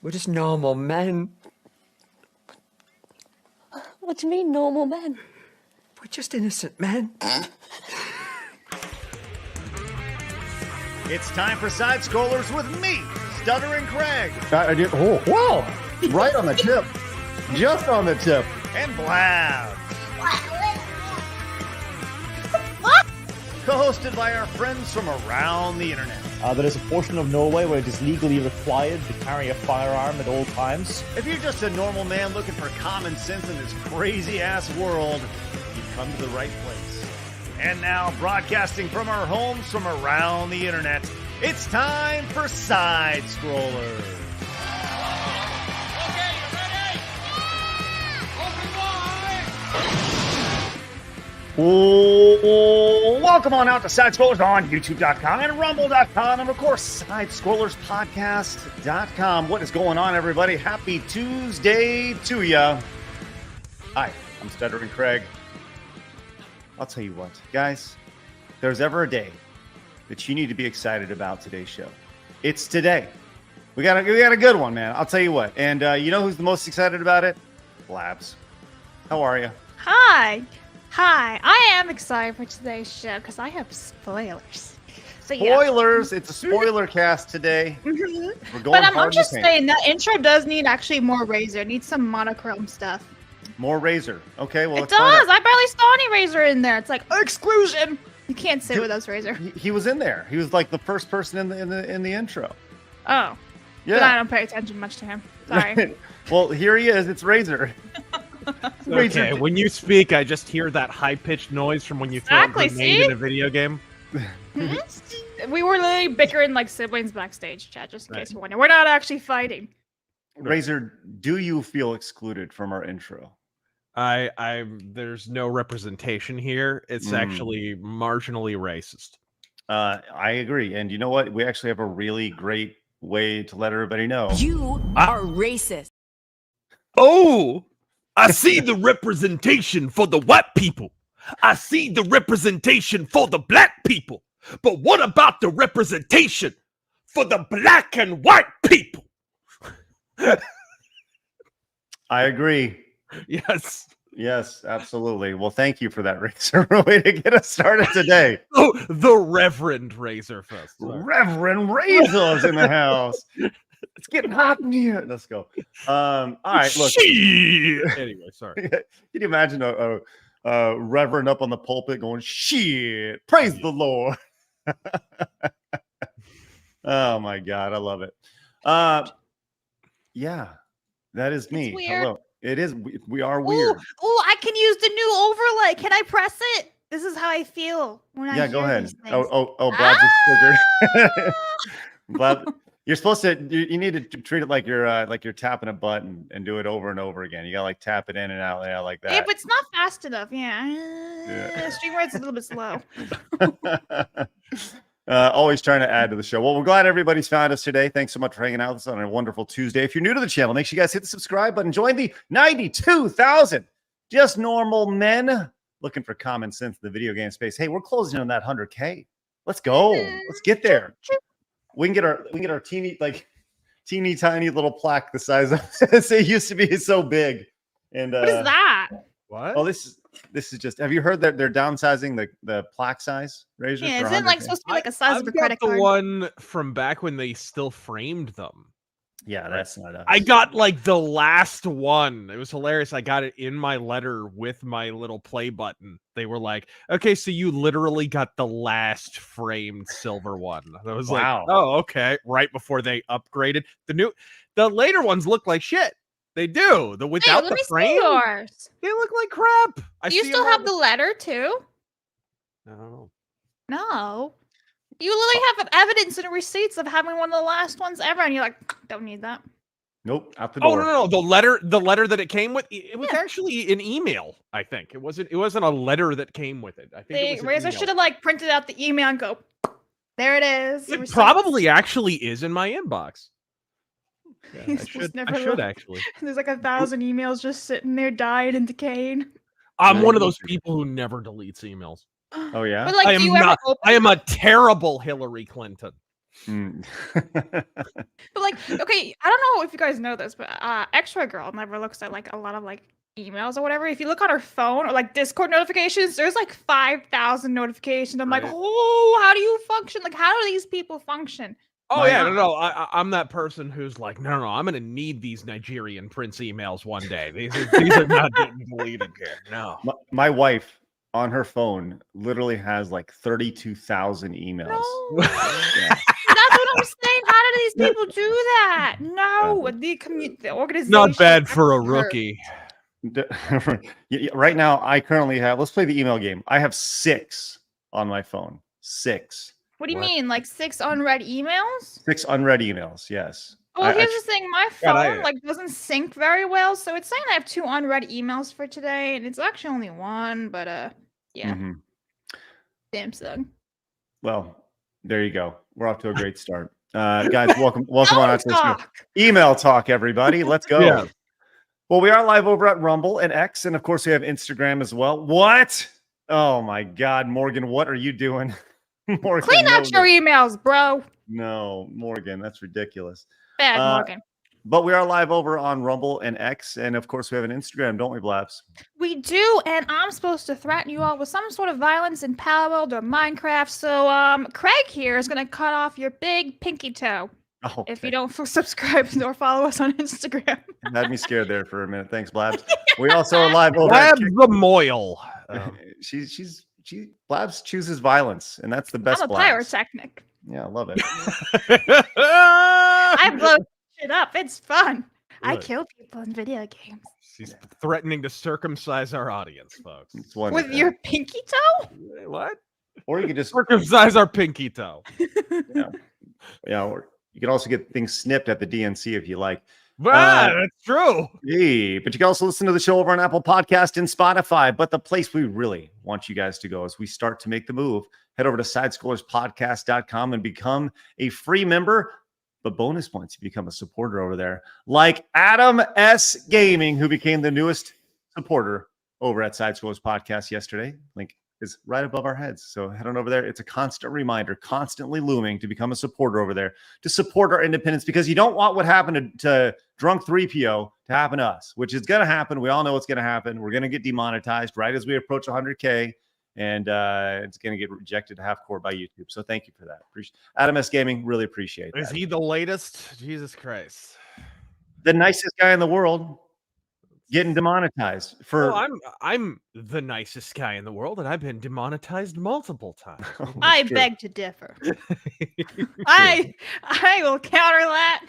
We're just normal men. What do you mean, normal men? We're just innocent men. It's time for Side Scrollers with me, Stuttering Craig. I did. Oh, wow! Right on the tip. Just on the tip. And Blab. Co-hosted by our friends from around the internet. There is a portion of Norway where it is legally required to carry a firearm at all times. If you're just a normal man looking for common sense in this crazy-ass world, you've come to the right place. And now, broadcasting from our homes from around the internet, it's time for Side Scrollers. Okay, you ready? Open wide! Welcome on out to Side Scrollers on YouTube.com and Rumble.com and, of course, SideScrollersPodcast.com. What is going on, everybody? Happy Tuesday to ya. Hi, I'm Stuttering Craig. I'll tell you what, guys, if there's ever a day that you need to be excited about today's show, it's today. We got a good one, man. I'll tell you what. And you know who's the most excited about it? Labs. How are you? Hi, I am excited for today's show because I have spoilers. So, Spoilers! It's a spoiler cast today. Mm-hmm. We're going I'm just saying that intro does need actually more Razor. It needs some monochrome stuff. More Razor. Okay, well, it does. I barely saw any Razor in there. It's like exclusion. You can't say with us Razor. He was in there. He was like the first person in the intro. Oh, yeah. But I don't pay attention much to him. Sorry. Well, here he is. It's Razor. Okay, when you speak, I just hear that high-pitched noise from when you throw a grenade in a video game. Mm-hmm. We were literally bickering like siblings backstage, chat, just in case you're wondering. We're not actually fighting. Razor, do you feel excluded from our intro? There's no representation here. It's actually marginally racist. I agree. And you know what? We actually have a really great way to let everybody know. You are racist. Oh! I see the representation for the white people. I see the representation for the black people. But what about the representation for the black and white people? I agree. Yes, absolutely. Well, thank you for that, Razor. Way to get us started today. Oh, the Reverend Razor first. Reverend Razor's in the house. It's getting hot in here. Let's go. All right, look. Anyway, sorry. Can you imagine a reverend up on the pulpit going, shit, praise the Lord. Oh, my God. I love it. Yeah, that is me. Hello. It is. We are weird. Oh, I can use the new overlay. Can I press it? This is how I feel when I hear go ahead. These things. Oh, Blab just triggered. Blab, you're supposed to. You need to treat it like you're tapping a button and do it over and over again. You gotta like tap it in and out, like that. Yeah, but it's not fast enough. Yeah. Stream rate's a little bit slow. Always trying to add to the show. Well, we're glad everybody's found us today. Thanks so much for hanging out with us on a wonderful Tuesday. If you're new to the channel, make sure you guys hit the subscribe button. Join the 92,000 just normal men looking for common sense in the video game space. Hey, we're closing on that 100K. Let's go. Let's get there. We can get our teeny tiny little plaque the size of it used to be so big. And what is that? What? Oh, this is just. Have you heard that they're downsizing the plaque size? Razor? Yeah, isn't it like supposed to be like a size of a credit card? The one from back when they still framed them. Yeah, that's not us. I got like the last one. It was hilarious. I got it in my letter with my little play button. They were like, "Okay, so you literally got the last framed silver one." I was like, "Oh, okay." Right before they upgraded the later ones look like shit. They do. The without the frame, they look like crap. Do you still have the letter too? No. No. You literally have evidence and receipts of having one of the last ones ever, and you're like, don't need that. Nope, out the door. Oh no, the letter that it came with, it was actually an email. I think it wasn't a letter that came with it. I think Razor should have like printed out the email and go, there it is. It probably actually is in my inbox. Yeah, I should actually. There's like 1,000 emails just sitting there, dying and decaying. I'm one of those people who never deletes emails. Oh yeah. But, like, I am a terrible Hillary Clinton. Mm. But like, okay, I don't know if you guys know this, but X-Ray Girl never looks at like a lot of like emails or whatever. If you look on her phone or like Discord notifications, there's like 5,000 notifications. I'm like, Right. oh, how do you function? Like, how do these people function? Oh My- yeah, no. I'm that person who's like, no. I'm gonna need these Nigerian prince emails one day. These are not getting deleted here. No. My wife on her phone literally has like 32,000 emails. No. Yeah. That's what I'm saying. How do these people do that? No, the organization. Not bad for a after her. rookie. Right now, I currently have. Let's play the email game. I have 6 on my phone. 6. What do you What? mean, like 6 unread emails? 6 unread emails. Yes. Well, I- here's the thing. My God, phone like doesn't sync very well, so it's saying I have 2 unread emails for today, and it's actually only 1. But yeah, Mhm. Samsung. Well, there you go. We're off to a great start. Guys, welcome on out to the show. Talk. Email talk, everybody. Let's go. Yeah. Well, we are live over at Rumble and X, and of course, we have Instagram as well. What? Oh my God, Morgan, what are you doing? Morgan, Clean out your emails, bro. No, Morgan, that's ridiculous. Bad Uh, Morgan. But we are live over on Rumble and X, and of course, we have an Instagram, don't we, Blabs? We do, and I'm supposed to threaten you all with some sort of violence in Palworld or Minecraft. So, Craig here is gonna cut off your big pinky toe Oh, if you don't subscribe or follow us on Instagram. had me scared there for a minute. Thanks, Blabs. We also are live over. Grab At the moil. she Blabs chooses violence, and that's the best. I'm a Blabs. pyrotechnic. Yeah, I love it. I blow shit up. It's fun. I Good. kill people in video games. She's threatening to circumcise our audience, folks. It's wonderful. With your pinky toe? What? or you could just Circumcise our pinky toe. or you can also get things snipped at the DNC if you like. That's true. Hey, but you can also listen to the show over on Apple Podcast and Spotify. But the place we really want you guys to go as we start to make the move, head over to sidescrollerspodcast.com and become a free member. But bonus points if you become a supporter over there, like Adam S. Gaming, who became the newest supporter over at Side Scrollers Podcast yesterday. Link is right above our heads. So head on over there. It's a constant reminder, constantly looming, to become a supporter over there, to support our independence, because you don't want what happened to Drunk 3PO to happen to us, which is going to happen. We all know what's going to happen. We're going to get demonetized right as we approach 100K. And it's going to get rejected half-core by YouTube. So thank you for that. Adam S. Gaming, really appreciate that. Is he the latest? Jesus Christ. The nicest guy in the world getting demonetized for... Well, I'm the nicest guy in the world, and I've been demonetized multiple times. Oh, I true. beg to differ. I will counter that.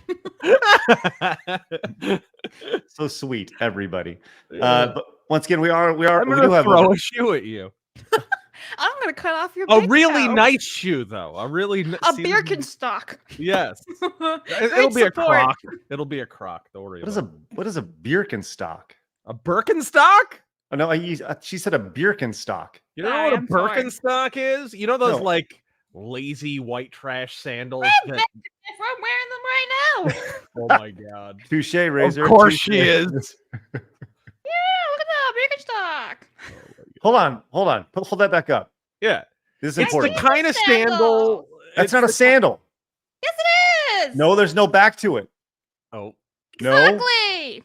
So sweet, everybody. But once again, we do have throw a shoe at you. I'm gonna cut off your A big really toe. nice shoe, though. A Birkenstock. Yes. It'll Great be a support. croc. It'll be a croc. Don't worry. what is about a Birkenstock? a Birkenstock? Oh no, she said a Birkenstock. You know Sorry, what a I'm sorry. Birkenstock is? You know those No. like lazy white trash sandals? I'm that- wearing them right now. oh my god. Touche, Razor. Of course touche. she is. Yeah, look at that Birkenstock. Hold on. Hold that back up. Yeah. This is It's the important. kind of Sandal. sandal. That's not a sandal. Yes, it is. No, there's no back to it. Oh, No. Exactly.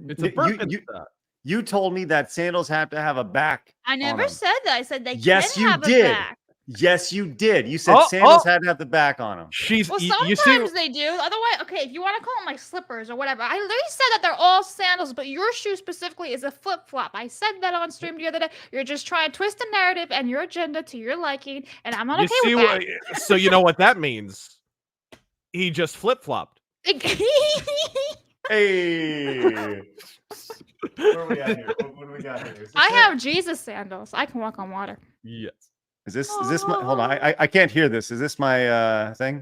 it's a Birkenstock. You told me that sandals have to have a back. I never them. said that. I said they Yes, can you have did. a back. Yes, you did. You said Oh, sandals oh. had to have the back on them. She's Well, you sometimes see they do. Otherwise, okay, if you want to call them like slippers or whatever, I literally said that they're all sandals, but your shoe specifically is a flip flop. I said that on stream the other day. You're just trying to twist the narrative and your agenda to your liking, and I'm not you okay see with what, so you know what that means. He just flip-flopped. that. Hey. Where are we at here? What do we got here? Is this I it? have Jesus sandals. I can walk on water. Yes. Is this my hold on? I can't hear this. Is this my thing?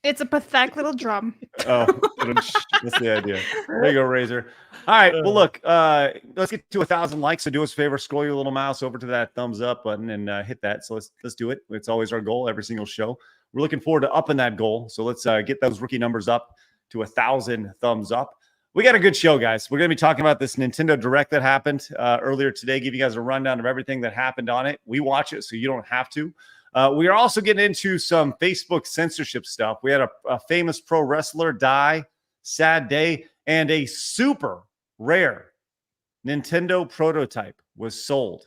It's a pathetic little drum. Oh, that's the idea. There you go, Razor. All right. Well, look, let's get to 1,000 likes. So do us a favor, scroll your little mouse over to that thumbs up button and hit that. So let's do it. It's always our goal every single show. We're looking forward to upping that goal. So let's get those rookie numbers up to 1,000 thumbs up. We got a good show, guys. We're going to be talking about this Nintendo Direct that happened earlier today, give you guys a rundown of everything that happened on it. We watch it, so you don't have to. We are also getting into some Facebook censorship stuff. We had a famous pro wrestler die, sad day, and a super rare Nintendo prototype was sold.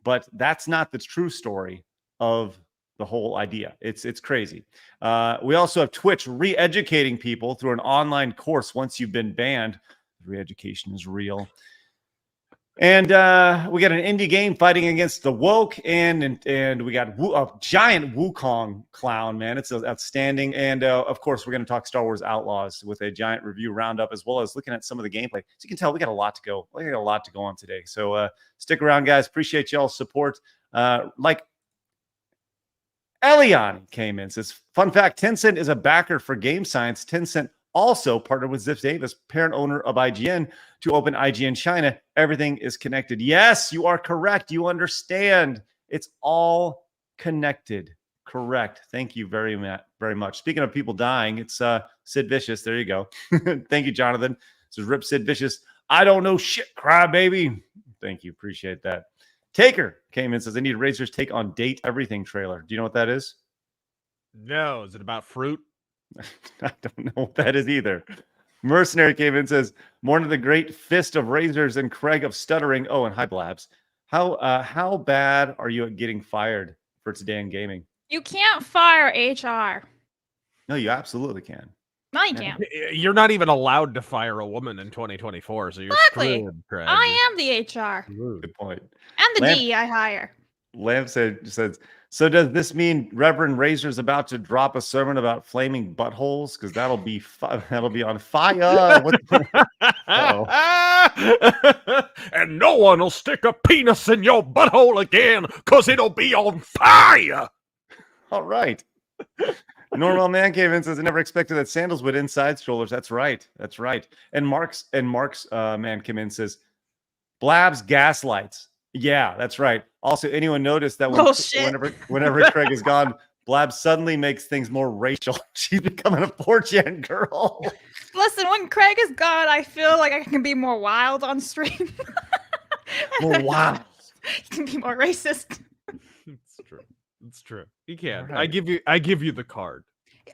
But that's not the true story of the whole idea. It's crazy. We also have Twitch re-educating people through an online course once you've been banned. Re-education is real. And we got an indie game fighting against the woke, and we got a giant Wukong clown, man. It's outstanding. And of course, we're going to talk Star Wars Outlaws with a giant review roundup, as well as looking at some of the gameplay. So you can tell we got a lot to go. We got a lot to go on today. So stick around, guys. Appreciate y'all's support. Like Eliani came in, says, fun fact, Tencent is a backer for Game Science. Tencent also partnered with Ziff Davis, parent owner of IGN, to open IGN China. Everything is connected. Yes, you are correct. You understand. It's all connected. Correct. Thank you very much. Speaking of people dying, it's Sid Vicious. There you go. Thank you, Jonathan. This is Rip Sid Vicious. I don't know shit, cry baby. Thank you. Appreciate that. Taker came in, says, I need Razor's take on Date Everything trailer. Do you know what that is? No, is it about fruit? I don't know what that is either. Mercenary came in, says, Morning the great fist of razors and Craig of stuttering. Oh, and hi, Blabs. How bad are you at getting fired for today in gaming? You can't fire HR. No, you absolutely can. No, you can't. You're not even allowed to fire a woman in 2024, so you're Exactly. screwed, Craig. I am the HR Good point. and the Lamp- DEI hire. Lamb says, so does this mean Reverend Razor's about to drop a sermon about flaming buttholes? Because that'll be on fire. What And no one will stick a penis in your butthole again, because it'll be on fire. All right. Normal Man came in and says, I never expected that sandals would inside strollers. That's right. That's right. And Mark's man came in and says, Blabs gaslights. Yeah, that's right. Also, anyone noticed that whenever Craig is gone, Blab suddenly makes things more racial. She's becoming a 4chan girl. Listen, when Craig is gone, I feel like I can be more wild on stream. More wild. You can be more racist. It's true. It's true. You can. Right. I give you the card.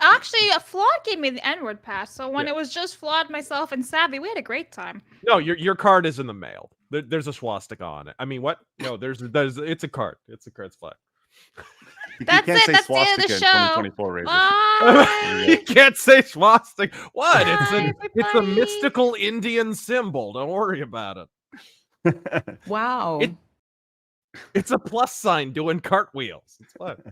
Actually, Flawed gave me the N-word pass, so when it was just Flawed, myself, and Savvy, we had a great time. No, your card is in the mail. There's a swastika on it. I mean, what? No, there's it's a card. It's a card's flag. That's it. That's the end of the show. 2024 Razor. Bye. You can't say swastika. What? Bye, It's a everybody. mystical Indian symbol. Don't worry about it. Wow. It's a plus sign doing cartwheels. It's fun.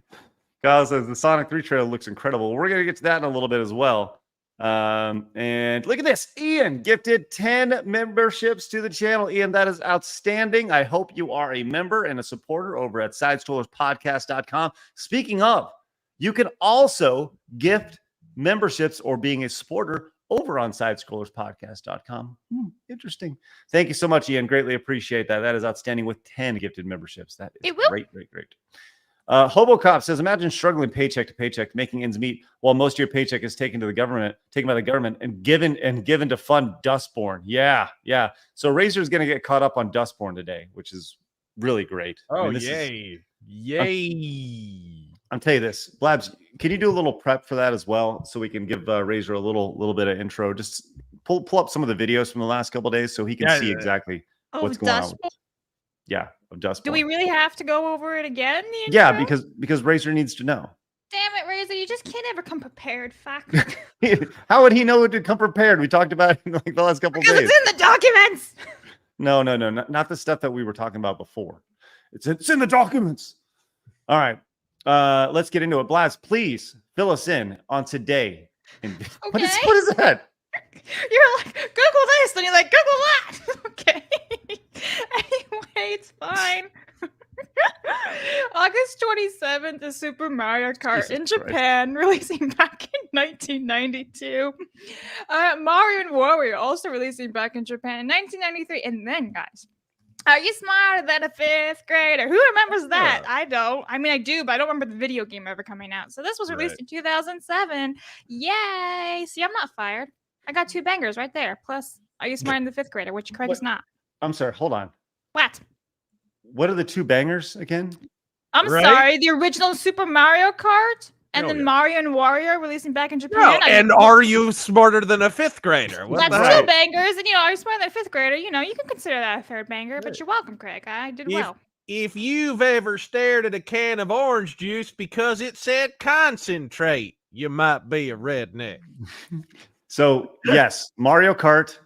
Kyle says the Sonic 3 trailer looks incredible. We're going to get to that in a little bit as well. And look at this. Ian gifted 10 memberships to the channel. Ian, that is outstanding. I hope you are a member and a supporter over at SideScrollersPodcast.com. Speaking of, you can also gift memberships or being a supporter over on SideScrollersPodcast.com. Interesting. Thank you so much, Ian. Greatly appreciate that. That is outstanding with 10 gifted memberships. That is great. Hobocop says, imagine struggling paycheck to paycheck, making ends meet, while most of your paycheck is taken by the government, and given to fund Dustborn. Yeah. So Razor is going to get caught up on Dustborn today, which is really great. Oh, yay! I'm telling you this, Blabs. Can you do a little prep for that as well, so we can give Razor a little bit of intro? Just pull up some of the videos from the last couple of days, so he can see exactly what's going on. Yeah, of Dustborn. Do we really have to go over it again? Yeah, because Razor needs to know. Damn it, Razor! You just can't ever come prepared. Fuck. How would he know to come prepared? We talked about it in like the last couple of days. Because it's in the documents. No, not the stuff that we were talking about before. It's in the documents. All right, let's get into it. Blast, please fill us in on today. What is that? You're like, Google this, and you're like, Google that. Okay. Anyway, it's fine. August 27th is Super Mario Kart in Japan, releasing back in 1992. Mario and Wario also releasing back in Japan in 1993. And then, guys, are you smarter than a 5th grader? Who remembers that? I don't. I mean, I do, but I don't remember the video game ever coming out. So this was released in 2007. Yay! See, I'm not fired. I got 2 bangers right there. Plus, are you smarter than the 5th grader, which Craig is not. I'm sorry. Hold on. What? What are the 2 bangers again? I'm Right? sorry, the original Super Mario Kart and Oh, then yeah. Mario and Wario releasing back in No, Japan. and are you smarter than a fifth grader? What That's the two hell? bangers, and are you smarter than a fifth grader? You can consider that a third banger, but you're welcome, Craig. I did well. If you've ever stared at a can of orange juice because it said concentrate, you might be a redneck. So yes, Mario Kart,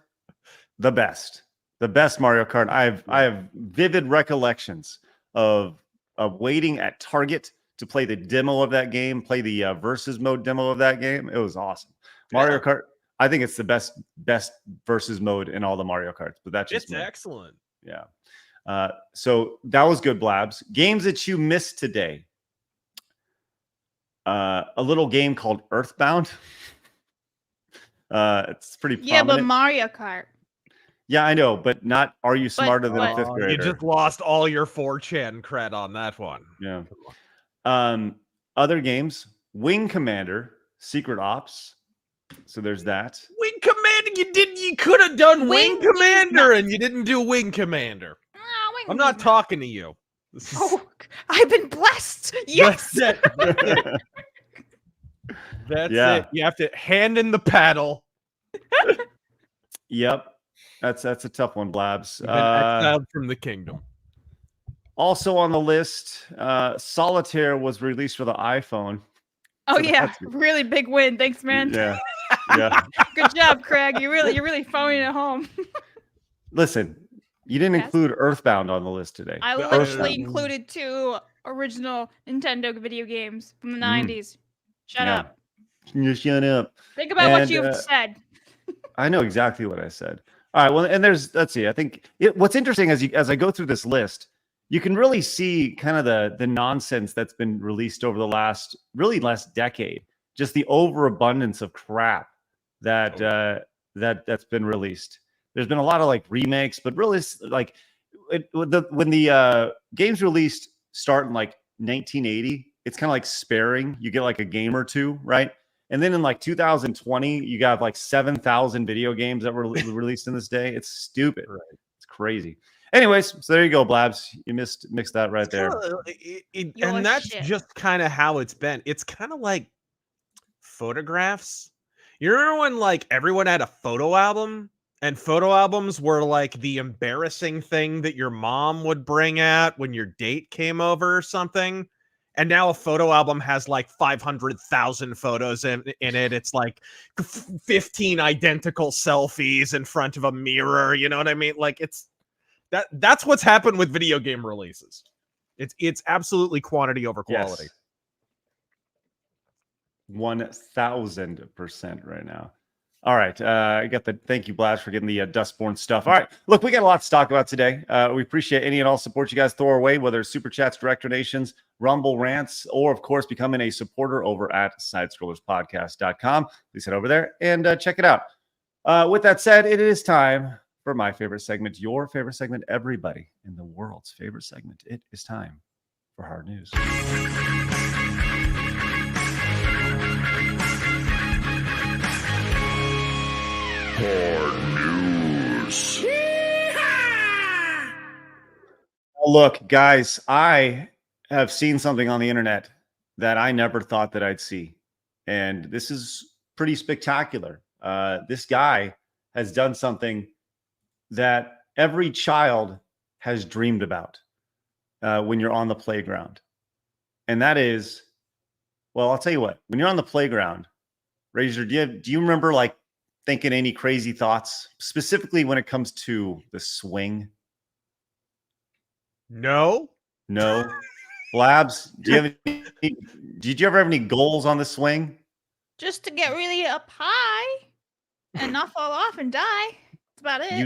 the best Mario Kart. I have vivid recollections of waiting at Target to play the demo of that game, play the versus mode demo of that game. It was awesome. Mario Kart, I think it's the best versus mode in all the Mario Karts, but that's just It's me. excellent. Yeah. So that was good, Blabs. Games that you missed today. A little game called Earthbound. It's pretty prominent. Yeah, but Mario Kart. Yeah, I know, but not Are You Smarter Than a Fifth You Grader? just lost all your 4chan cred on that one. Yeah. Other games, Wing Commander, Secret Ops. So there's that. Wing Commander, you could have done Wing Wing Commander, and you didn't do Wing Commander. I'm not talking to you. This is- Oh, I've been blessed. Yes. That's it. That's Yeah. it. You have to hand in the paddle. Yep. That's a tough one, Blabs. You've been exiled from the kingdom. Also on the list, Solitaire was released for the iPhone. Oh So yeah, that's good. really big win. Thanks, man. Yeah. Yeah. Good job, Craig. You're really phoning it home. Listen, you didn't Yes. include Earthbound on the list today. I Yeah. literally included 2 original Nintendo video games from the 90s. Shut Yeah. up. You shut up. Think about what And, you've said. I know exactly what I said. All right. Well, and let's see. I think what's interesting as I go through this list, you can really see kind of the nonsense that's been released over the last decade. Just the overabundance of crap that's been released. There's been a lot of like remakes, but really like when the games released start in like 1980, it's kind of like sparing. You get like a game or two, right? And then in like 2020, you got like 7,000 video games that were released in this day. It's stupid. Right. It's crazy. Anyways, so there you go, Blabs. You mixed that right there. And that's just kind of how it's been. It's kind of like photographs. You remember when like everyone had a photo album, and photo albums were like the embarrassing thing that your mom would bring out when your date came over or something? And now a photo album has like 500,000 photos in it. It's like 15 identical selfies in front of a mirror. You know what I mean? Like that's what's happened with video game releases. It's absolutely quantity over quality. Yes. 1,000% right now. All right. I got thank you, Blast, for getting the Dustborn stuff. All right. Look, we got a lot to talk about today. We appreciate any and all support you guys throw our way, whether it's super chats, direct donations, Rumble rants, or of course, becoming a supporter over at sidescrollerspodcast.com. Please head over there and check it out. With that said, it is time for my favorite segment, your favorite segment, everybody in the world's favorite segment. It is time for Hard News. Look, guys, I have seen something on the internet that I never thought that I'd see. And this is pretty spectacular. This guy has done something that every child has dreamed about when you're on the playground. And that is, well, I'll tell you what, when you're on the playground, Razor, do you remember like thinking any crazy thoughts, specifically when it comes to the swing? No. Blabs, did you ever have any goals on the swing? Just to get really up high and not fall off and die. That's about it. You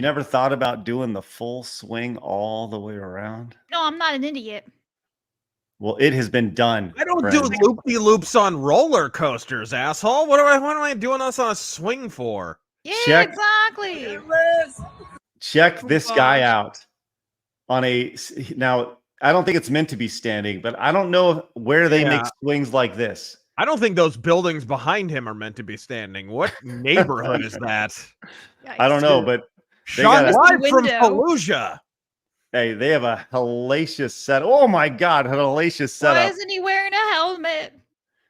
never thought about doing the full swing all the way around? No, I'm not an idiot. Well, it has been done. I don't friends. do loopy-loops on roller coasters, asshole. What am I doing this on a swing for? Yeah, Check. exactly. Check this gosh. guy out on now. I don't think it's meant to be standing, but I don't know where they make swings like this. I don't think those buildings behind him are meant to be standing. What neighborhood is that? I don't know, but Shot gotta- live from Window. Fallujah. Hey, they have a hellacious set. Oh my God, a hellacious Why setup. isn't he wearing a helmet?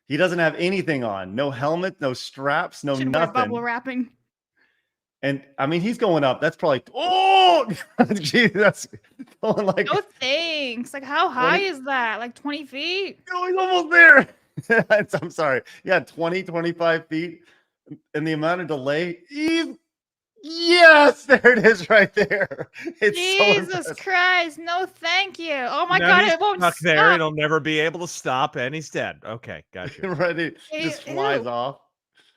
He doesn't have anything on. No helmet, no straps, no Should wear nothing. bubble wrapping. And I mean, he's going up. That's probably geez, that's going like No thanks. Like, how high is that? Like 20 feet? oh, he's almost there. I'm sorry. Yeah, 20, 25 feet. And the amount of delay. Yes, there it is right there. It's so Jesus impressive. Christ. No, thank you. Oh my Now God, he's it won't stuck there. stop. It'll never be able to stop, and he's dead. Okay, gotcha. Right, it just flies Ew. off.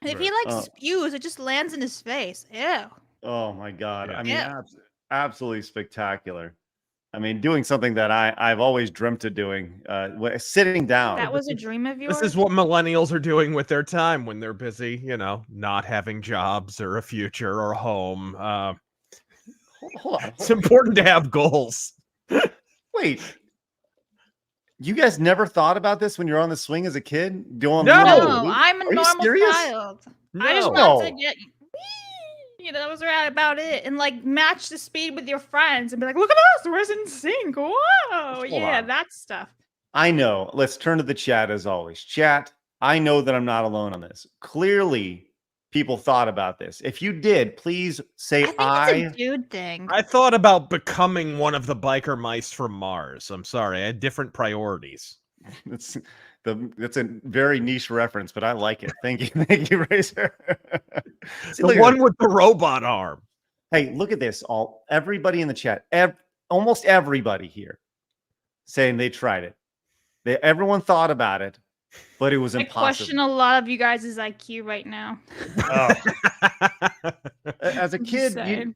If he like spews, it just lands in his face. Ew. Oh my God. Yeah. I mean, Yeah. absolutely spectacular. I mean, doing something that I've always dreamt of doing, sitting down. That was a dream of yours? This is what millennials are doing with their time when they're busy, you know, not having jobs or a future or a home. Hold on. It's important to have goals. Wait. You guys never thought about this when you're on the swing as a kid? Doing No! No, I'm a Are you normal serious? child. I just No. want to get, you know, that was right about it, and like match the speed with your friends, and be like, "Look at us, we're in sync!" Whoa, Hold yeah, on. that stuff. I know. Let's turn to the chat as always. Chat, I know that I'm not alone on this. Clearly, people thought about this. If you did, please say I think it's a dude thing. I thought about becoming one of the biker mice from Mars. I'm sorry, I had different priorities. That's a very niche reference, but I like it. Thank you. Thank you, Razor. See, The look at one this. with the robot arm. Hey, look at this. Everybody in the chat, almost everybody here saying they tried it. Everyone thought about it, but it was I impossible. question a lot of you guys' IQ right now. As a I'm just kid, saying.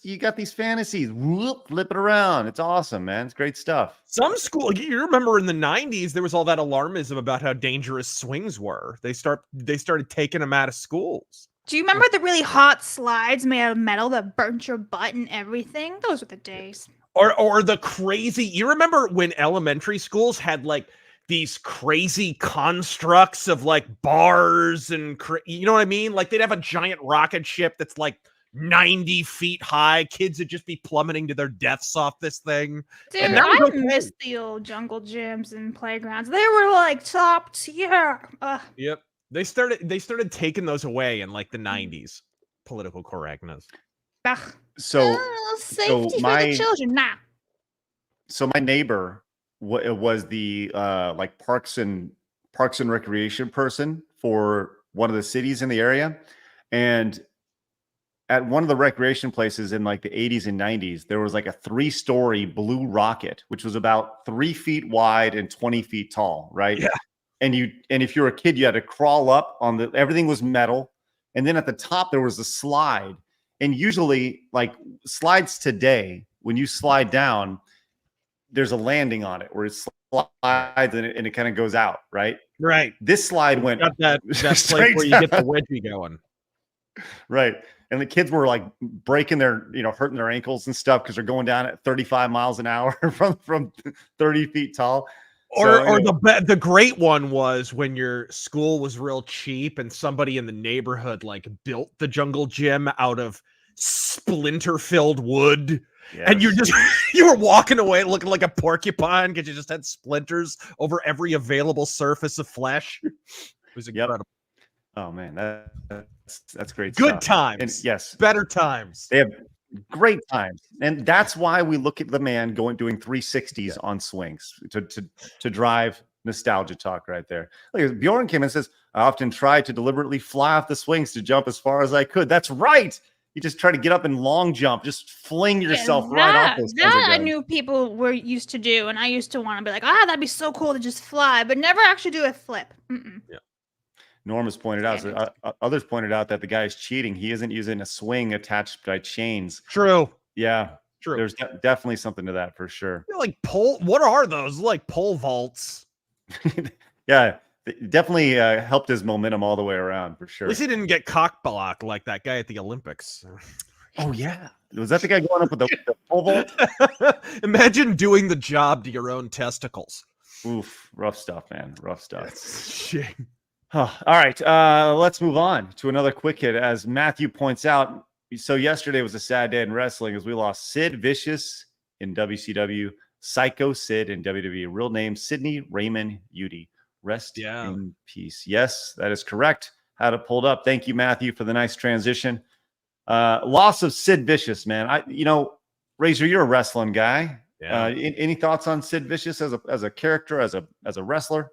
you got these fantasies. Whoop, flip it around. It's awesome, man. It's great stuff. Some school, you remember in the 90s, there was all that alarmism about how dangerous swings were. They started taking them out of schools. Do you remember the really hot slides made out of metal that burnt your butt and everything? Those were the days. Or the crazy, you remember when elementary schools had like these crazy constructs of like bars and you know what I mean? Like they'd have a giant rocket ship that's like 90 feet high. Kids would just be plummeting to their deaths off this thing. Dude, And that was I okay. miss the old jungle gyms and playgrounds. They were like top tier. Yep. They started taking those away in like the 90s. Political correctness. Ugh. So, Safety for my- the children. Nah. so my neighbor was the like parks and recreation person for one of the cities in the area, and at one of the recreation places in like the 80s and 90s, there was like a 3-story blue rocket, which was about 3 feet wide and 20 feet tall, right? Yeah. And if you were a kid, you had to crawl up on everything was metal. And then at the top, there was a slide. And usually like slides today, when you slide down, there's a landing on it where it slides and it kind of goes out, right? Right. This slide went Got that place straight where you get the down. wedgie going. Right. And the kids were like breaking hurting their ankles and stuff because they're going down at 35 miles an hour from 30 feet tall. Or the great one was when your school was real cheap and somebody in the neighborhood like built the jungle gym out of splinter filled wood. And you were walking away looking like a porcupine because you just had splinters over every available surface of flesh. It was incredible. Oh man, that's great. Good stuff. times. And yes, better times. They have great times, and that's why we look at the man doing 360s on swings to drive nostalgia talk right there. Look, Bjorn came and says, "I often try to deliberately fly off the swings to jump as far as I could." That's right. You just try to get up and long jump, just fling yourself right off those. That I knew people were used to do, and I used to want to be like, that'd be so cool to just fly, but never actually do a flip. Yeah. Norm has pointed out, others pointed out that the guy is cheating. He isn't using a swing attached by chains. True. Yeah. True. There's definitely something to that for sure. Like pole. What are those? Like pole vaults. Yeah. It definitely helped his momentum all the way around for sure. At least he didn't get cock blocked like that guy at the Olympics. Oh yeah. Was that the guy going up with the pole vault? Imagine doing the job to your own testicles. Oof. Rough stuff, man. Rough stuff. Shame. All right, let's move on to another quick hit. As Matthew points out, so yesterday was a sad day in wrestling as we lost Sid Vicious in WCW, Psycho Sid in WWE. Real name, Sidney Raymond Udy. Rest in peace. Yes, that is correct. Had it pulled up. Thank you, Matthew, for the nice transition. Loss of Sid Vicious, man. Razor, you're a wrestling guy. Yeah. Any thoughts on Sid Vicious as a character, as a wrestler?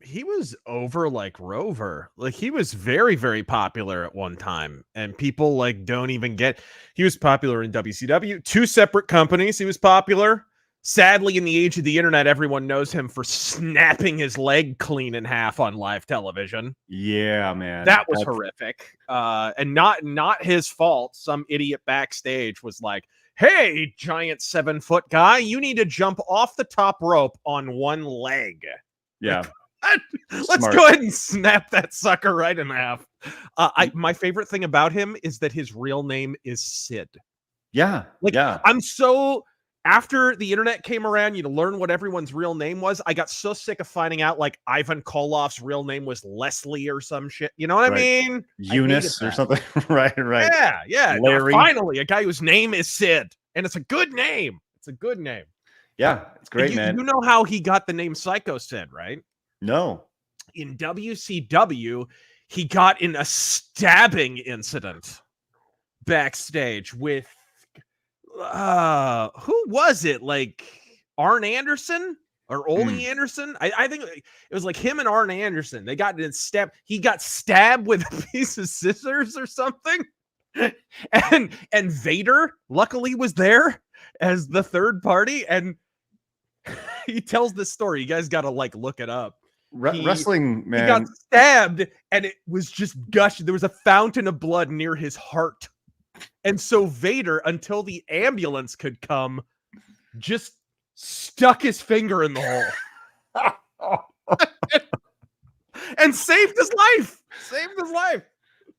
He was over like Rover. Like he was very, very popular at one time, and people like don't even get. He was popular in WCW, 2 separate companies. He was popular. Sadly, in the age of the internet, everyone knows him for snapping his leg clean in half on live television. Yeah, man, that was horrific. And not his fault. Some idiot backstage was like, "Hey, giant 7-foot guy, you need to jump off the top rope on one leg." Yeah. Let's go ahead and snap that sucker right in half. My favorite thing about him is that his real name is Sid. Yeah. I'm so, after the internet came around, you to learn what everyone's real name was. I got so sick of finding out like Ivan Koloff's real name was Leslie or some shit. You know what I mean? Eunice or something. right. Yeah. Larry. Finally, a guy whose name is Sid, and it's a good name. It's a good name. Yeah, it's great, man. You know how he got the name Psycho Sid, right? No. In WCW, he got in a stabbing incident backstage with who was it? Like Arn Anderson or Ole Anderson? I think it was like him and Arn Anderson. They got stabbed. He got stabbed with a piece of scissors or something. And Vader luckily was there as the third party, and he tells this story. You guys got to like look it up. Wrestling, man. He got stabbed and it was just gushing. There was a fountain of blood near his heart. And so Vader, until the ambulance could come, just stuck his finger in the hole. And saved his life.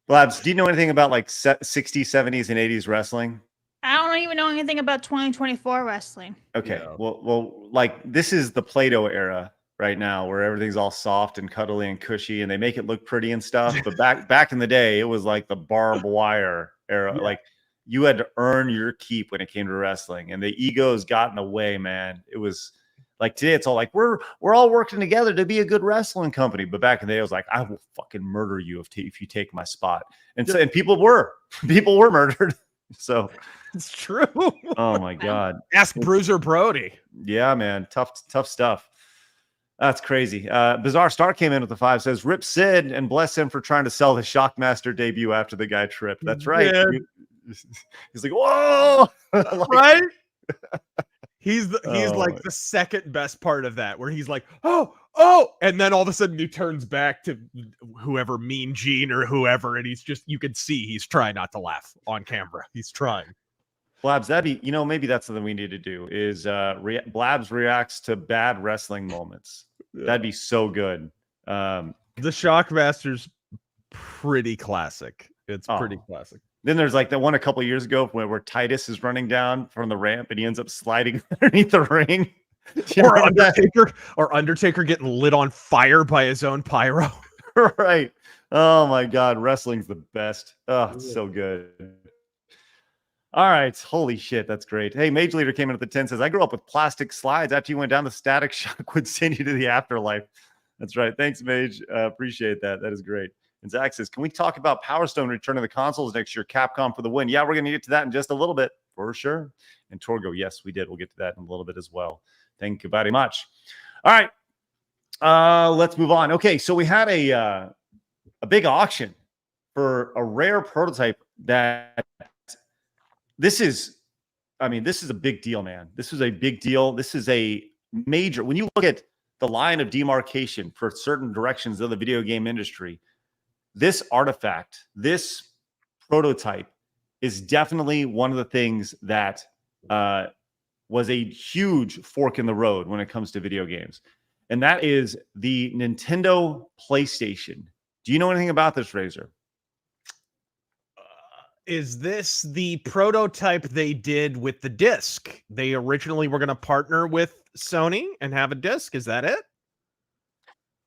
Blabs, do you know anything about like 60s, 70s, and 80s wrestling? I don't even know anything about 2024 wrestling. Okay. Yeah. Well, like this is the Play-Doh era right now, where everything's all soft and cuddly and cushy, and they make it look pretty and stuff. But back in the day, it was like the barbed wire era. Yeah. Like you had to earn your keep when it came to wrestling, and the egos got in the way, man. It was like today, it's all like we're all working together to be a good wrestling company. But back in the day, it was like I will fucking murder you if you take my spot. And so, and people were murdered. So it's true. Oh my God. Ask Bruiser Brody. Yeah, man. Tough stuff. That's crazy. Bizarre Star came in with the 5, says, "Rip Sid and bless him for trying to sell the Shockmaster debut after the guy tripped." That's right. Yeah. He's like, whoa. Like, right? He's like the second best part of that, where he's like, oh, and then all of a sudden he turns back to whoever, Mean Gene or whoever, and he's just, you can see he's trying not to laugh on camera. He's trying. Blabs, that'd be, maybe that's something we need to do is Blabs reacts to bad wrestling moments. Yeah. That'd be so good. The Shockmaster's pretty classic. It's pretty classic. Then there's like the one a couple years ago where Titus is running down from the ramp and he ends up sliding underneath the ring. Or Undertaker getting lit on fire by his own pyro. Right. Oh my God. Wrestling's the best. Oh, it's so good. All right. Holy shit. That's great. Hey, Mage Leader came in at the 10, says, "I grew up with plastic slides. After you went down, the Static Shock would send you to the afterlife." That's right. Thanks, Mage. Appreciate that. That is great. And Zach says, "Can we talk about Power Stone returning the consoles next year? Capcom for the win." Yeah, we're going to get to that in just a little bit for sure. And Torgo, yes, we did. We'll get to that in a little bit as well. Thank you very much. All right. Let's move on. Okay. So we had a big auction for a rare prototype that this is a big deal, man. This is a big deal. This is a major, when you look at the line of demarcation for certain directions of the video game industry, this artifact, this prototype is definitely one of the things that was a huge fork in the road when it comes to video games. And that is the Nintendo PlayStation. Do you know anything about this, Razor? Is this the prototype they did with the disc? They originally were going to partner with Sony and have a disc. Is that it?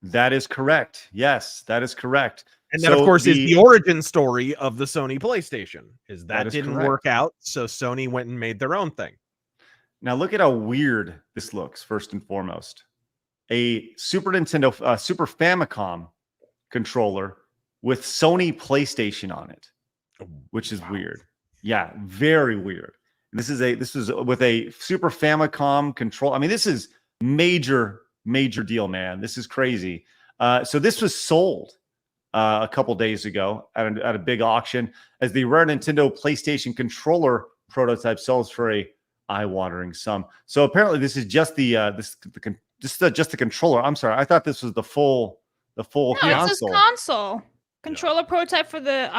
That is correct. Yes, that is correct. And that, of course, is the origin story of the Sony PlayStation. That didn't work out, so Sony went and made their own thing. Now look at how weird this looks. First and foremost, a Super Nintendo, Super Famicom controller with Sony PlayStation on it, which is weird. Yeah, very weird. This is with a Super Famicom control. I mean, this is major deal, man. This is crazy. So this was sold a couple days ago at a big auction as the rare Nintendo PlayStation controller prototype sells for a eye-watering sum. So apparently this is just just the controller. I'm sorry, I thought this was the full console. It's this console controller prototype for the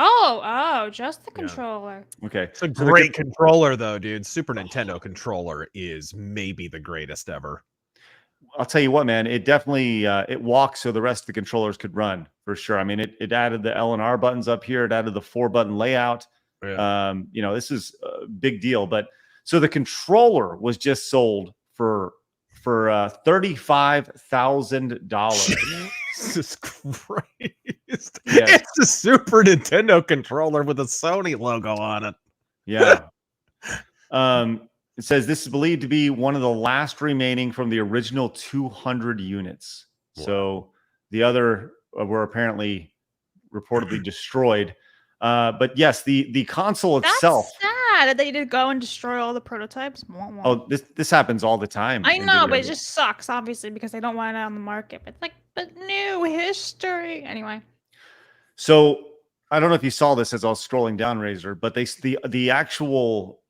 just the controller. Okay, It's a great controller though, dude. Super Nintendo controller is maybe the greatest ever. I'll tell you what, man, it definitely it walks so the rest of the controllers could run for sure. I mean, it added the L and R buttons up here. It added the 4-button layout. Yeah. This is a big deal. But so the controller was just sold for $35,000. Jesus Christ! Yes. It's a Super Nintendo controller with a Sony logo on it. Yeah. It says this is believed to be one of the last remaining from the original 200 units. Wow. So the other were apparently reportedly destroyed. But yes, the console itself. That's sad that they did go and destroy all the prototypes. Oh, this happens all the time. I know, but it just sucks, obviously, because they don't want it on the market. But it's like, but new history. Anyway. So I don't know if you saw this as I was scrolling down, Razor, but the actual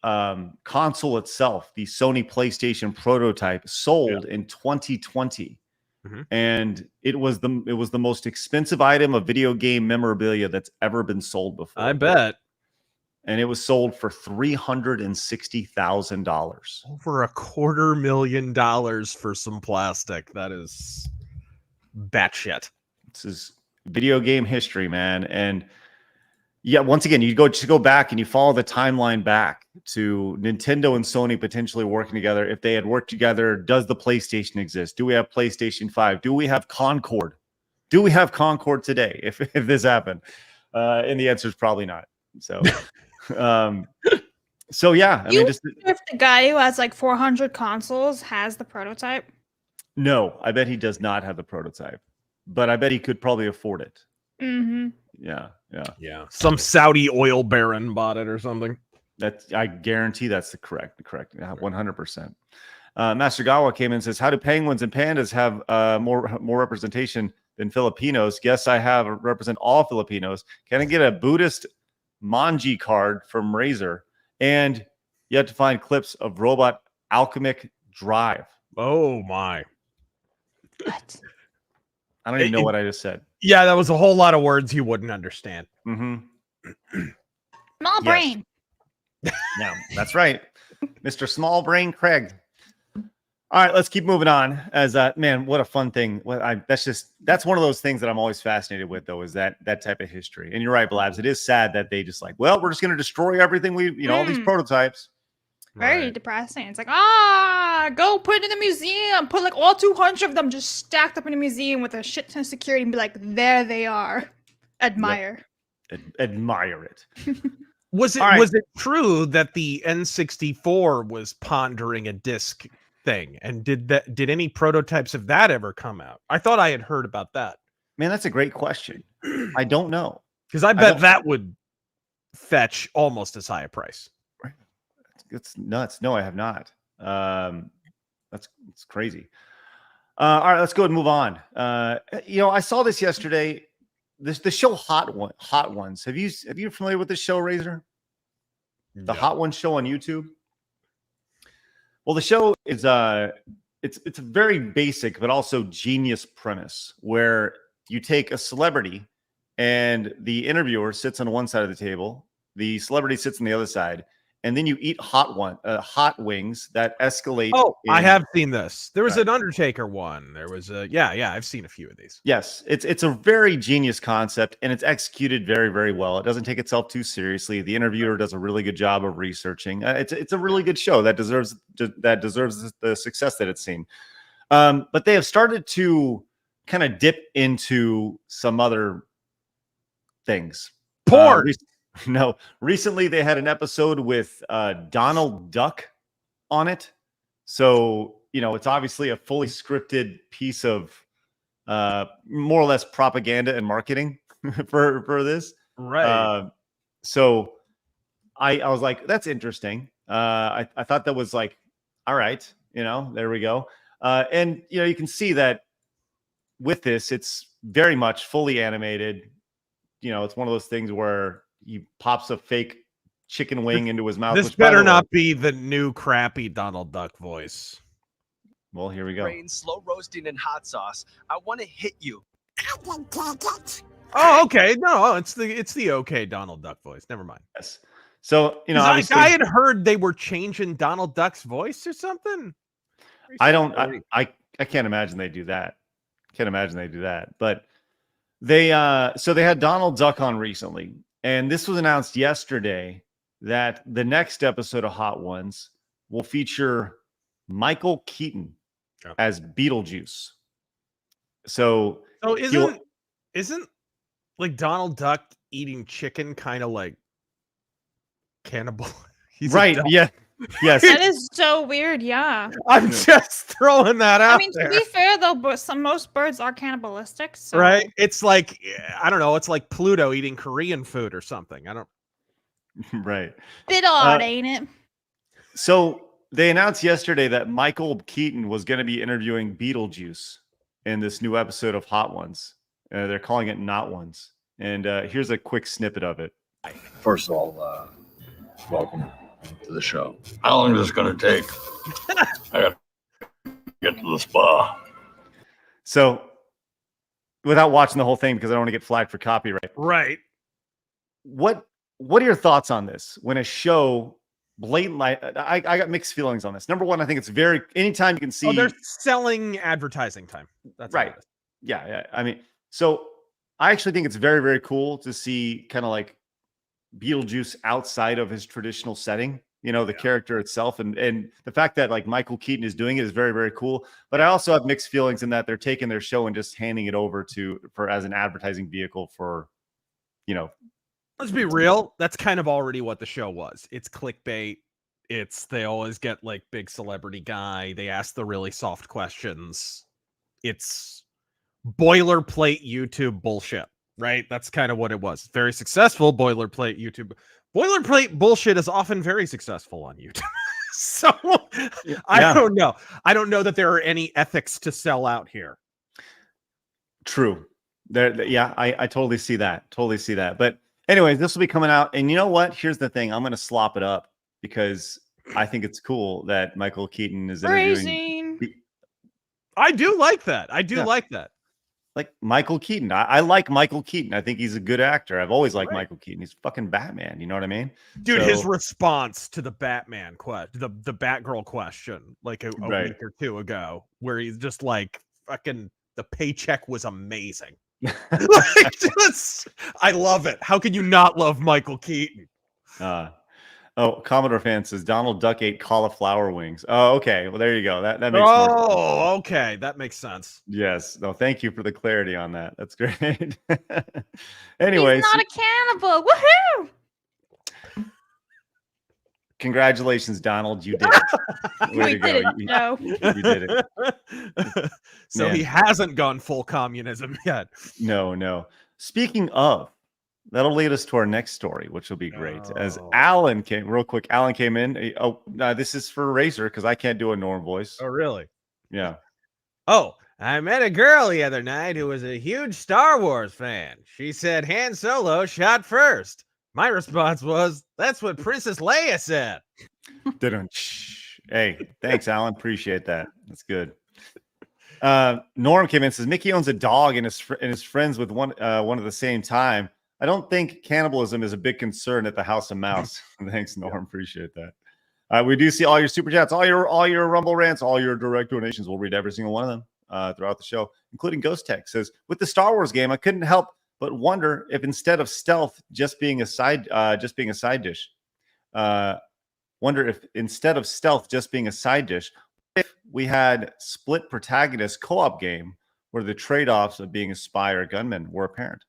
console itself, the Sony PlayStation prototype, sold in 2020. Mm-hmm. And it was the most expensive item of video game memorabilia that's ever been sold before. I bet. And it was sold for $360,000. Over $250,000 for some plastic. That is batshit. This is video game history, man. And yeah, once again, you go back and you follow the timeline back to Nintendo and Sony potentially working together. If they had worked together, does the PlayStation exist? Do we have PlayStation 5? Do we have Concord? Do we have Concord today if this happened? And the answer is probably not. So, so yeah, I mean, just if the guy who has like 400 consoles has the prototype. No, I bet he does not have the prototype, but I bet he could probably afford it. Mm-hmm. Yeah. Some Saudi oil baron bought it or something. I guarantee that's the correct. 100%. Master Gawa came in and says, how do penguins and pandas have more representation than Filipinos? Guess I represent all Filipinos. Can I get a Buddhist Manji card from Razor? And you have to find clips of Robot Alchemic Drive. Oh my. What? I don't even know what I just said. Yeah, that was a whole lot of words you wouldn't understand. Mm-hmm. Small brain. No, that's right. Mr. Small Brain Craig. All right, let's keep moving on. As man, what a fun thing. That's one of those things that I'm always fascinated with, though, is that type of history. And you're right, Blabs. It is sad that they just like, well, we're just going to destroy everything all these prototypes. Very depressing. It's like, go put it in the museum. Put like all 200 of them just stacked up in a museum with a shit ton of security and be like, there they are. Admire. Yep. Admire it. Was it true that the N64 was pondering a disc thing? And did any prototypes of that ever come out? I thought I had heard about that. Man, that's a great question. I don't know. Because I bet that would fetch almost as high a price. It's nuts. No, I have not. It's crazy. All right, let's go and move on. I saw this yesterday. The show Hot Ones. Have you familiar with this show, Razor? The Hot Ones show on YouTube. Well, the show is it's a very basic but also genius premise where you take a celebrity and the interviewer sits on one side of the table, the celebrity sits on the other side. And then you eat hot wings that escalate. Oh, I have seen this. There was an Undertaker one. There was I've seen a few of these. Yes, it's a very genius concept, and it's executed very, very well. It doesn't take itself too seriously. The interviewer does a really good job of researching. It's a really good show that deserves the success that it's seen. But they have started to kind of dip into some other things. Porn. No, recently they had an episode with Donald Duck on it. So, it's obviously a fully scripted piece of more or less propaganda and marketing for this. Right. So I was like, that's interesting. I thought that was like, all right, there we go. And, you can see that with this, it's very much fully animated. It's one of those things where he pops a fake chicken wing into his mouth. This Which, by the better way, not be the new crappy Donald Duck voice. well, here we go. Rain, slow roasting in hot sauce. I want to hit you. Oh, okay. No, it's the okay Donald Duck voice. Never mind. Yes. So, obviously, I had heard they were changing Donald Duck's voice or something. I can't imagine they do that. Can't imagine they do that. But they had Donald Duck on recently, and this was announced yesterday that the next episode of Hot Ones will feature Michael Keaton as Beetlejuice. So isn't like Donald Duck eating chicken kind of like cannibal? He's right? Yeah. Yes. That is so weird. Yeah. I'm just throwing that out. I mean, to be fair though, but most birds are cannibalistic. So. Right? It's like, I don't know. It's like Pluto eating Korean food or something. I don't. Right. Bit odd, ain't it? So they announced yesterday that Michael Keaton was going to be interviewing Beetlejuice in this new episode of Hot Ones. They're calling it Not Ones. And here's a quick snippet of it. First of all, welcome to the show. How long is this going to take? I got to get to the spa. So, without watching the whole thing, because I don't want to get flagged for copyright. Right. What are your thoughts on this? When a show blatantly, I got mixed feelings on this. Number one, I think it's anytime you can see. Oh, they're selling advertising time. That's right. Yeah. I mean, so I actually think it's very, very cool to see kind of like Beetlejuice outside of his traditional setting, the character itself, and the fact that like Michael Keaton is doing it is very, very cool. But I also have mixed feelings in that they're taking their show and just handing it over as an advertising vehicle for, Let's be real. That's kind of already what the show was. It's clickbait. They always get like big celebrity guy. They ask the really soft questions. It's boilerplate YouTube bullshit. Right? That's kind of what it was. Very successful boilerplate YouTube. Boilerplate bullshit is often very successful on YouTube. So I don't know. I don't know that there are any ethics to sell out here. True. I totally see that. Totally see that. But anyways, this will be coming out. And you know what? Here's the thing. I'm going to slop it up because I think it's cool that Michael Keaton is interviewing. I do like that. I do like that. Like Michael Keaton. I like Michael Keaton. I think he's a good actor. I've always liked Michael Keaton. He's fucking Batman. You know what I mean? Dude, his response to the Batman question, the Batgirl question, like a week or two ago, where he's just like, fucking, the paycheck was amazing. I love it. How can you not love Michael Keaton? Commodore fan says Donald Duck ate cauliflower wings. Oh, okay. Well, there you go. That makes more sense. Oh, okay. That makes sense. Yes. No, thank you for the clarity on that. That's great. Anyways. He's not a cannibal. Woohoo! Congratulations, Donald. You did it. Way to go. You did it. So he hasn't gone full communism yet. No. Speaking of, that'll lead us to our next story, which will be great. As Alan came in. This is for Razor because I can't do a normal voice. Oh, really? Yeah. Oh, I met a girl the other night who was a huge Star Wars fan. She said Han Solo shot first. My response was, that's what Princess Leia said. Hey, thanks, Alan. Appreciate that. That's good. Norm came in and says Mickey owns a dog and is friends with one at the same time. I don't think cannibalism is a big concern at the House of Mouse. Thanks, Norm. Appreciate that. We do see all your super chats, all your Rumble rants, all your direct donations. We'll read every single one of them throughout the show, including Ghost Tech. Says with the Star Wars game, I couldn't help but wonder if instead of stealth just being a side dish, if we had split protagonist co-op game where the trade-offs of being a spy or gunman were apparent.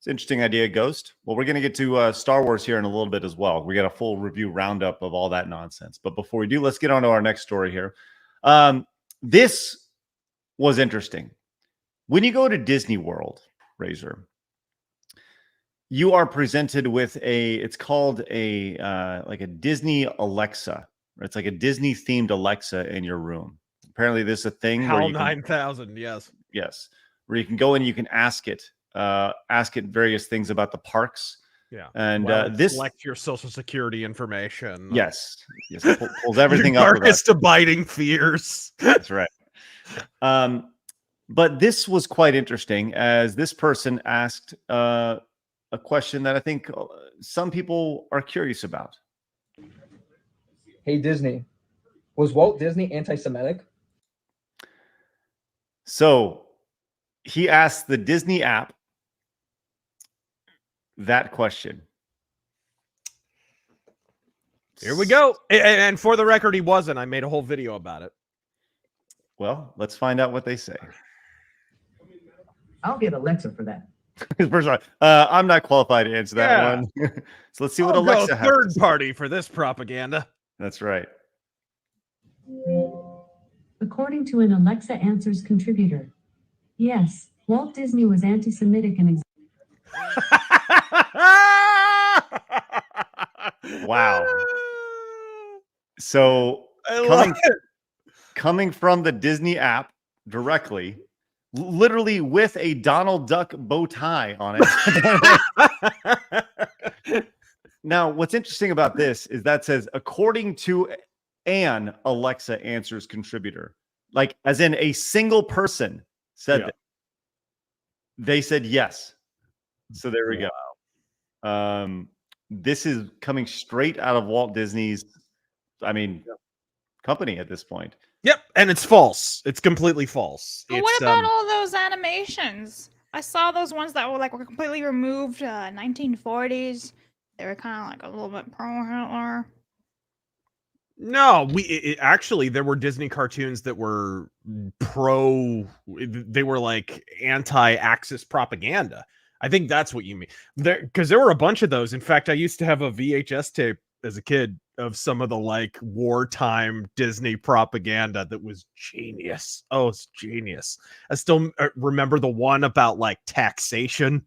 It's an interesting idea, Ghost. Well, we're going to get to Star Wars here in a little bit as well. We got a full review roundup of all that nonsense. But before we do, let's get on to our next story here. This was interesting. When you go to Disney World, Razor, you are presented with it's called like a Disney Alexa. It's like a Disney themed Alexa in your room. Apparently this is a thing. HAL 9000, yes. Yes. Where you can go in, you can ask it various things about the parks. Yeah. And this collect your social security information. Yes. Pulls everything your up. Darkest abiding fears. That's right. But this was quite interesting as this person asked a question that I think some people are curious about. Hey, Disney, was Walt Disney anti-Semitic? So he asked the Disney app that question. Here we go. And for the record, he wasn't. I made a whole video about it. Well, let's find out what they say. I'll get Alexa for that. First of all, I'm not qualified to answer that one. So let's see what Alexa has. Third party for this propaganda. That's right. According to an Alexa Answers contributor, yes, Walt Disney was anti-Semitic and wow. So coming from the Disney app directly, literally with a Donald Duck bow tie on it. Now, what's interesting about this is that says, according to an Alexa Answers contributor, like as in a single person said that. They said yes. So there we go. This is coming straight out of Walt Disney's, company at this point. Yep, and it's false. It's completely false. But what about all those animations? I saw those ones that were completely removed, 1940s. They were kind of like a little bit pro-Hitler. No, actually there were Disney cartoons that were they were like anti-Axis propaganda. I think that's what you mean. Because there were a bunch of those. In fact, I used to have a VHS tape as a kid of some of the like wartime Disney propaganda that was genius. Oh, it's genius. I still remember the one about like taxation.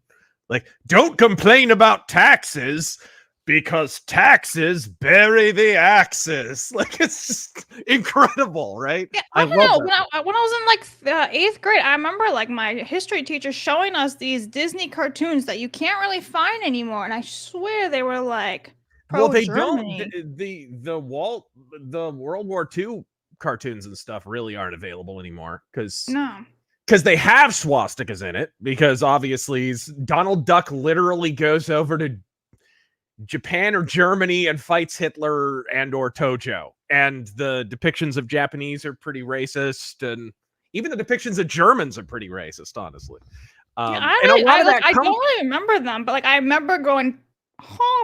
Like, don't complain about taxes because taxes bury the axis. Like, it's just incredible, right? Yeah, I don't know. When I was in like 8th grade, I remember like my history teacher showing us these Disney cartoons that you can't really find anymore, and I swear they were like pro-Germany. The World War II cartoons and stuff really aren't available anymore because they have swastikas in it, because obviously Donald Duck literally goes over to Japan or Germany and fights Hitler and or Tojo, and the depictions of Japanese are pretty racist, and even the depictions of Germans are pretty racist, honestly. I don't really remember them, but like I remember going,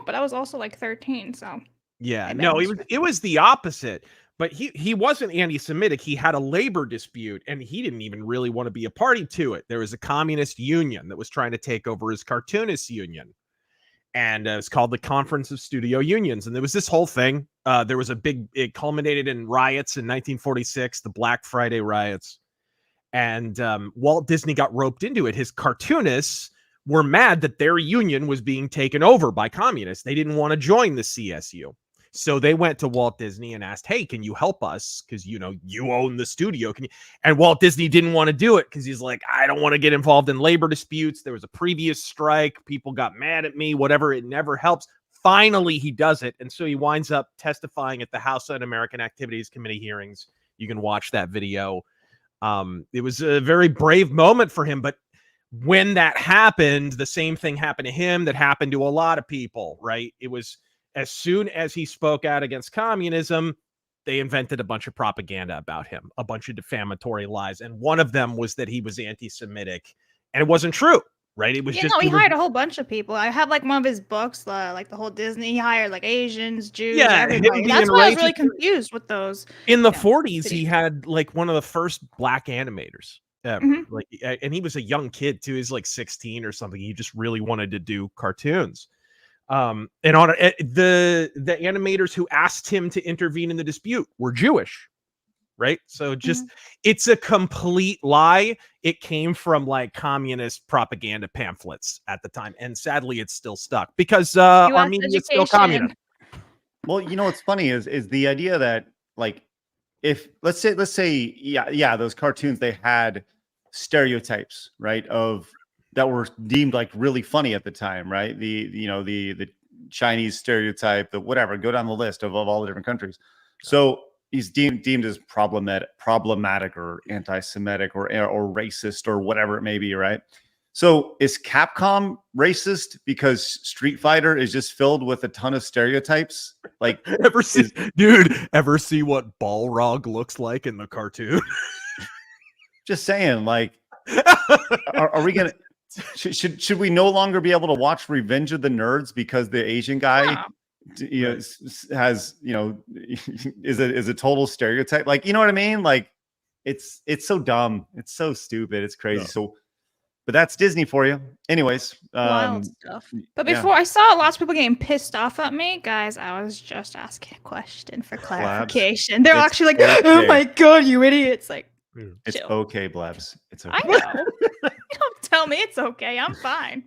but I was also like 13, so yeah, no, it was the opposite. But he wasn't anti-Semitic. He had a labor dispute, and he didn't even really want to be a party to it. There was a communist union that was trying to take over his cartoonist union, and it's called the Conference of Studio Unions. And there was this whole thing. There was it culminated in riots in 1946, the Black Friday riots. And Walt Disney got roped into it. His cartoonists were mad that their union was being taken over by communists. They didn't want to join the CSU. So they went to Walt Disney and asked, hey, can you help us? Because, you own the studio. And Walt Disney didn't want to do it because he's like, I don't want to get involved in labor disputes. There was a previous strike. People got mad at me, whatever. It never helps. Finally, he does it. And so he winds up testifying at the House Un-American Activities Committee hearings. You can watch that video. It was a very brave moment for him. But when that happened, the same thing happened to him that happened to a lot of people, right? It was as soon as he spoke out against communism, they invented a bunch of propaganda about him, a bunch of defamatory lies. And one of them was that he was anti-Semitic, and it wasn't true, right? It was he hired a whole bunch of people. I have like one of his books, like the whole Disney. He hired like Asians, Jews, everybody. That's why I was really confused with those. In the 40s, he had like one of the first black animators. Like, and he was a young kid too. He's like 16 or something. He just really wanted to do cartoons. And on the animators who asked him to intervene in the dispute were Jewish, right? So just it's a complete lie. It came from like communist propaganda pamphlets at the time, and sadly, it's still stuck because Armenia is still communist. Well, you know what's funny is the idea that like if let's say yeah those cartoons, they had stereotypes, right, of that were deemed like really funny at the time, right? The Chinese stereotype, the whatever, go down the list of all the different countries. So he's deemed as problematic or anti-Semitic or racist or whatever it may be, right? So is Capcom racist because Street Fighter is just filled with a ton of stereotypes? Like, ever see what Balrog looks like in the cartoon? Just saying, like, are we gonna? Should we no longer be able to watch Revenge of the Nerds because the Asian guy, has is a total stereotype? Like, you know what I mean? Like, it's so dumb, it's so stupid, it's crazy. So, but that's Disney for you, anyways. Wild stuff. But before I saw lots of people getting pissed off at me, guys, I was just asking a question for clarification. They're actually like, "Oh my god, you idiots!" Like. It's chill. okay, Blabs. It's okay. I know. Don't tell me it's okay. I'm fine.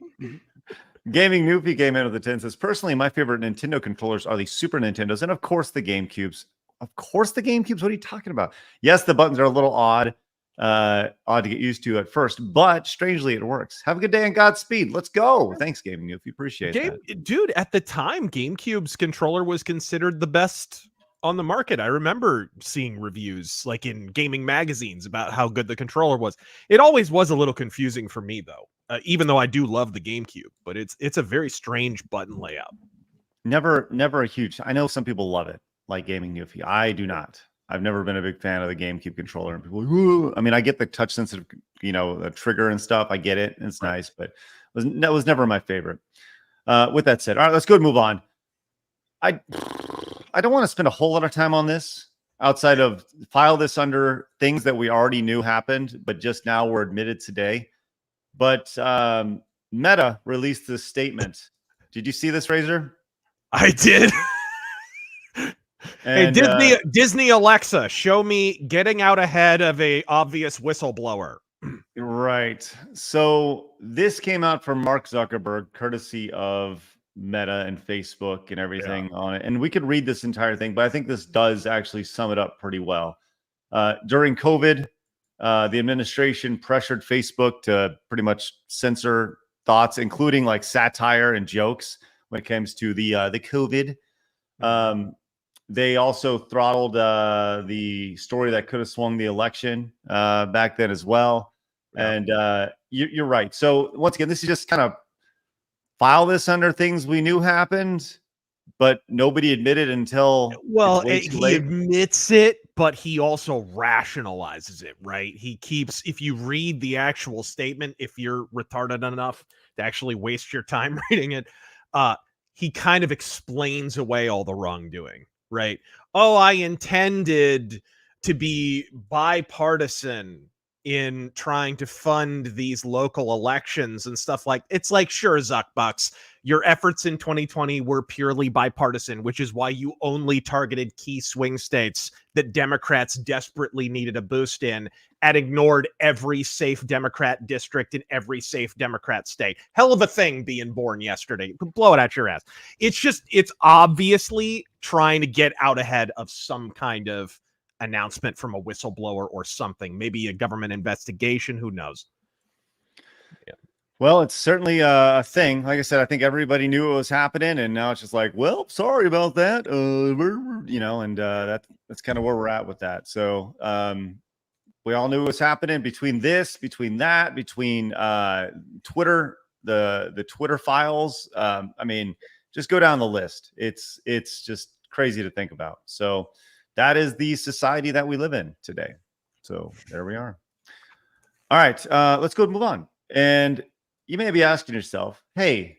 Gaming Newfie came in with the 10 says, personally, my favorite Nintendo controllers are the Super Nintendos and, of course, the GameCubes. Of course, the GameCubes. What are you talking about? Yes, the buttons are a little odd to get used to at first, but strangely, it works. Have a good day and Godspeed. Let's go. Thanks, Gaming Newfie. Appreciate that. Dude, at the time, GameCube's controller was considered the best on the market. I remember seeing reviews like in gaming magazines about how good the controller was. It always was a little confusing for me though, even though I do love the GameCube, but it's a very strange button layout. Never a huge. I know some people love it, like Gaming Newfie. I do not. I've never been a big fan of the GameCube controller. And people, I mean, I get the touch sensitive, the trigger and stuff. I get it. It's nice, but that was never my favorite. With that said, all right, let's go and move on. I don't want to spend a whole lot of time on this outside of file this under things that we already knew happened, but just now were admitted today. But Meta released this statement. Did you see this, Razor? I did. And, hey, Disney Alexa, show me getting out ahead of a obvious whistleblower. Right. So this came out from Mark Zuckerberg, courtesy of Meta and Facebook and everything on it. And we could read this entire thing, but I think this does actually sum it up pretty well. During COVID, the administration pressured Facebook to pretty much censor thoughts, including like satire and jokes when it comes to the COVID. They also throttled the story that could have swung the election back then as well. And you're right. So once again, this is just kind of file this under things we knew happened, but nobody admitted until he admits it, but he also rationalizes it, right? He keeps, if you read the actual statement, if you're retarded enough to actually waste your time reading it, he kind of explains away all the wrongdoing, right? Oh, I intended to be bipartisan in trying to fund these local elections and stuff like it's like, sure, Zuckbucks, your efforts in 2020 were purely bipartisan, which is why you only targeted key swing states that Democrats desperately needed a boost in and ignored every safe Democrat district in every safe Democrat state. Hell of a thing being born yesterday. Blow it out your ass. It's obviously trying to get out ahead of some kind of announcement from a whistleblower or something, maybe a government investigation, who knows. Well, it's certainly a thing. Like I said, I think everybody knew it was happening, and now it's just like, well, sorry about that. That's kind of where we're at with that. So we all knew it was happening between this, between that, between Twitter, the Twitter files. I mean, just go down the list. It's just crazy to think about. So that is the society that we live in today. So there we are. All right, let's go and move on. And you may be asking yourself, hey,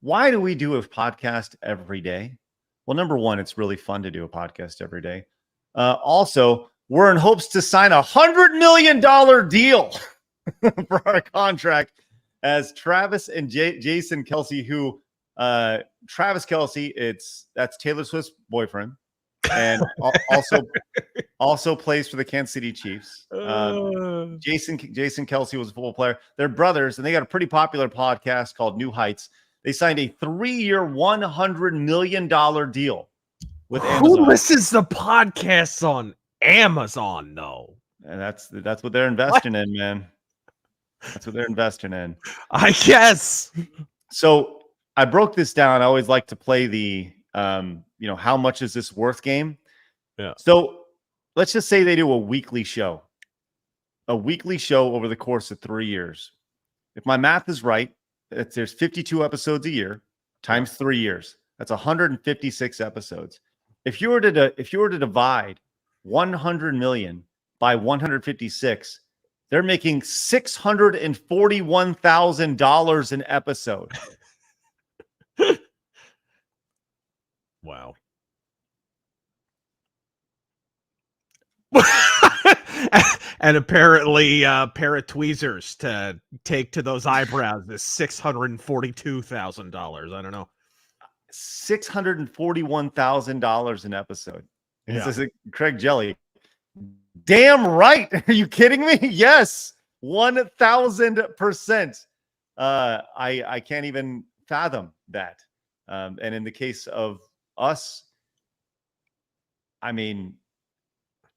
why do we do a podcast every day? Well, number one, it's really fun to do a podcast every day. Also, we're in hopes to sign $100 million deal for our contract as Travis and Jason Kelce, who Travis Kelce, that's Taylor Swift's boyfriend, and also plays for the Kansas City Chiefs. Jason Kelce was a football player. They're brothers, and they got a pretty popular podcast called New Heights. They signed a 3-year, $100 million deal with Amazon. Who listens to podcasts on Amazon, though? And that's what they're investing in, man. That's what they're investing in. I guess. So I broke this down. I always like to play the, how much is this worth game? Yeah. So let's just say they do a weekly show over the course of 3 years. If my math is right, there's 52 episodes a year times 3 years. That's 156 episodes. If you were to divide 100 million by 156, they're making $641,000 an episode. Wow. And apparently a pair of tweezers to take to those eyebrows is $642,000. I don't know. $641,000 an episode. Yeah. This is Craig Jelly. Damn right. Are you kidding me? Yes. 1,000%. I can't even fathom that. And in the case of us, I mean,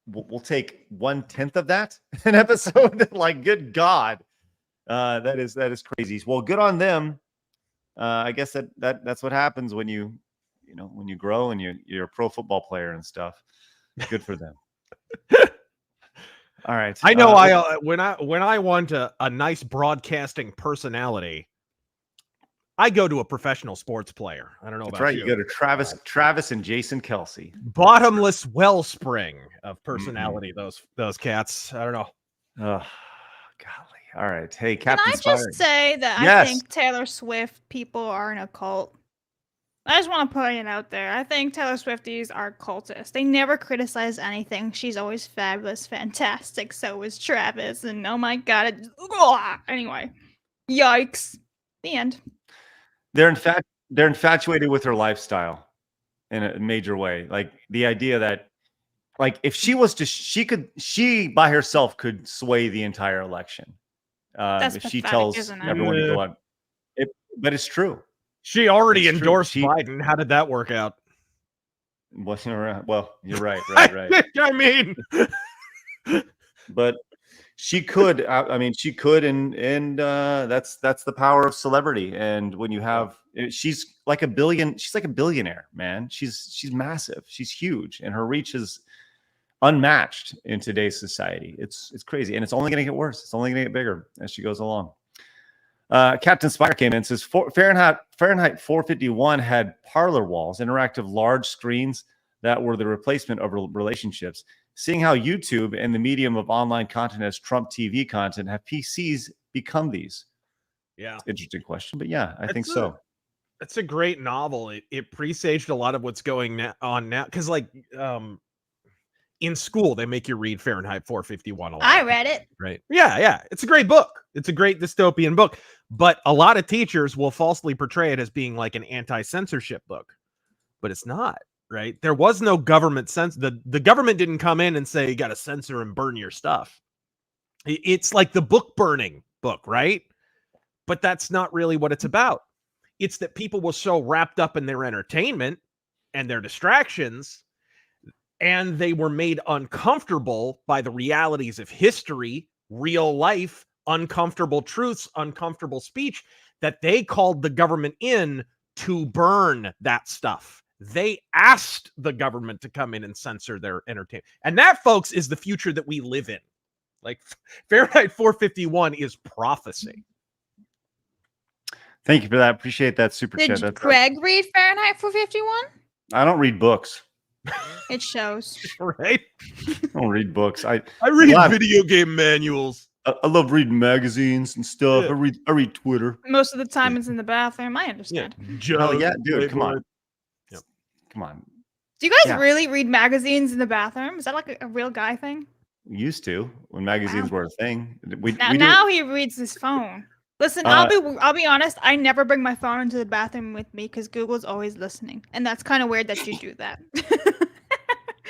we'll take 1/10 of that an episode. Like, good God. That is crazy. Well, good on them. I guess that's what happens when you grow and you're a pro football player and stuff. Good for them. All right. I know. When I want a nice broadcasting personality, I go to a professional sports player. I don't know That's about right. you. You go to Travis and Jason Kelce. Bottomless wellspring of personality. Those cats. I don't know. Oh, golly. All right. Hey, Can Captain I just say that I think Taylor Swift people are in a cult? I just want to put it out there. I think Taylor Swifties are cultists. They never criticize anything. She's always fabulous, fantastic. So is Travis. And oh my God. Anyway. Yikes. The end. They're infatuated with her lifestyle in a major way. Like the idea that, like, if she was to, she by herself could sway the entire election. That's if she pathetic, tells isn't it? everyone to go out. But it's true. She already It's true. endorsed Biden. How did that work out? Well, you're right. I mean, but she could. I mean, she could, and that's the power of celebrity. And when you have, she's like a billionaire, man. She's massive. She's huge, and her reach is unmatched in today's society. It's crazy, and it's only going to get worse. It's only going to get bigger as she goes along. Captain Spider came in and says Fahrenheit 451 had parlor walls, interactive large screens that were the replacement of relationships. Seeing how YouTube and the medium of online content as Trump TV content, have PCs become these? Yeah. Interesting question, but yeah, I think so. That's a great novel. It presaged a lot of what's going on now. Because in school, they make you read Fahrenheit 451 a lot. I read it. Right. Yeah. It's a great book. It's a great dystopian book. But a lot of teachers will falsely portray it as being like an anti-censorship book. But it's not, right? There was no government the government didn't come in and say, you got to censor and burn your stuff. It's like the book burning book, right? But that's not really what it's about. It's that people were so wrapped up in their entertainment and their distractions, and they were made uncomfortable by the realities of history, real life, uncomfortable truths, uncomfortable speech, that they called the government in to burn that stuff. They asked the government to come in and censor their entertainment. And that, folks, is the future that we live in. Like, Fahrenheit 451 is prophecy. Thank you for that. Appreciate that super chat. Did Craig read Fahrenheit 451? I don't read books. It shows. Right? I don't read books. I read video game manuals. I love reading magazines and stuff. Yeah. I read Twitter. Most of the time it's in the bathroom. I understand. Oh yeah, dude, come on. Come on. Do you guys Yeah. really read magazines in the bathroom? Is that like a real guy thing? Used to when magazines were a thing. Now he reads his phone. Listen, I'll be honest. I never bring my phone into the bathroom with me because Google's always listening, and that's kind of weird that you do that.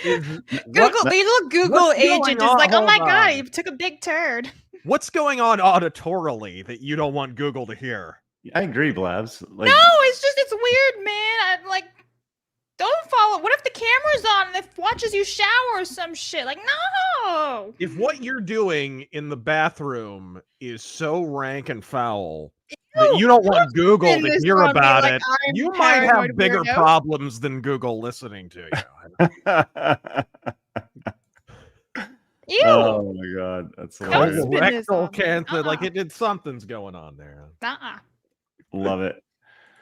Google, the little Google agent is like, "Oh my god, you took a big turd." What's going on auditorily that you don't want Google to hear? I agree, Blabs. Like, No, it's weird, man. I'm like, don't follow. What if the camera's on and it watches you shower or some shit? Like, no. If what you're doing in the bathroom is so rank and foul that you don't want Google to hear about it, you might have bigger problems than Google listening to you. Ew. Oh my god, that's hilarious. Rectal cancer, like something's going on there. Love it.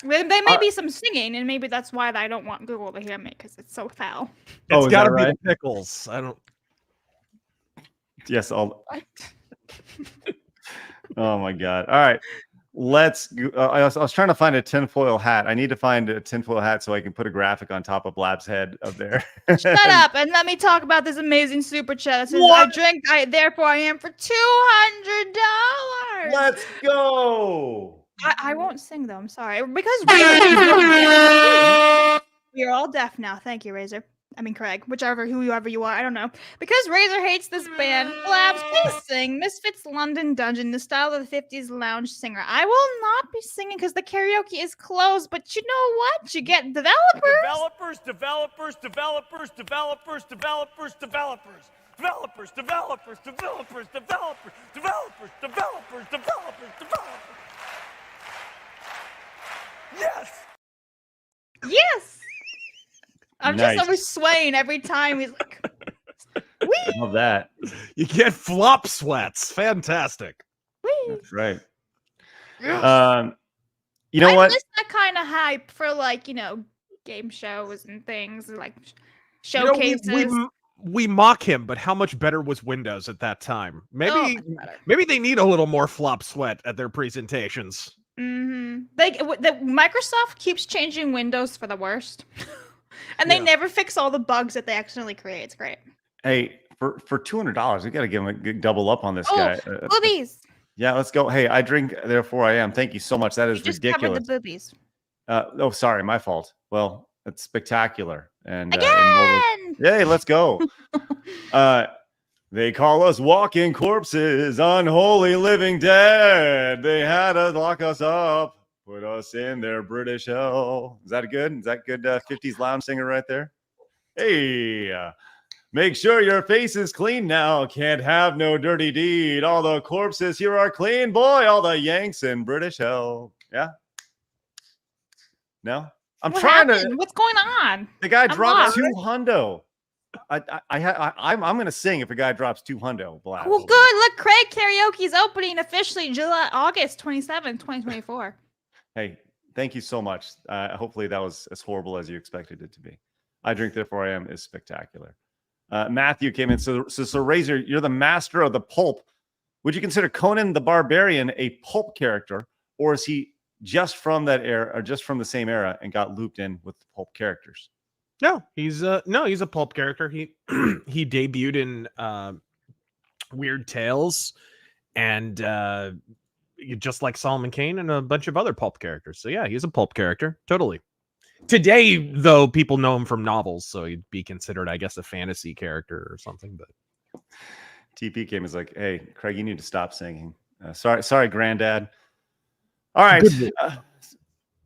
There may be some singing, and maybe that's why I don't want Google to hear me because it's so foul. It's got to be the pickles. I don't. Yes, I'll. Oh my god! All right, let's. I was trying to find a tinfoil hat. I need to find a tinfoil hat so I can put a graphic on top of Blab's head up there. Shut up and let me talk about this amazing super chat. It says, I drink, therefore I am for $200. Let's go. I won't sing though. I'm sorry because we are all deaf now. Thank you, Razor. I mean Craig, whoever you are. I don't know. Because Razor hates this band. Blabs, please sing Misfits London Dungeon, the style of the 50s lounge singer. I will not be singing because the karaoke is closed. But you know what? You get developers. Yes. I'm just always swaying every time. He's like, I love that. You get flop sweats. Fantastic. Whee. That's right. Yes. You know I what? miss that kind of hype for game shows and things like showcases. We mock him, but how much better was Windows at that time? Maybe they need a little more flop sweat at their presentations. Mm-hmm. Microsoft keeps changing Windows for the worst. And they never fix all the bugs that they accidentally create. It's great. Hey, for $200, we got to give him a double up on this guy. Boobies. Yeah, let's go. Hey, I drink, therefore I am. Thank you so much. That is just ridiculous. Covered the boobies. Oh, sorry, my fault. Well, it's spectacular. And again, yay, let's go. They call us walking corpses, unholy living dead. They had to lock us up. Put us in their British hell. Is that good? 50s lounge singer right there? Hey, make sure your face is clean now. Can't have no dirty deed. All the corpses here are clean, boy. All the Yanks in British hell. Yeah? No? I'm trying to. What's going on? The guy dropped $200. I'm going to sing if a guy drops $200. Well, good. Look, Craig Karaoke's opening officially August 27th, 2024. Hey, thank you so much. Hopefully that was as horrible as you expected it to be. I Drink, Therefore I Am is spectacular. Matthew came in. So Razor, you're the master of the pulp. Would you consider Conan the Barbarian a pulp character, or is he just from that era, or just from the same era and got looped in with the pulp characters? No, he's a pulp character. He he debuted in Weird Tales and just like Solomon Kane and a bunch of other pulp characters. So yeah, he's a pulp character. Totally. Today, though, people know him from novels, so he'd be considered, I guess, a fantasy character or something. But TP came is like, hey, Craig, you need to stop singing. Sorry, Granddad. All right.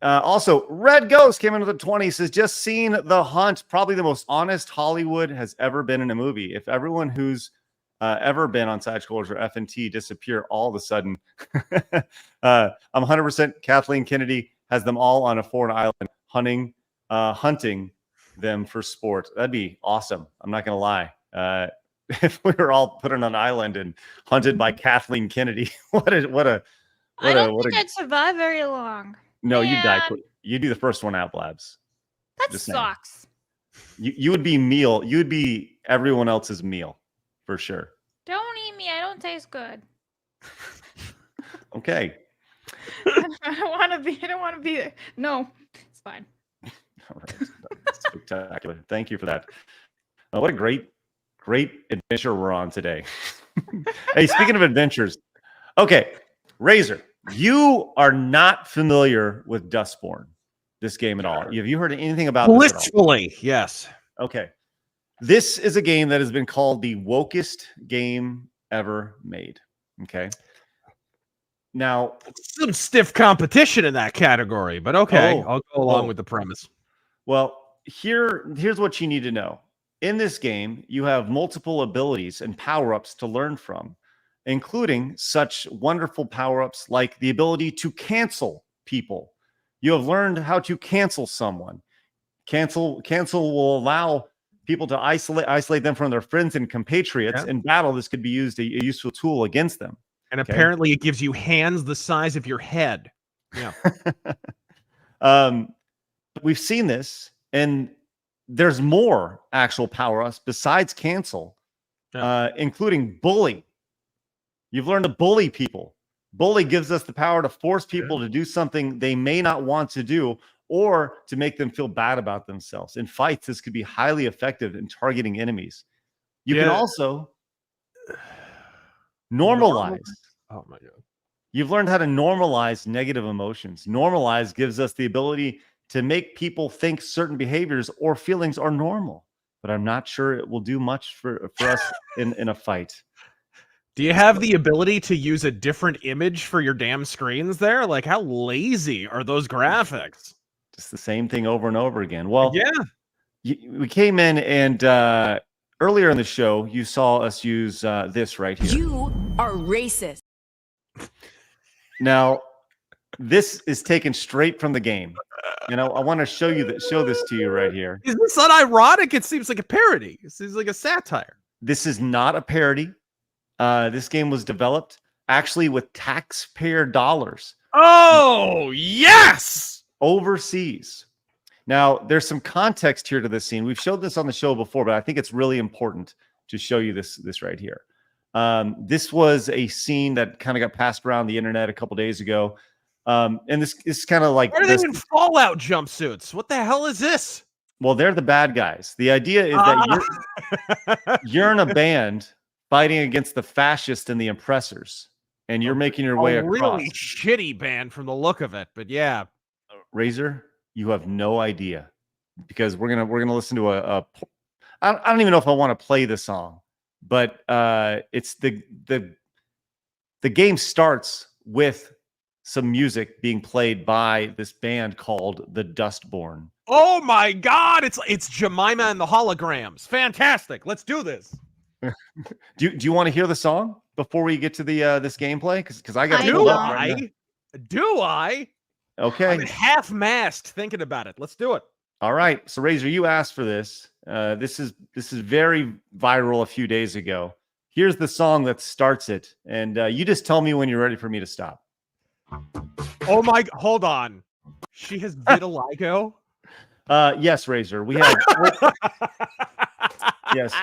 Also, Red Ghost came into the 20s, says, just seen The Hunt, probably the most honest Hollywood has ever been in a movie. If everyone who's ever been on Side Scrollers or FNT disappear all of a sudden, I'm 100% Kathleen Kennedy has them all on a foreign island hunting them for sport. That'd be awesome. I'm not going to lie. If we were all put on an island and hunted by Kathleen Kennedy, I don't think I'd survive very long. No, you'd die quick. You'd be the first one out, Blabs. That sucks. You would be meal. You would be everyone else's meal, for sure. Don't eat me. I don't taste good. Okay. I don't want to be there. No, it's fine. All right. spectacular. Thank you for that. What a great adventure we're on today. Hey, speaking of adventures, okay, Razor, you are not familiar with Dustborn, this game at all. Have you heard anything about this at all? Blissfully, yes. Okay. This is a game that has been called the wokest game ever made. Okay. Now, some stiff competition in that category, but okay, I'll go along with the premise. Well, here's what you need to know. In this game, you have multiple abilities and power-ups to learn from, including such wonderful power-ups like the ability to cancel people. You have learned how to cancel someone. Cancel will allow people to isolate them from their friends and compatriots. In battle, this could be used a useful tool against them. And apparently it gives you hands the size of your head. Yeah. We've seen this, and there's more actual power-ups besides cancel, including bully. You've learned to bully people. Bully gives us the power to force people to do something they may not want to do, or to make them feel bad about themselves. In fights, this could be highly effective in targeting enemies. You can also normalize. Oh my God. You've learned how to normalize negative emotions. Normalize gives us the ability to make people think certain behaviors or feelings are normal, but I'm not sure it will do much for us in a fight. Do you have the ability to use a different image for your damn screens there? Like, how lazy are those graphics? Just the same thing over and over again. Well, yeah. We came in and earlier in the show, you saw us use this right here. You are racist. Now, this is taken straight from the game. You know, I want to show this to you right here. Is this unironic? It seems like a parody. It seems like a satire. This is not a parody. This game was developed actually with taxpayer dollars. Oh, yes! Overseas. Now, there's some context here to this scene. We've showed this on the show before, but I think it's really important to show you this right here. This was a scene that kind of got passed around the internet a couple days ago. And this is kind of like... Why are they in Fallout jumpsuits? What the hell is this? Well, they're the bad guys. The idea is that you're in a band fighting against the fascists and the oppressors, and you're making your way across. Really shitty band from the look of it, but yeah. Razor, you have no idea, because we're gonna listen to I don't even know if I want to play the song, but it's the game starts with some music being played by this band called the Dustborn. Oh my God! It's Jemima and the Holograms. Fantastic! Let's do this. Do you want to hear the song before we get to the this gameplay? Because I got Do I? Okay. I'm half-mast thinking about it. Let's do it. All right. So Razor, you asked for this. This is very viral a few days ago. Here's the song that starts it, and you just tell me when you're ready for me to stop. Oh my! Hold on. She has vitiligo. Yes, Razor. We have. Yes.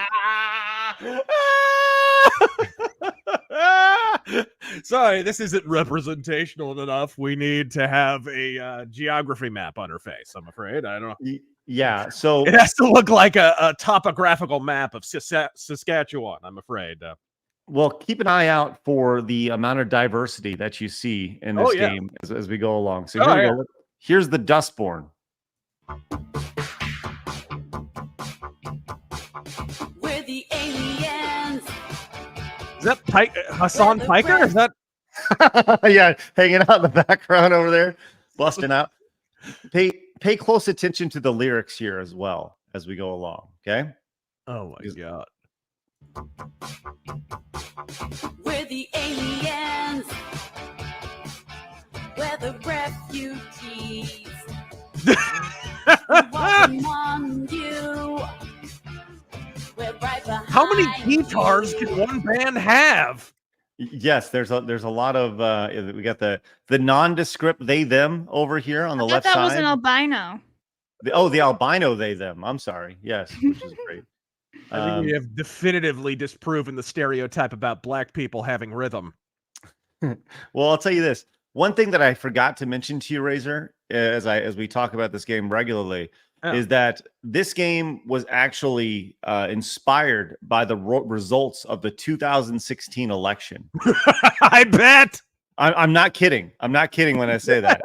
Sorry, this isn't representational enough. We need to have a geography map on her face, I'm afraid. I don't know. Yeah, so it has to look like a topographical map of Saskatchewan, I'm afraid. Well, keep an eye out for the amount of diversity that you see in this game as we go along. So here we go. Here's the Dustborn. We're the aliens. Is that Hassan Piker? Is that? Yeah, hanging out in the background over there, busting out. Pay close attention to the lyrics here as well as we go along. Okay. Oh my God. We're the aliens. We're the refugees. Welcome on you. We're right behind. How many guitars can one band have? Yes, there's a lot of we got the nondescript they them over here on the left side. That was an albino. The albino they them. I'm sorry. Yes, which is great. I think we have definitively disproven the stereotype about black people having rhythm. Well, I'll tell you this. One thing that I forgot to mention to you, Razor, as we talk about this game regularly, is that this game was actually inspired by the results of the 2016 election. I bet. I'm not kidding. I'm not kidding when I say that.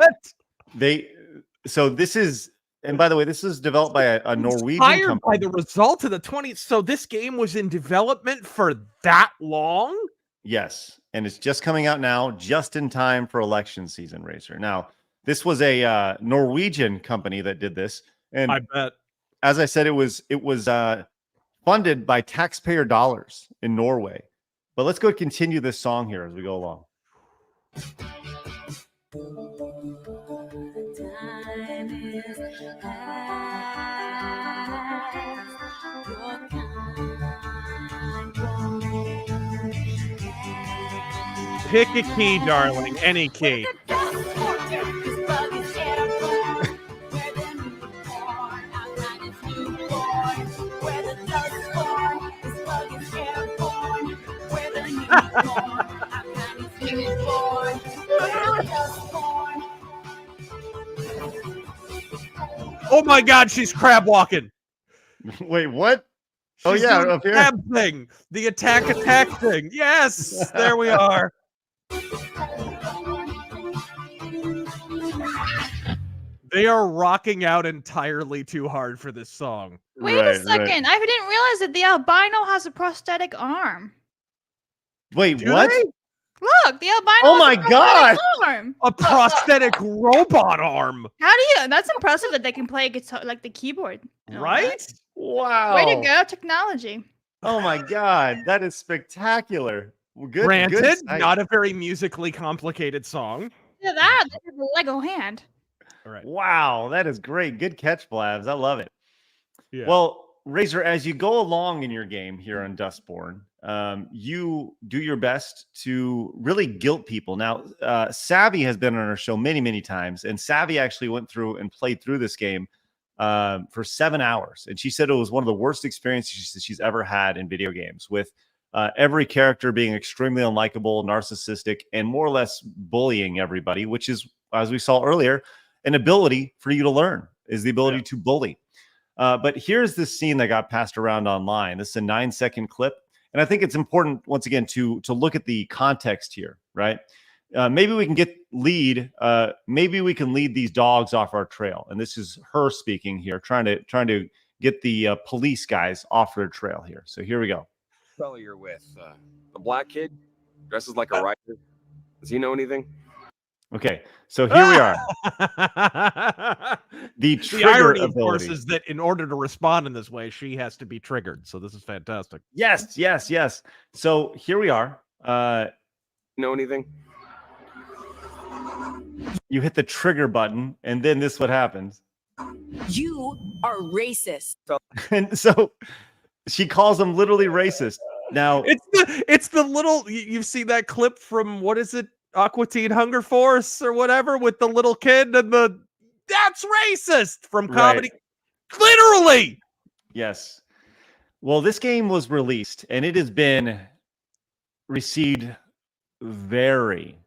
So this is, and by the way, this is developed by a Norwegian Inspired company. by the result of the 20. So this game was in development for that long? Yes, and it's just coming out now, just in time for election season, Racer. Now, this was a Norwegian company that did this, and I bet, as I said, it was funded by taxpayer dollars in Norway. But let's go continue this song here as we go along. Time is pick a key, darling, any key. Oh my God, she's crab walking. Wait, what? She's oh yeah, doing up the here. crab thing, the attack thing. Yes, there we are. They are rocking out entirely too hard for this song. Wait a second. I didn't realize that the albino has a prosthetic arm. Wait, Do what? they? Look, the albino Oh has my a prosthetic God! arm. A prosthetic robot arm. How do you? That's impressive that they can play guitar, like the keyboard. and all that. Right? Wow. Way to go, technology. Oh my God, that is spectacular. Well, good. Granted, good sight. not a very musically complicated song. Yeah, that is a Lego hand. All right. Wow, that is great. Good catch, Blabs. I love it. Yeah. Well, Razor, as you go along in your game here on Dustborn, you do your best to really guilt people. Now, Savvy has been on our show many, many times, and Savvy actually went through and played through this game for 7 hours. And she said it was one of the worst experiences she's ever had in video games, with every character being extremely unlikable, narcissistic, and more or less bullying everybody, which is, as we saw earlier, an ability for you to learn, is the ability to bully. But here's this scene that got passed around online. This is a 9-second clip. And I think it's important, once again, to look at the context here, right? Maybe we can maybe we can lead these dogs off our trail. And this is her speaking here, trying to get the police guys off their trail here. So here we go. Fellow you're with, a black kid, dresses like a writer. Does he know anything? Okay, so here we are. The trigger irony, of course, ability. is that in order to respond in this way, she has to be triggered. So this is fantastic. Yes, yes, yes. So here we are. Know anything? You hit the trigger button, and then this what happens. You are racist. And so she calls them literally racist. Now it's the little, you've seen that clip from, what is it, Aqua Teen Hunger Force or whatever, with the little kid and that's racist from comedy. Right. Literally. Yes. Well, this game was released and it has been received very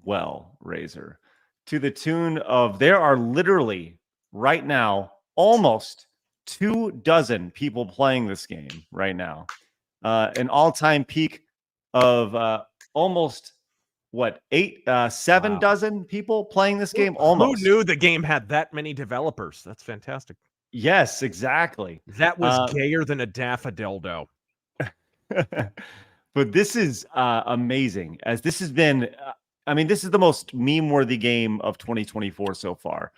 well, Razor, to the tune of, there are literally right now almost 24 people playing this game right now. An all-time peak of almost seven dozen people playing this game. Almost. Who knew the game had that many developers? That's fantastic. Yes, exactly. That was gayer than a daffodildo. But this is amazing, as this has been, I mean, this is the most meme-worthy game of 2024 so far.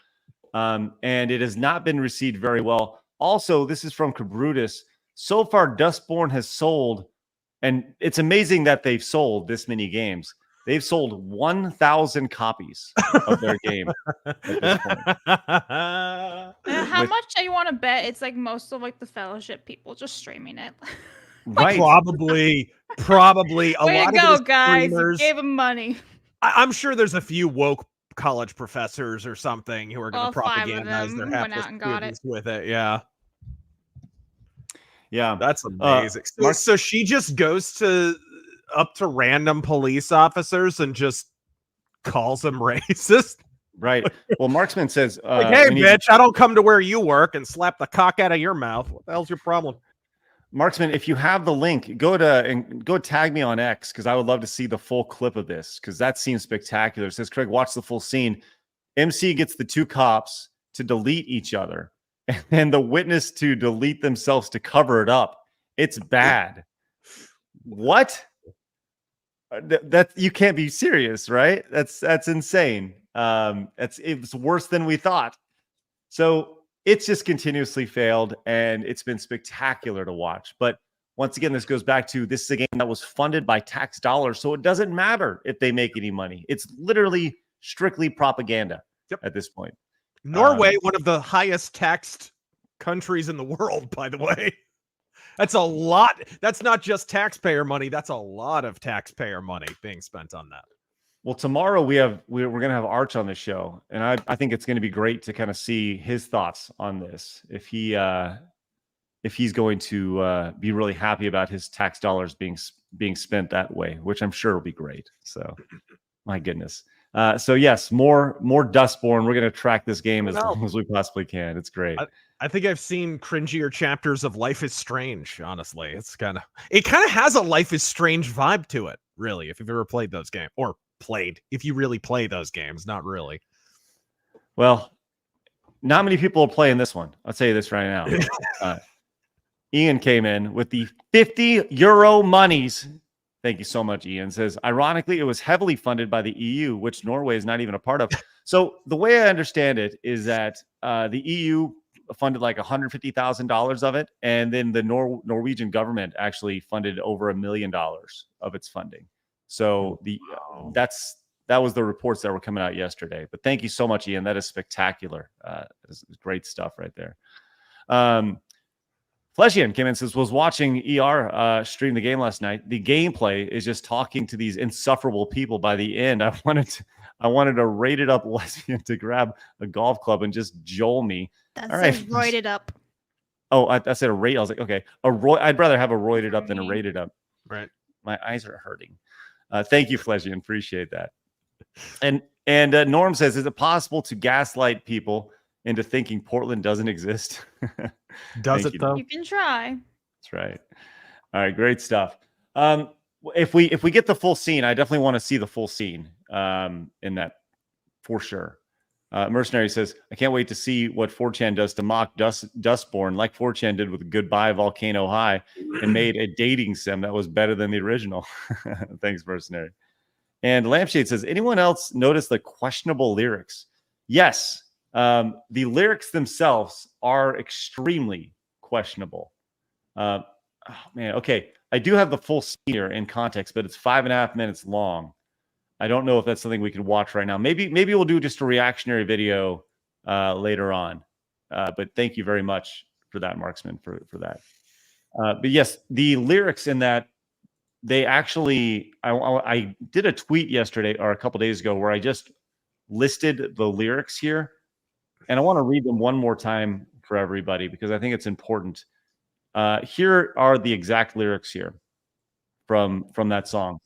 And it has not been received very well. Also, this is from Cabrutus. So far, Dustborn has sold, and it's amazing that they've sold this many games. They've sold 1,000 copies of their game at this point. How much do you want to bet it's like most of like the Fellowship people just streaming it? Right. Probably a Way lot to go, of the guys. You streamers, gave them money. I'm sure there's a few woke college professors or something who are going All to 5 of propagandize their them went out and got students with it. Yeah. Yeah. That's amazing. Mark, so she just goes up to random police officers and just calls them racist. Right. Well, Marksman says, Like, hey, bitch, I don't come to where you work and slap the cock out of your mouth. What the hell's your problem? Marksman, if you have the link, go tag me on X, because I would love to see the full clip of this, because that seems spectacular. It says, Craig, watch the full scene. MC gets the two cops to delete each other, and then the witness to delete themselves to cover it up. It's bad. What? That you can't be serious, right? That's insane. It's worse than we thought. So it's just continuously failed, and it's been spectacular to watch. But once again, this goes back to, this is a game that was funded by tax dollars, so it doesn't matter if they make any money. It's literally strictly propaganda at this point. Norway, one of the highest taxed countries in the world, by the way. That's a lot. That's not just taxpayer money. That's a lot of taxpayer money being spent on that. Well, tomorrow we're going to have Arch on the show, and I think it's going to be great to kind of see his thoughts on this. If he's going to be really happy about his tax dollars being spent that way, which I'm sure will be great. So, my goodness. So yes, more Dustborn. We're going to track this game as long as we possibly can. It's great. I think I've seen cringier chapters of Life is Strange. Honestly, it kind of has a Life is Strange vibe to it. Really, if you've ever played those games, or if you really play those games, not really. Well, not many people are playing this one. I'll tell you this right now. Ian came in with the €50 monies. Thank you so much, Ian. Says, ironically, it was heavily funded by the EU, which Norway is not even a part of. So the way I understand it is that the EU funded like $150,000 of it, and then the Norwegian government actually funded over $1 million of its funding. So that was the reports that were coming out yesterday. But thank you so much, Ian. That is spectacular. That is great stuff right there. Fleshian came in and says, was watching ER stream the game last night. The gameplay is just talking to these insufferable people. By the end, I wanted a rated up lesbian to grab a golf club and just jolt me. That's all right. roided up. Oh, I said a rate. I was like, okay, I'd rather have a roided up than a rated up. Right. My eyes are hurting. Thank you, Fleshian. Appreciate that. And Norm says, is it possible to gaslight people into thinking Portland doesn't exist? Does it though? You can try. That's right. All right, great stuff. If we get the full scene, I definitely want to see the full scene in that for sure. Mercenary says, I can't wait to see what 4chan does to mock Dustborn, like 4chan did with Goodbye Volcano High, and made a dating sim that was better than the original. Thanks, Mercenary. And Lampshade says, anyone else notice the questionable lyrics? Yes. The lyrics themselves are extremely questionable. Oh, man. Okay. I do have the full scene here in context, but it's 5.5 minutes long. I don't know if that's something we can watch right now. Maybe we'll do just a reactionary video later on. But thank you very much for that, Marksman, for that. But yes, the lyrics in that, they actually, I did a tweet yesterday or a couple days ago where I just listed the lyrics here. And I want to read them one more time for everybody because I think it's important. Here are the exact lyrics here from that song.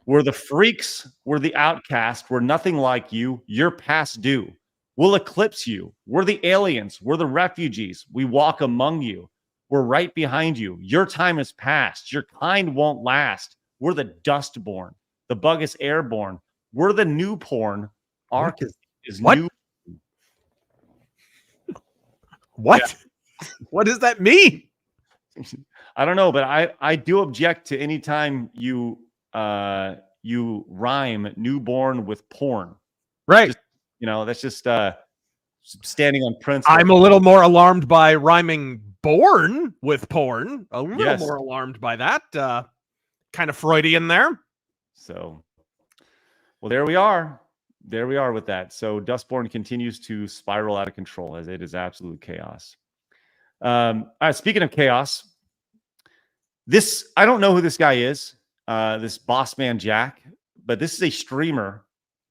We're the freaks, we're the outcast, we're nothing like you, you're past due. We'll eclipse you. We're the aliens, we're the refugees, we walk among you. We're right behind you. Your time is past, your kind won't last. We're the Dustborn, the bug is airborne. We're the new porn, our is what? New. What? Yeah. What does that mean? I don't know, but I do object to any time you rhyme newborn with porn. Right. Just, that's just standing on principle. I'm a little more alarmed by rhyming born with porn. A little more alarmed by that. Kind of Freudian there. So, well, there we are. There we are with that. So Dustborn continues to spiral out of control as it is absolute chaos. All right, speaking of chaos, I don't know who this guy is, this Boss Man Jack, but this is a streamer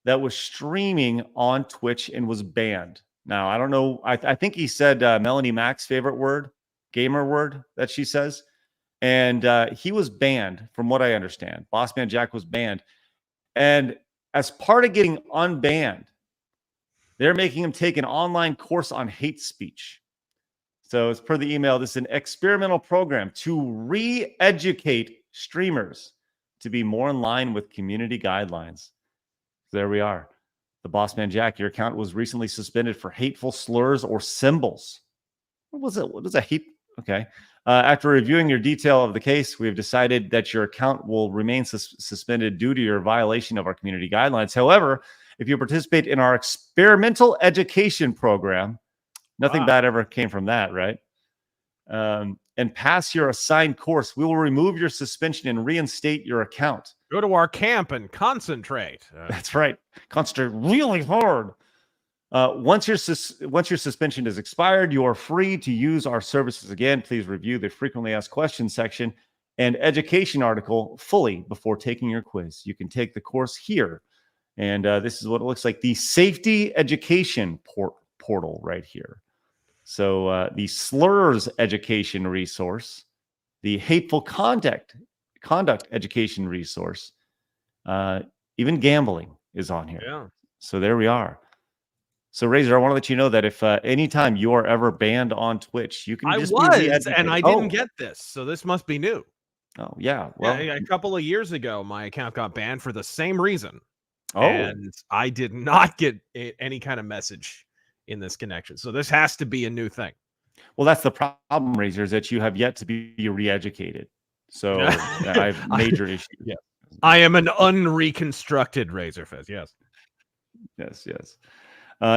that was streaming on Twitch and was banned. Now, I don't know. I think he said Melanie Mac's favorite word, gamer word that she says. And he was banned from what I understand. Boss Man Jack was banned. And as part of getting unbanned, They're making him take an online course on hate speech. So as per the email, this is an experimental program to re-educate streamers to be more in line with community guidelines. There we are. The Boss Man Jack, your account was recently suspended for hateful slurs or symbols. What was it? What is a hate? Okay. After reviewing your detail of the case, we have decided that your account will remain suspended due to your violation of our community guidelines. However, if you participate in our experimental education program, nothing bad ever came from that, right? And pass your assigned course, we will remove your suspension and reinstate your account. Go to our camp and concentrate. That's right. Concentrate really hard. Once your suspension is expired, you are free to use our services again. Please review the frequently asked questions section and education article fully before taking your quiz. You can take the course here. And this is what it looks like. The safety education portal right here. So the slurs education resource, the hateful conduct education resource, even gambling is on here. Yeah. So there we are. So Razor, I want to let you know that if anytime you are ever banned on Twitch, you can I just was, and I didn't get this, so this must be new. Oh yeah, well, yeah, a couple of years ago, my account got banned for the same reason. Oh, and I did not get any kind of message in this connection. So this has to be a new thing. Well, that's the problem, Razor, is that you have yet to be re-educated. So I have major issues. Yeah, I am an unreconstructed Razorfez. Yes. Yes.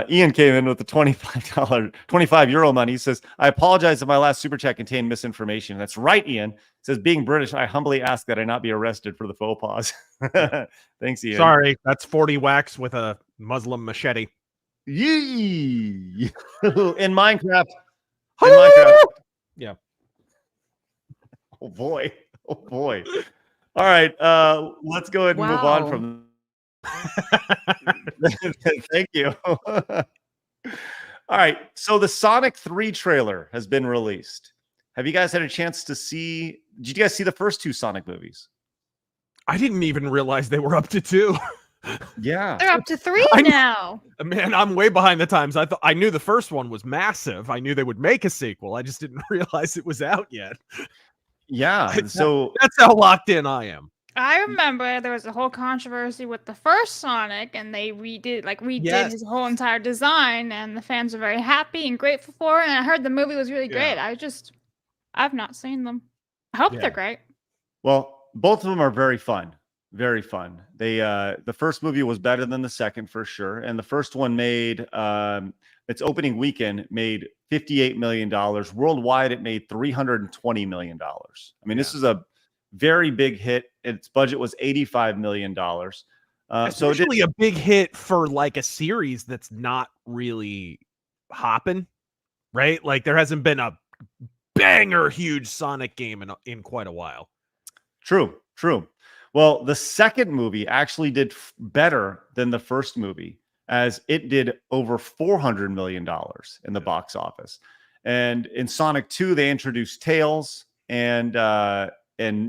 Ian came in with the €25 money. He says, I apologize if my last super chat contained misinformation. That's right, Ian. He says, being British, I humbly ask that I not be arrested for the faux pas. Thanks, Ian. Sorry, that's 40 whacks with a Muslim machete. Yee! In Minecraft. In Minecraft. Yeah. Oh boy. All right. Let's go ahead and move on from Thank you. All right. So the Sonic 3 trailer has been released. Have you guys had a chance to see? Did you guys see the first two Sonic movies? I didn't even realize they were up to 2. Yeah. They're up to 3 now. Man, I'm way behind the times. I knew the first one was massive. I knew they would make a sequel. I just didn't realize it was out yet. Yeah. So that's how locked in I am. I remember there was a whole controversy with the first Sonic, and they redid his whole entire design, and the fans are very happy and grateful for it. And I heard the movie was really great. I've not seen them. I hope they're great. Well, both of them are very fun. Very fun. They the first movie was better than the second for sure, and the first one made its opening weekend made $58 million. Worldwide, it made $320 million. I mean, this is a very big hit. Its budget was $85 million. So it's really a big hit for like a series that's not really hopping, right? Like there hasn't been a banger huge Sonic game in quite a while. True. Well, the second movie actually did better than the first movie, as it did over $400 million in the box office. And in Sonic 2, they introduced Tails and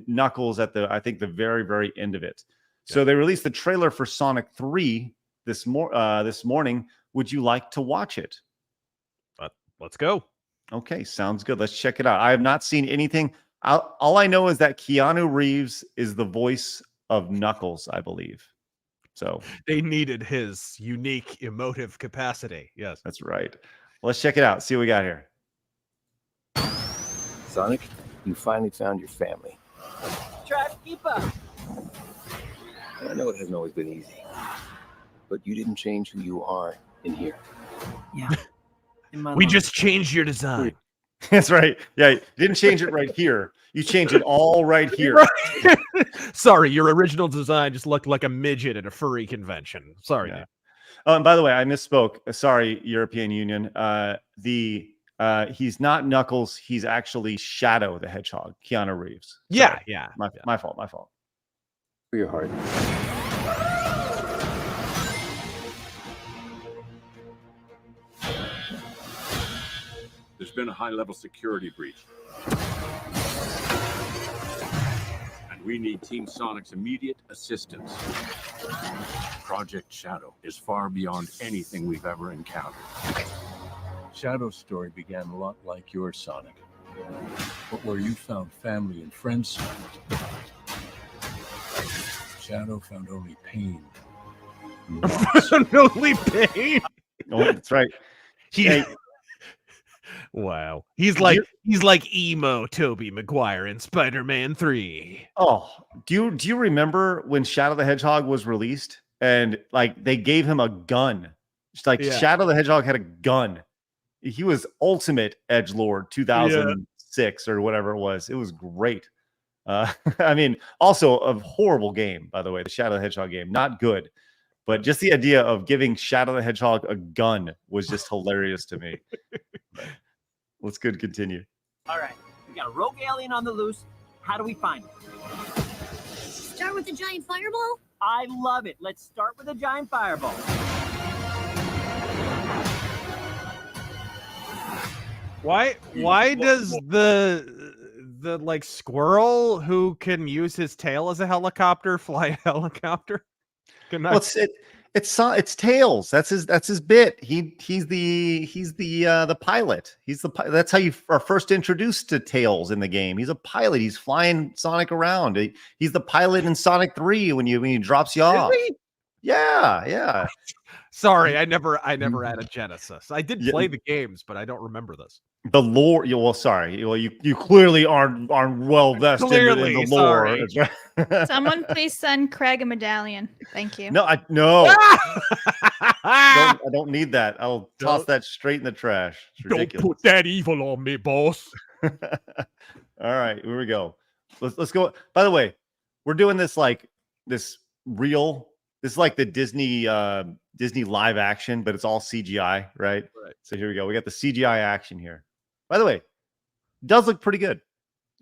Knuckles at the very, very end of it. So they released the trailer for Sonic 3 this morning. Would you like to watch it? Let's go. Okay, sounds good. Let's check it out. I have not seen anything. All I know is that Keanu Reeves is the voice of Knuckles, I believe. So they needed his unique emotive capacity. Yes, that's right. Let's check it out. See what we got here. Sonic, you finally found your family. Try to keep up. I know it hasn't always been easy, but you didn't change who you are in here. Yeah. We just changed your design. That's right. Yeah, you didn't change it right here. You changed it all right here. Right. Sorry, your original design just looked like a midget at a furry convention. Sorry. Yeah. Oh, and by the way, I misspoke. Sorry, European Union. He's not Knuckles. He's actually Shadow the Hedgehog, Keanu Reeves. Sorry. Yeah. My fault. For your heart. There's been a high-level security breach. And We need Team Sonic's immediate assistance. Project Shadow is far beyond anything we've ever encountered. Shadow's story began a lot like yours, Sonic. But where you found family and friends, Sonic, Shadow found only pain. Only pain. Oh, that's right. Wow. He's like emo Tobey Maguire in Spider-Man 3. Oh, do you remember when Shadow the Hedgehog was released and like they gave him a gun? Just like Shadow the Hedgehog had a gun. He was ultimate edgelord 2006 or whatever it was. It was great. I mean, also a horrible game, by the way, the Shadow the Hedgehog game, not good. But just the idea of giving Shadow the Hedgehog a gun was just hilarious to me. Let's continue. All right, we got a rogue alien on the loose. How do we find it? Start with the giant fireball? I love it. Let's start with a giant fireball. Why does the like squirrel who can use his tail as a helicopter fly a helicopter? Well, it's Tails. That's his bit. He's the pilot. That's how you are first introduced to Tails in the game. He's a pilot. He's flying Sonic around. He's the pilot in Sonic 3 when he drops you off. Yeah. Sorry, I never had a Genesis. I did play the games, but I don't remember this. The lore. Well, sorry. Well, you clearly aren't well vested in the lore. Right. Someone please send Craig a medallion. Thank you. No. I don't need that. I'll toss that straight in the trash. Don't put that evil on me, boss. All right, here we go. Let's go. By the way, we're doing this like this real. This is like the Disney live action, but it's all CGI, right? So here we go. We got the CGI action here. By the way, it does look pretty good.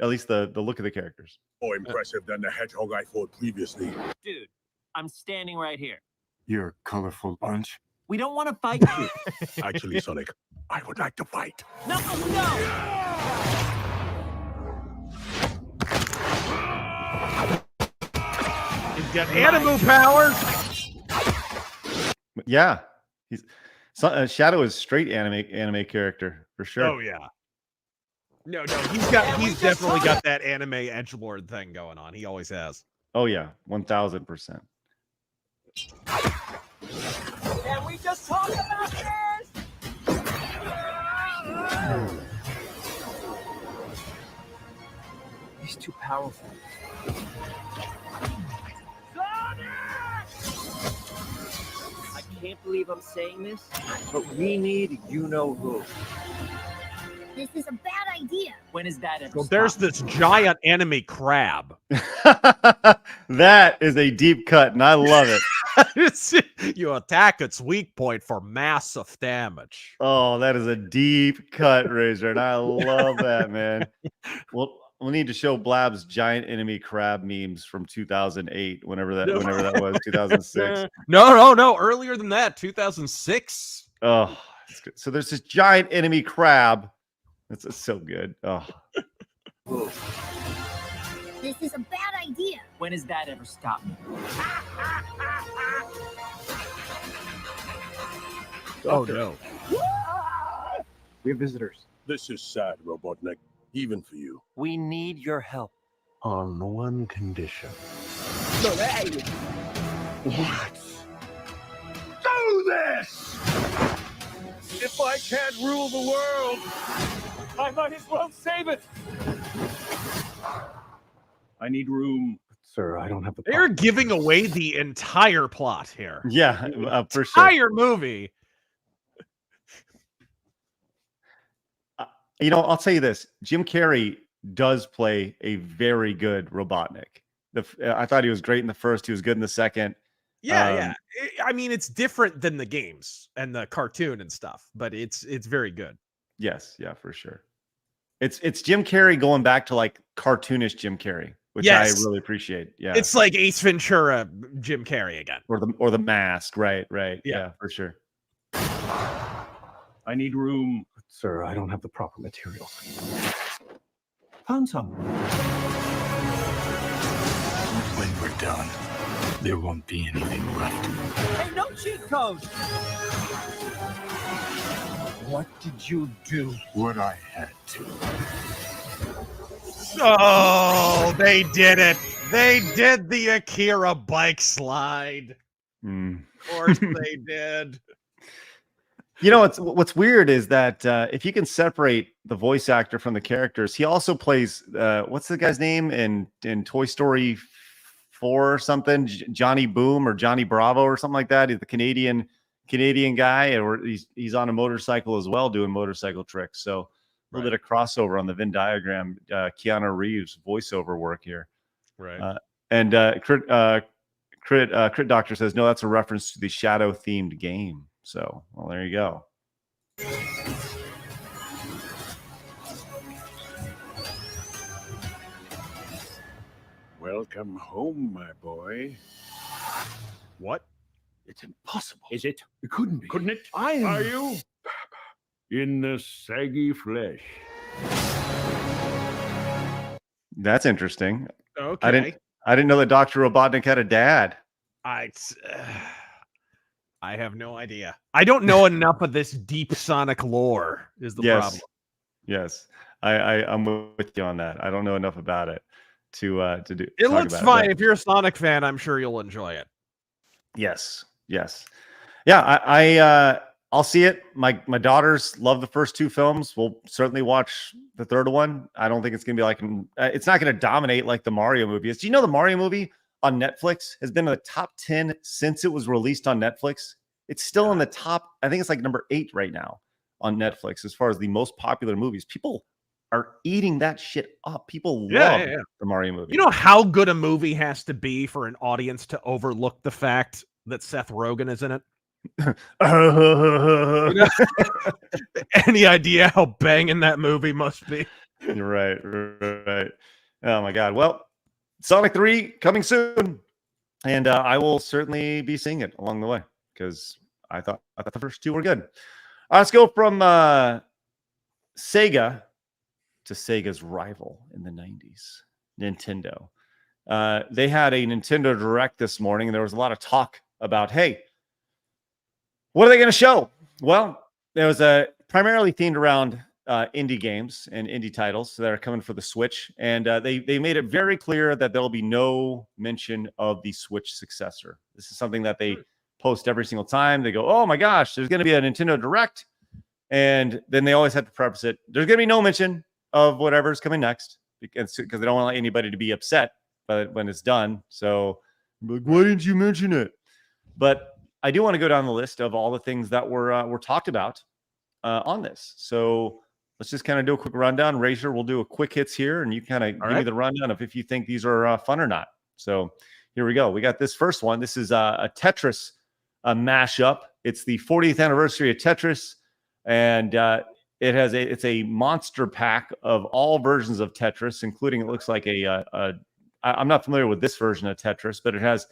At least the look of the characters. More impressive than the hedgehog I fought previously. Dude, I'm standing right here. You're a colorful bunch. We don't want to fight you. Actually, Sonic, I would like to fight. No! He's got animal powers. Yeah, Shadow is straight anime character for sure. Oh yeah. No, he's definitely got that anime edgelord thing going on. He always has. Oh yeah, 1000%. Can we just talk about this? He's too powerful. I can't believe I'm saying this, but we need you-know-who. This is a bad idea. When is that ever Well, there's this giant anime crab. That is a deep cut, and I love it. You attack its weak point for massive damage. Oh, that is a deep cut, Razor, and I love that, man. Well, we'll need to show Blab's giant enemy crab memes from 2008, whenever that was, 2006. No, earlier than that, 2006. Oh, that's good. So there's this giant enemy crab. That's so good. Oh. This is a bad idea. When has that ever stopped me? Oh no. We have visitors. This is sad, Robotnik. Even for you. We need your help. On one condition. What? Do this! If I can't rule the world, I might as well save it. I need room. Sir, I don't have the They're giving away the entire plot here. Yeah, for sure. Entire movie. I'll tell you this. Jim Carrey does play a very good Robotnik. I thought he was great in the first. He was good in the second. Yeah. I mean, it's different than the games and the cartoon and stuff, but it's very good. Yes, yeah, for sure. It's Jim Carrey going back to like cartoonish Jim Carrey, which I really appreciate. Yeah, it's like Ace Ventura, Jim Carrey again, or the Mask, right? Yeah, for sure. I need room. Sir, I don't have the proper materials. Found some. When we're done, there won't be anything left. Hey, no cheat codes! What did you do? What I had to. Oh, they did it. They did the Akira bike slide. Of course they did. You know, what's weird is that if you can separate the voice actor from the characters, he also plays what's the guy's name in Toy Story 4 or something, Johnny Boom or Johnny Bravo or something like that. He's the Canadian guy, or he's on a motorcycle as well, doing motorcycle tricks. So a little bit of crossover on the Venn diagram. Keanu Reeves voiceover work here, right? And Crit Doctor says no, that's a reference to the Shadow themed game. So, well, there you go. Welcome home, my boy. What? It's impossible. Is it? It couldn't be. Couldn't it? I am. Are you? In the saggy flesh. That's interesting. Okay. I didn't know that Dr. Robotnik had a dad. I have no idea. I don't know enough of this deep Sonic lore is the problem. Yes. I'm with you on that. I don't know enough about it to do. It looks fine. If you're a Sonic fan, I'm sure you'll enjoy it. Yes. Yeah, I'll see it. My daughters love the first two films. We'll certainly watch the third one. I don't think it's gonna be like it's not gonna dominate like the Mario movie is. Do you know the Mario movie on Netflix has been in the top 10 since it was released on Netflix? It's still in the top. I think it's like number 8 right now on Netflix as far as the most popular movies. People are eating that shit up. People love the Mario movie. You know how good a movie has to be for an audience to overlook the fact that Seth Rogen is in it? Any idea how banging that movie must be? You're right. Oh my God. Well, Sonic 3 coming soon, and I will certainly be seeing it along the way because I thought the first two were good. All right, let's go from Sega to Sega's rival in the 90s, Nintendo. They had a Nintendo Direct this morning, and there was a lot of talk about, hey, what are they going to show? Well, there was primarily themed around indie games and indie titles that are coming for the Switch, and they made it very clear that there'll be no mention of the Switch successor. This is something that they post every single time. They go, oh my gosh, there's going to be a Nintendo Direct, and then they always have to preface it. There's going to be no mention of whatever's coming next because they don't want anybody to be upset when it's done. So, like, why didn't you mention it? But I do want to go down the list of all the things that were talked about on this. So let's just kind of do a quick rundown. Razor, we'll do a quick hits here, and you kind of give me the rundown of if you think these are fun or not. So here we go. We got this first one. This is a Tetris mashup. It's the 40th anniversary of Tetris, and it's a monster pack of all versions of Tetris, including it looks like I'm not familiar with this version of Tetris, but it has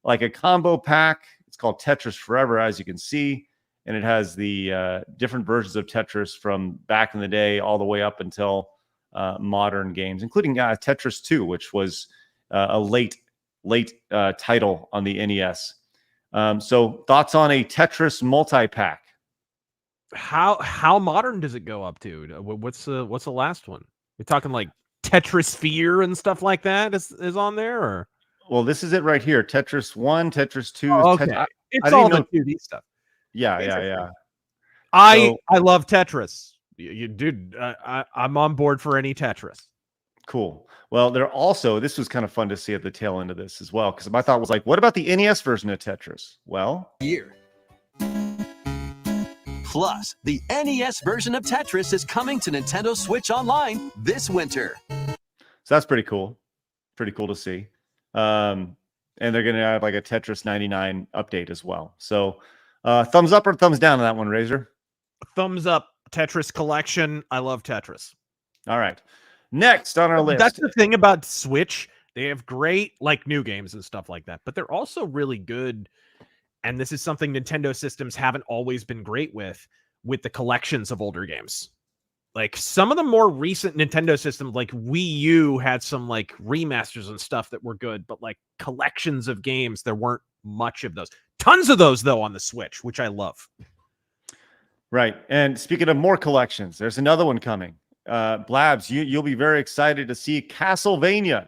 like a combo pack. It's called Tetris Forever, as you can see. And it has the different versions of Tetris from back in the day all the way up until modern games, including Tetris 2, which was a late title on the NES. So thoughts on a Tetris multi-pack? How modern does it go up to? What's the last one? You're talking like Tetrisphere and stuff like that is on there, or? Well, this is it right here. Tetris 1, Tetris 2. Oh, okay. It's all the 2D stuff. Yeah. I love Tetris. Dude, I'm on board for any Tetris. Cool. Well, this was kind of fun to see at the tail end of this as well, because my thought was like, what about the NES version of Tetris? Well, Plus, the NES version of Tetris is coming to Nintendo Switch Online this winter. So that's pretty cool. Pretty cool to see. And they're going to have like a Tetris 99 update as well. So thumbs up or thumbs down on that one, Razor? Thumbs up. Tetris collection. I love Tetris. All right. Next on our list. That's the thing about Switch. They have great like new games and stuff like that, but they're also really good. And this is something Nintendo systems haven't always been great with the collections of older games. Like some of the more recent Nintendo systems, like Wii U had some like remasters and stuff that were good, but like collections of games, there weren't much of those. Tons of those though on the Switch, which I love. Right. And speaking of more collections, there's another one coming. Blabs, you'll be very excited to see Castlevania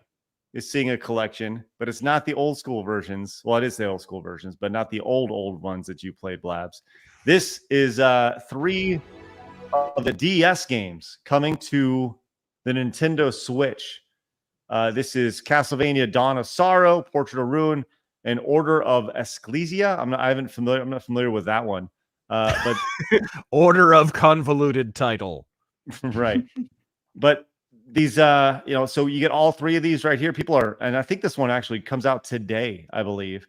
is seeing a collection, but it's not the old school versions. Well, it is the old school versions, but not the old ones that you played, Blabs. This is 3 of the DS games coming to the Nintendo Switch. This is Castlevania Dawn of Sorrow, Portrait of Ruin, and Order of Ecclesia. I'm not familiar with that one. But Order of convoluted title. Right. But these so you get all 3 of these right here. People are, and I think this one actually comes out today, I believe.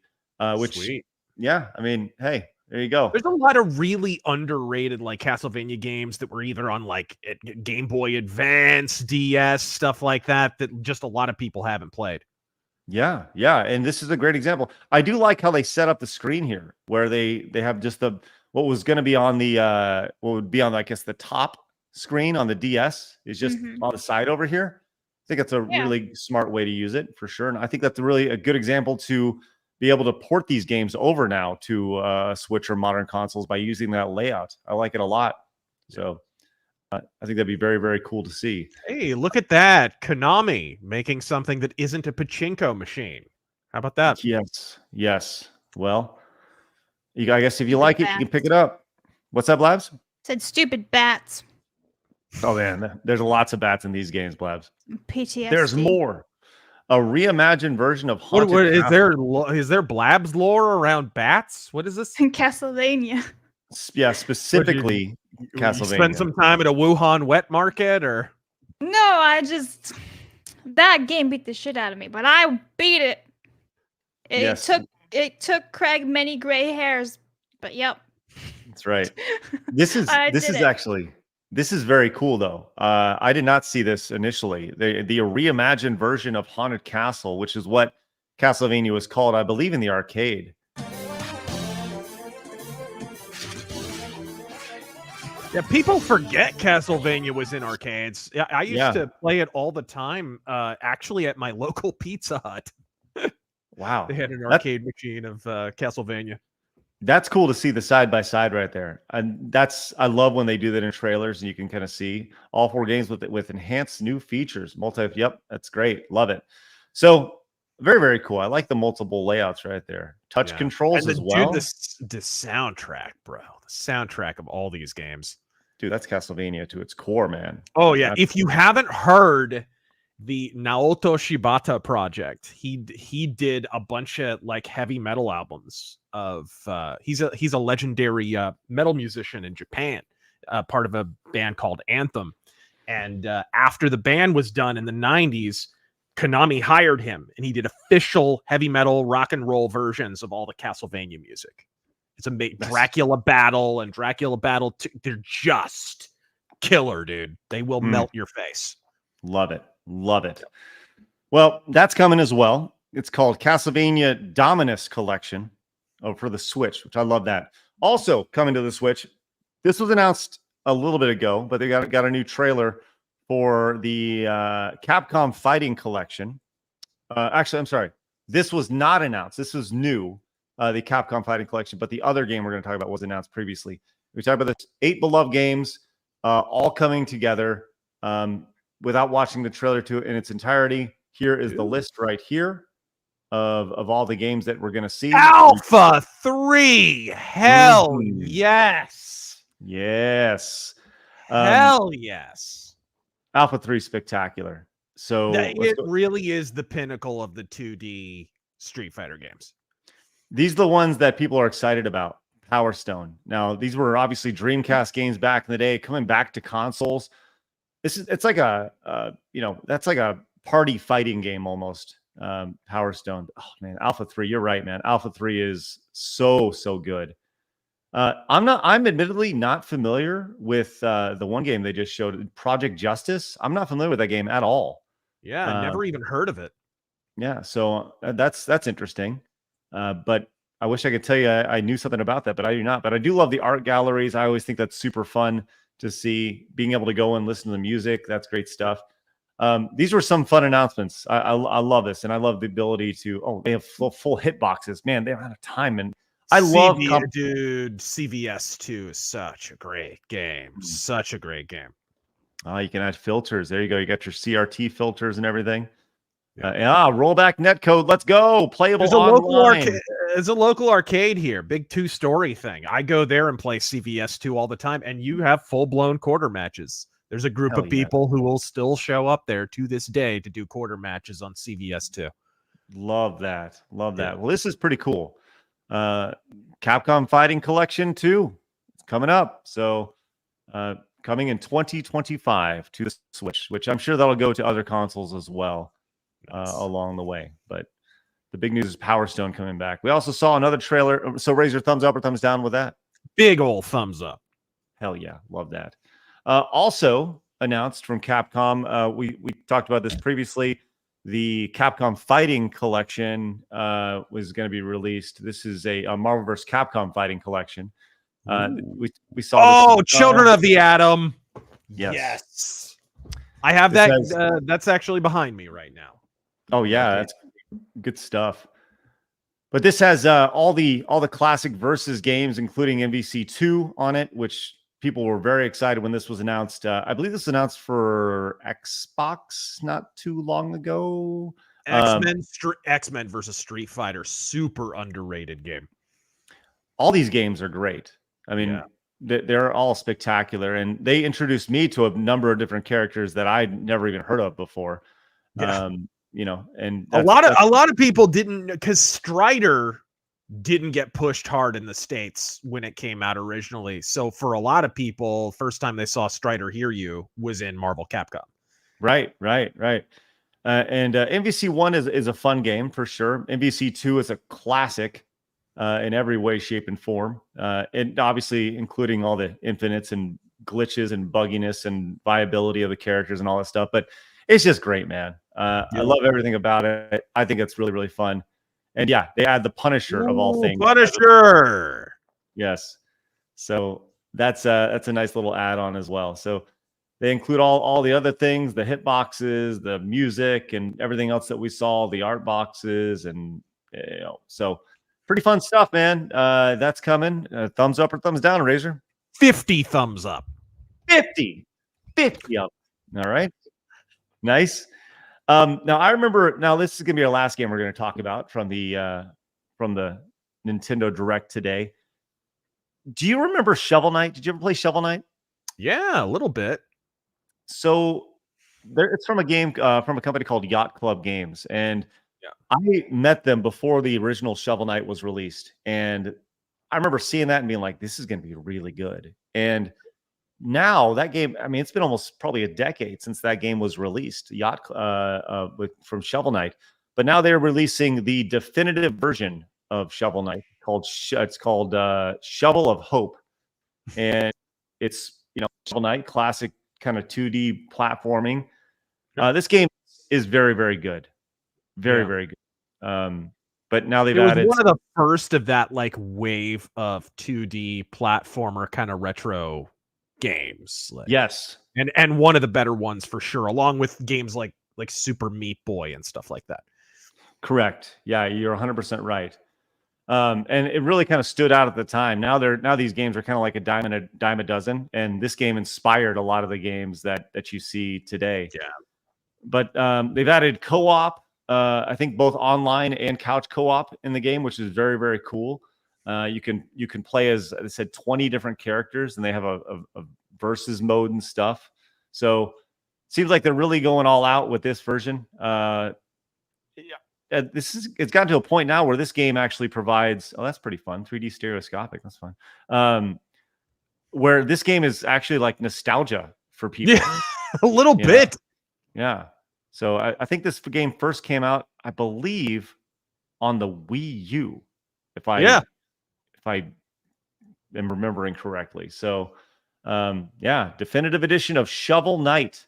Which Sweet. Yeah, I mean, hey, there you go. There's a lot of really underrated like Castlevania games that were either on like Game Boy Advance, DS, stuff like that just a lot of people haven't played. Yeah, and this is a great example. I do like how they set up the screen here, where they have just what was going to be on the what would be on, I guess, the top screen on the DS is just on the side over here. I think that's a really smart way to use it for sure, and I think that's really a good example to be able to port these games over now to Switch or modern consoles by using that layout. I like it a lot. So I think that'd be very, very cool to see. Hey, look at that. Konami making something that isn't a pachinko machine. How about that? Yes. Well, I guess if you like it, you can pick it up. What's up, Blabs? Said stupid bats. Oh, man. There's lots of bats in these games, Blabs. PTSD. There's more. A reimagined version of Haunted What is Castle. there? Is there Blabs lore around bats? What is this? In Castlevania. Yeah, specifically Castlevania. Spend some time at a Wuhan wet market, or No, that game beat the shit out of me, but I beat it. It took Craig many gray hairs, but yep. That's right. This is very cool though. I did not see this initially. The reimagined version of Haunted Castle, which is what Castlevania was called, I believe, in the arcade. Yeah, people forget Castlevania was in arcades. Yeah, I used to play it all the time. Actually, at my local Pizza Hut. Wow, they had an arcade machine of Castlevania. That's cool to see the side by side right there, and I love when they do that in trailers and you can kind of see all 4 games with enhanced new features. Yep, that's great. Love it. So very, very cool. I like the multiple layouts right there. Touch controls as well. Dude, the soundtrack, bro. The soundtrack of all these games. Dude, that's Castlevania to its core, man. Oh yeah. If you haven't heard the Naoto Shibata project, he did a bunch of like heavy metal albums of he's a legendary metal musician in Japan, part of a band called Anthem. And after the band was done in the 90s, Konami hired him and he did official heavy metal rock and roll versions of all the Castlevania music. It's a Dracula Battle and Dracula Battle 2. They're just killer, dude. They will melt your face. Love it. Well, that's coming as well. It's called Castlevania Dominus Collection for the Switch, which I love that. Also coming to the Switch, this was announced a little bit ago, but they got a new trailer for the Capcom Fighting Collection. Actually, I'm sorry. This was not announced. This was new, the Capcom Fighting Collection, but the other game we're going to talk about was announced previously. We talked about this 8 beloved games all coming together without watching the trailer to it in its entirety. Here is the list right here of all the games that we're going to see. Alpha 3. Hell yes. Yes. Hell yes. Alpha 3 spectacular. So it really is the pinnacle of the 2D Street Fighter games. These are the ones that people are excited about. Power Stone. Now, these were obviously Dreamcast games back in the day, coming back to consoles. It's like that's like a party fighting game almost. Power Stone. Oh man, Alpha 3. You're right, man. Alpha 3 is so good. I'm admittedly not familiar with the one game they just showed, Project Justice. I'm not familiar with that game at all. Yeah, never even heard of it. Yeah, so that's interesting. But I wish I could tell you I knew something about that, but I do not. But I do love the art galleries. I always think that's super fun to see, being able to go and listen to the music. That's great stuff. These were some fun announcements. I love this, and I love the ability to. Oh, they have full hit boxes. Man, they don't have time, and I love dude. CVS 2 is such a great game. Such a great game. You can add filters. There you go. You got your CRT filters and everything. Rollback netcode. Let's go. Playable online. There's a local arcade here. Big 2-story thing. I go there and play CVS 2 all the time, and you have full-blown quarter matches. There's a group of people who will still show up there to this day to do quarter matches on CVS 2. Love that. Love that. Well, this is pretty cool. Capcom Fighting Collection 2. It's coming up. So coming in 2025 to the Switch, which I'm sure that'll go to other consoles as well along the way. But the big news is Power Stone coming back. We also saw another trailer. So raise your thumbs up or thumbs down with that. Big old thumbs up. Hell yeah. Love that. Also announced from Capcom, we talked about this previously. The Capcom Fighting Collection was going to be released. This is a Marvel vs. Capcom Fighting Collection. We saw. Oh, Children of the Atom. Yes. I have that. That's actually behind me right now. Oh yeah, that's good stuff. But this has all the classic versus games, including MVC2 on it, which people were very excited when this was announced. I believe this was announced for Xbox not too long ago. X-Men versus Street Fighter, super underrated game. All these games are great. I mean, they're all spectacular, and they introduced me to a number of different characters that I'd never even heard of before. And a lot of people didn't, because Strider didn't get pushed hard in the States when it came out originally. So for a lot of people, first time they saw Strider Hear You was in Marvel Capcom. Right. And MVC1 is a fun game for sure. MVC2 is a classic in every way, shape, and form. And obviously including all the infinites and glitches and bugginess and viability of the characters and all that stuff. But it's just great, man. I love everything about it. I think it's really, really fun. And yeah, they add the Punisher of all things. Punisher. Yes. So that's a nice little add-on as well. So they include all the other things, the hitboxes, the music, and everything else that we saw, the art boxes, and so pretty fun stuff, man. That's coming. Thumbs up or thumbs down, Razor? 50 thumbs up. 50 up. All right. Nice. Now I remember. Now this is gonna be our last game we're gonna talk about from the Nintendo Direct today. Do you remember Shovel Knight? Did you ever play Shovel Knight? Yeah, a little bit. So it's from a game from a company called Yacht Club Games, and I met them before the original Shovel Knight was released, and I remember seeing that and being like, "This is going to be really good." And now that game, I mean, it's been almost probably a decade since that game was released, from Shovel Knight. But now they're releasing the definitive version of Shovel Knight called Shovel of Hope, and it's Shovel Knight, classic kind of 2D platforming. This game is very, very good, very good. But now they've added one of the first of that like wave of 2D platformer kind of retro games. Yes. And one of the better ones for sure, along with games like Super Meat Boy and stuff like that. Correct. Yeah, you're 100% right. And it really kind of stood out at the time. Now these games are kind of like a dime a dozen, and this game inspired a lot of the games that you see today. Yeah. But they've added co-op, I think both online and couch co-op in the game, which is very, very cool. You can play as I said 20 different characters, and they have a versus mode and stuff. So seems like they're really going all out with this version. It's gotten to a point now where this game actually provides. Oh, that's pretty fun. 3D stereoscopic. That's fun. Where this game is actually like nostalgia for people. Yeah, a little bit. Yeah. So I think this game first came out, I believe, on the Wii U. If I am remembering correctly. So, definitive edition of Shovel Knight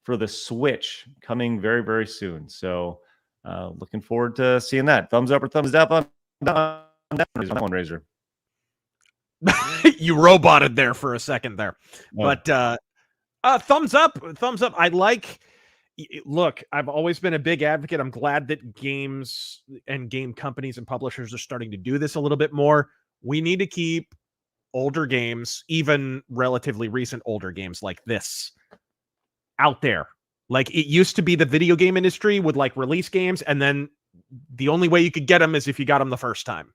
for the Switch coming very, very soon. So, looking forward to seeing that. Thumbs up or thumbs down on that one, Razor? You roboted there for a second there. But thumbs up. I like. Look, I've always been a big advocate. I'm glad that games and game companies and publishers are starting to do this a little bit more. We need to keep older games, even relatively recent older games like this, out there. Like, it used to be the video game industry would like release games, and then the only way you could get them is if you got them the first time.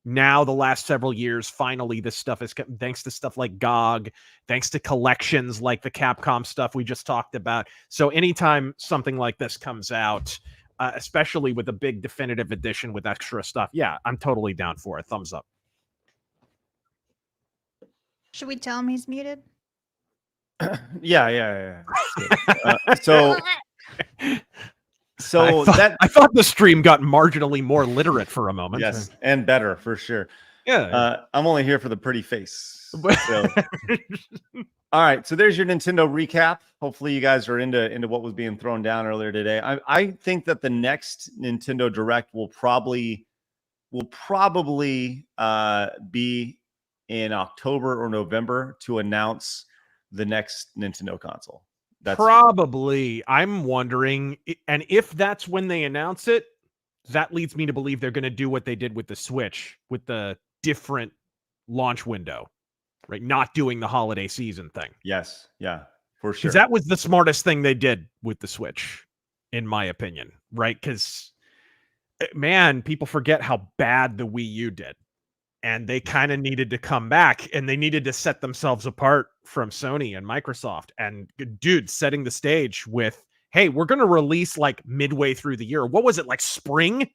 Now, the last several years, finally, this stuff is thanks to stuff like GOG, thanks to collections like the Capcom stuff we just talked about. So anytime something like this comes out, especially with a big definitive edition with extra stuff, yeah, I'm totally down for it. Thumbs up. Should we tell him he's muted? Yeah. So I thought the stream got marginally more literate for a moment. Yes, and better for sure. Yeah. I'm only here for the pretty face. So. All right, so there's your Nintendo recap. Hopefully you guys are into what was being thrown down earlier today. I think that the next Nintendo Direct will probably be in October or November to announce the next Nintendo console. That's probably. I'm wondering, and if that's when they announce it, that leads me to believe they're going to do what they did with the Switch, with the different launch window, right? Not doing the holiday season thing. Yes, yeah, for sure. Because that was the smartest thing they did with the Switch, in my opinion, right? Because, man, people forget how bad the Wii U did. And they kind of needed to come back, and they needed to set themselves apart from Sony and Microsoft. And dude, setting the stage with, hey, we're going to release like midway through the year. What was it, like spring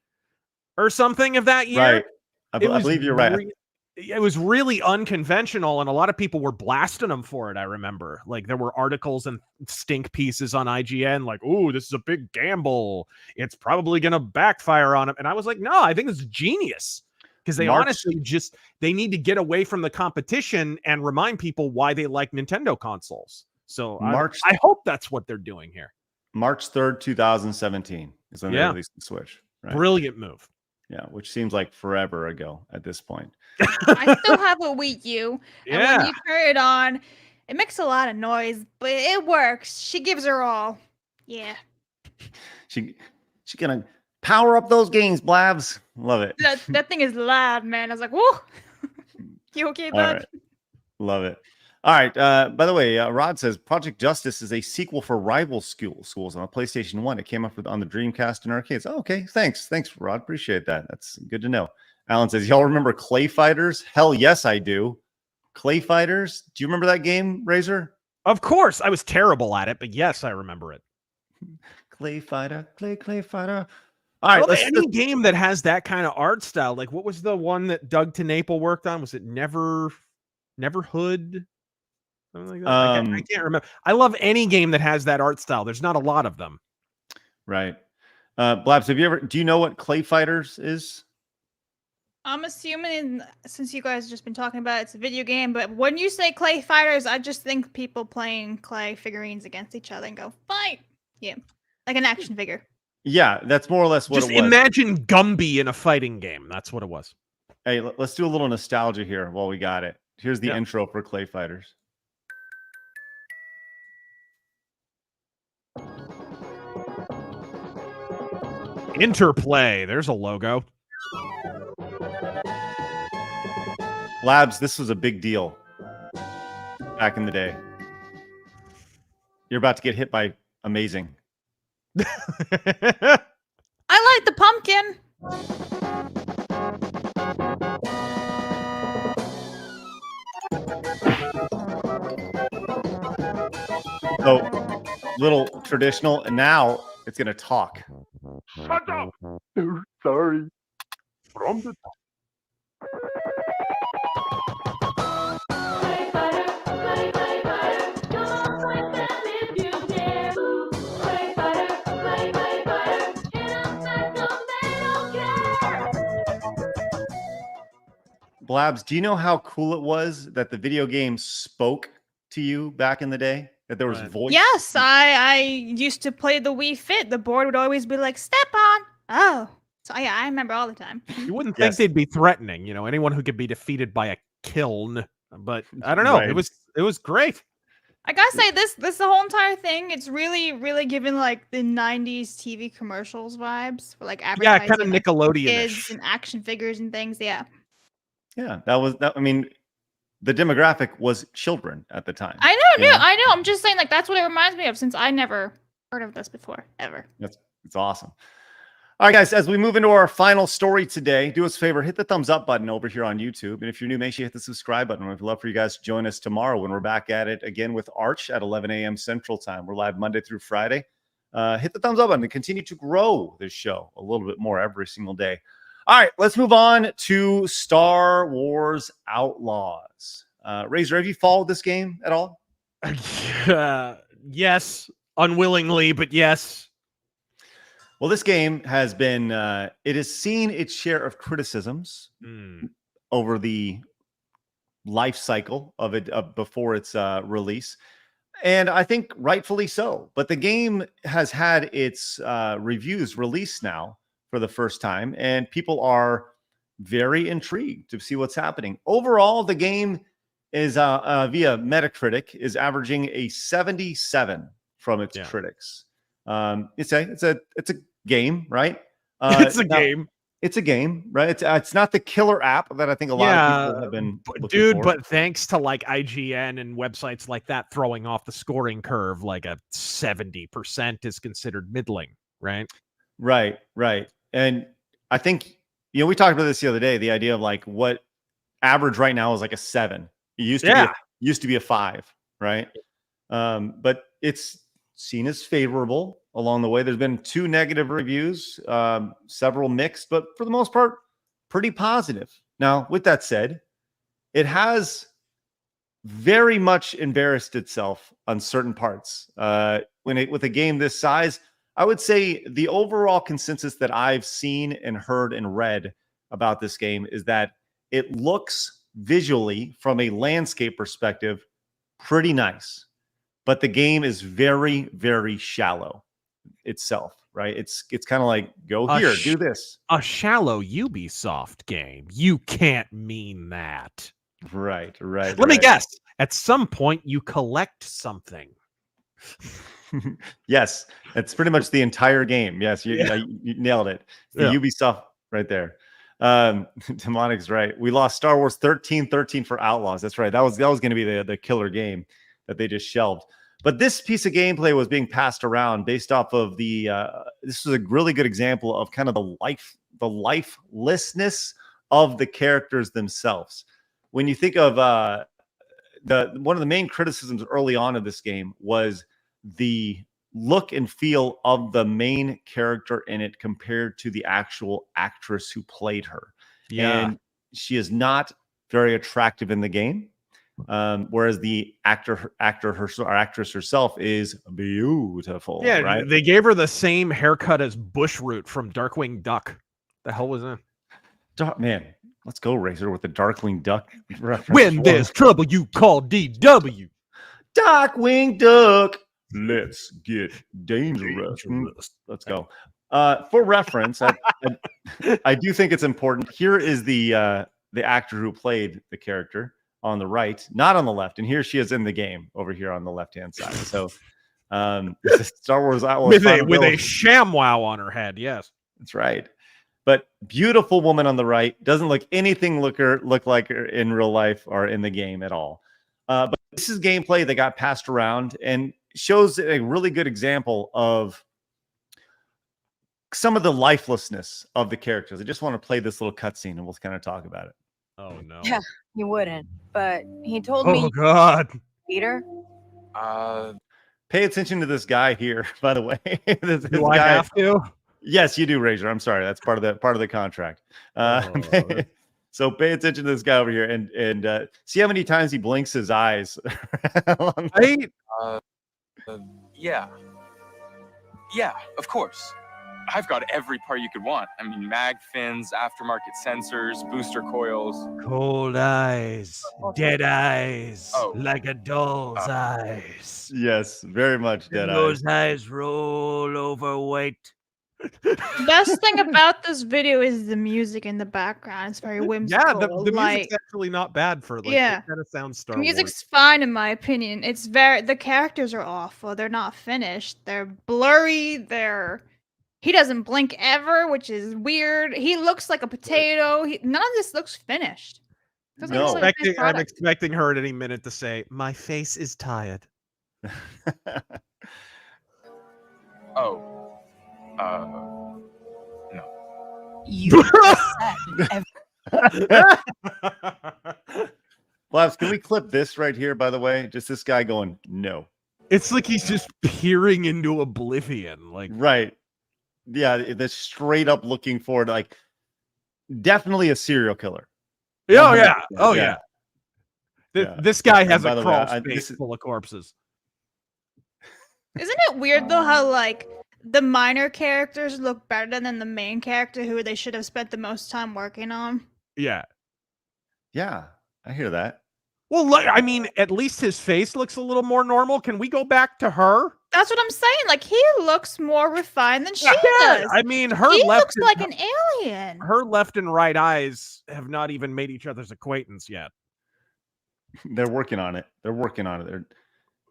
or something of that year? Right. I believe you're right. It was really unconventional, and a lot of people were blasting them for it. I remember, like, there were articles and stink pieces on IGN, like, "Oh, this is a big gamble. It's probably going to backfire on them." And I was like, "No, I think it's genius." Because they honestly they need to get away from the competition and remind people why they like Nintendo consoles. So I hope that's what they're doing here. March 3rd, 2017 is when they released the Switch. Right? Brilliant move. Yeah, which seems like forever ago at this point. I still have a Wii U. And when you turn it on, it makes a lot of noise, but it works. She gives her all. Yeah. She gonna power up those games, Blabs. Love it. That thing is loud, man. I was like, whoa. You okay, bud? All right. Love it. All right. By the way, Rod says Project Justice is a sequel for Rival Schools on a PlayStation 1. It came up on the Dreamcast and arcades. Oh, okay. Thanks, Rod. Appreciate that. That's good to know. Alan says, y'all remember Clay Fighters? Hell yes, I do. Clay Fighters? Do you remember that game, Razor? Of course. I was terrible at it, but yes, I remember it. Clay Fighter. Clay Fighter. All right, any game that has that kind of art style, like what was the one that Doug TeNapel worked on? Was it Neverhood? Something like that. I can't remember. I love any game that has that art style. There's not a lot of them. Right. Blabs, do you know what Clay Fighters is? I'm assuming, since you guys have just been talking about it's a video game, but when you say Clay Fighters, I just think people playing clay figurines against each other and go, fight! Yeah, like an action figure. Yeah, that's more or less what it was. Just imagine Gumby in a fighting game. That's what it was. Hey, let's do a little nostalgia here while we got it. Here's the intro for Clay Fighters. Interplay. There's a logo. Labs, this was a big deal back in the day. You're about to get hit by Amazing. I like the pumpkin. So, little traditional, and now it's going to talk. Shut up! Sorry. From the top. Blabs, do you know how cool it was that the video game spoke to you back in the day? That there was voice? Yes, I used to play the Wii Fit. The board would always be like, step on. Oh. So yeah, I remember all the time. You wouldn't think they'd be threatening, anyone who could be defeated by a kiln. But I don't know. Right. It was great. I gotta say, this the whole entire thing, it's really, really giving like the 90s TV commercials vibes for like Yeah, advertising. kind of like, Nickelodeon-ish. kids and action figures and things. Yeah. Yeah, I mean, the demographic was children at the time. I know, you know? I know. I'm just saying, like, that's what it reminds me of, since I never heard of this before, ever. It's awesome. All right, guys, as we move into our final story today, do us a favor, hit the thumbs up button over here on YouTube. And if you're new, make sure you hit the subscribe button. We'd love for you guys to join us tomorrow when we're back at it again with Arch at 11 a.m. Central Time. We're live Monday through Friday. Hit the thumbs up button to continue to grow this show a little bit more every single day. All right, let's move on to Star Wars Outlaws. Razor, have you followed this game at all? Yes, unwillingly, but yes. Well, this game has been, it has seen its share of criticisms over the life cycle of it before its release. And I think rightfully so. But the game has had its reviews released now for the first time, and people are very intrigued to see what's happening. Overall, the game is via Metacritic is averaging a 77 from its critics. It's a game, right? It's a game. It's a game, right? It's not the killer app that I think a lot of people have been looking for. But thanks to like IGN and websites like that throwing off the scoring curve, like a 70% is considered middling, right? Right. And I think, we talked about this the other day, the idea of like what average right now is like a 7. It used to be a 5, right? But it's seen as favorable along the way. There's been 2 negative reviews, several mixed, but for the most part, pretty positive. Now, with that said, it has very much embarrassed itself on certain parts. With a game this size, I would say the overall consensus that I've seen and heard and read about this game is that it looks visually, from a landscape perspective, pretty nice. But the game is very, very shallow itself, right? It's kind of like, go here, do this. A shallow Ubisoft game. You can't mean that. Right. Let me guess. At some point, you collect something. Yes, it's pretty much the entire game. Yes, you nailed it. The Ubisoft right there. Demonic's right. We lost Star Wars 13-13 for Outlaws. That's right. That was going to be the killer game that they just shelved. But this piece of gameplay was being passed around based off of the. This was a really good example of kind of the lifelessness of the characters themselves. When you think of one of the main criticisms early on of this game was the look and feel of the main character in it compared to the actual actress who played her. Yeah. And she is not very attractive in the game. Whereas the actress herself is beautiful. Yeah, right? They gave her the same haircut as Bushroot from Darkwing Duck. The hell was that? Man, let's go, Razor, with the Darkwing Duck reference. When there's trouble, you call DW. Darkwing Duck. Let's get dangerous. Let's go. For reference, I do think it's important. Here is the actor who played the character on the right, not on the left, and here she is in the game over here on the left-hand side. So, Star Wars Outlaws with a ShamWow on her head. Yes, that's right. But beautiful woman on the right, doesn't look anything look like her in real life or in the game at all. But this is gameplay that got passed around and shows a really good example of some of the lifelessness of the characters. I just want to play this little cutscene and we'll kind of talk about it. Oh no. Yeah, you wouldn't. But he told me. Oh God. Peter. Pay attention to this guy here, by the way. this do I have to? Yes, you do, Razor. I'm sorry. That's part of the contract. So pay attention to this guy over here and see how many times he blinks his eyes. Yeah, of course. I've got every part you could want. I mean, mag fins, aftermarket sensors, booster coils. Cold eyes, dead eyes, like a doll's eyes. Yes, very much dead eyes. Those eyes roll over white. Best thing about this video is the music in the background. It's very whimsical. Yeah, the music's actually not bad for like yeah, it kind of sounds Star the Wars. music's fine in my opinion. It's the characters are awful. They're not finished. They're blurry. He doesn't blink ever, which is weird. He looks like a potato. None of this looks finished. Doesn't look like a finished I'm product. expecting her at any minute to say, "My face is tired." Oh. No. You Labs, can we clip this right here, by the way? Just this guy going, no. It's like he's just peering into oblivion. Like, right. Yeah, the straight up looking forward, like definitely a serial killer. Oh, yeah. Oh, Yeah. yeah. This guy And has by a the way, crawl I- space this- full of corpses. Isn't it weird though how like the minor characters look better than the main character who they should have spent the most time working on? Yeah. Yeah, I hear that. Well, I mean, at least his face looks a little more normal. Can we go back to her? That's what I'm saying. Like he looks more refined than she Yeah, does. I mean, her he left looks like an alien. Her left and right eyes have not even made each other's acquaintance yet. They're working on it.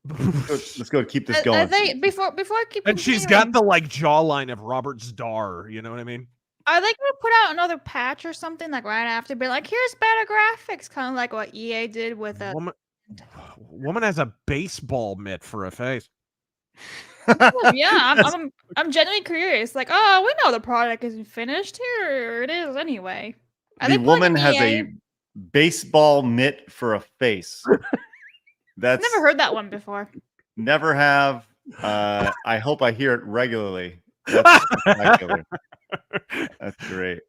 Let's go keep this I going. think before I keep And she's got continuing, the like jawline of Robert Starr. You know what I mean? are they gonna put out another patch or something like right after? Be like, here's better graphics, kind of like what EA did with a. Woman has a baseball mitt for a face. Yeah, I'm genuinely curious. Like, oh, we know the product isn't finished. Here it is anyway. Are The they pulling woman an has EA? a baseball mitt for a face. That's Never heard that one before. never have. I hope I hear it regularly. That's spectacular. That's great.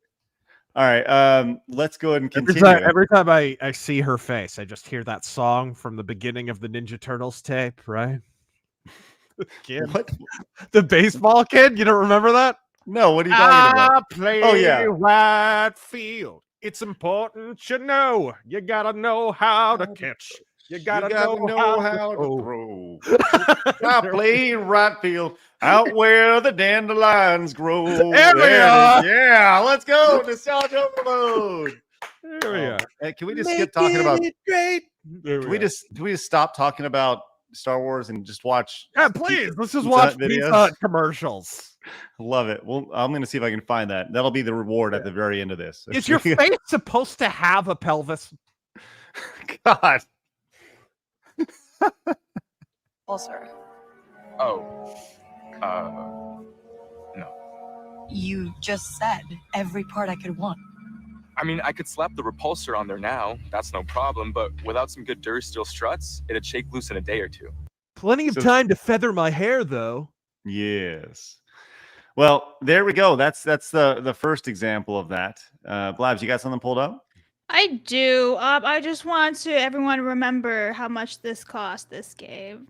All right, let's go ahead and continue. Every time I see her face, I just hear that song from the beginning of the Ninja Turtles tape, right? Kid. What? The baseball kid? You don't remember that? No, what are you talking about? I play Oh, yeah. right field. It's important you know. You gotta know how to catch. You gotta, know how to throw. I play right field out where the dandelions grow. There we it are. is. Yeah, let's go. Nostalgia overload. There we are. Hey, can we just skip talking about? Great. Can we just stop talking about Star Wars and just watch? Yeah, please. Let's just Pizza watch Hut videos? Pizza Hut commercials. Love it. Well, I'm going to see if I can find that. That'll be the reward at the very end of this. Is your face supposed to have a pelvis? God. Pulsar. Oh. No. You just said every part I could want. I mean, I could slap the repulsor on there now. That's no problem. But without some good Durasteel struts, it'd shake loose in a day or two. Plenty of time to feather my hair, though. Yes. Well, there we go. That's the first example of that. Blabs, you got something pulled up? I do. I just want to everyone remember how much this cost. This game,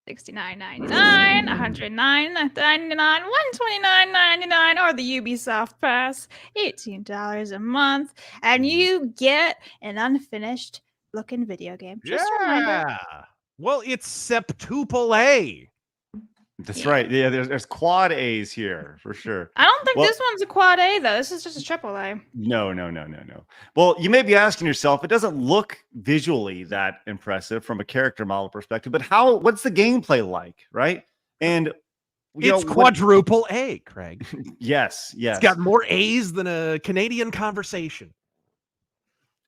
$69.99, $109.99, $129.99, or the Ubisoft Pass, $18 a month, and you get an unfinished looking video game. Just a reminder. Yeah. Well, it's septuple A. That's right. Yeah, there's quad A's here for sure. I don't think Well- this one's a quad A though. This is just a triple A. No. Well, you may be asking yourself, it doesn't look visually that impressive from a character model perspective, but what's the gameplay like, right? And you It's know, quadruple A, Craig. Yes. It's got more A's than a Canadian conversation.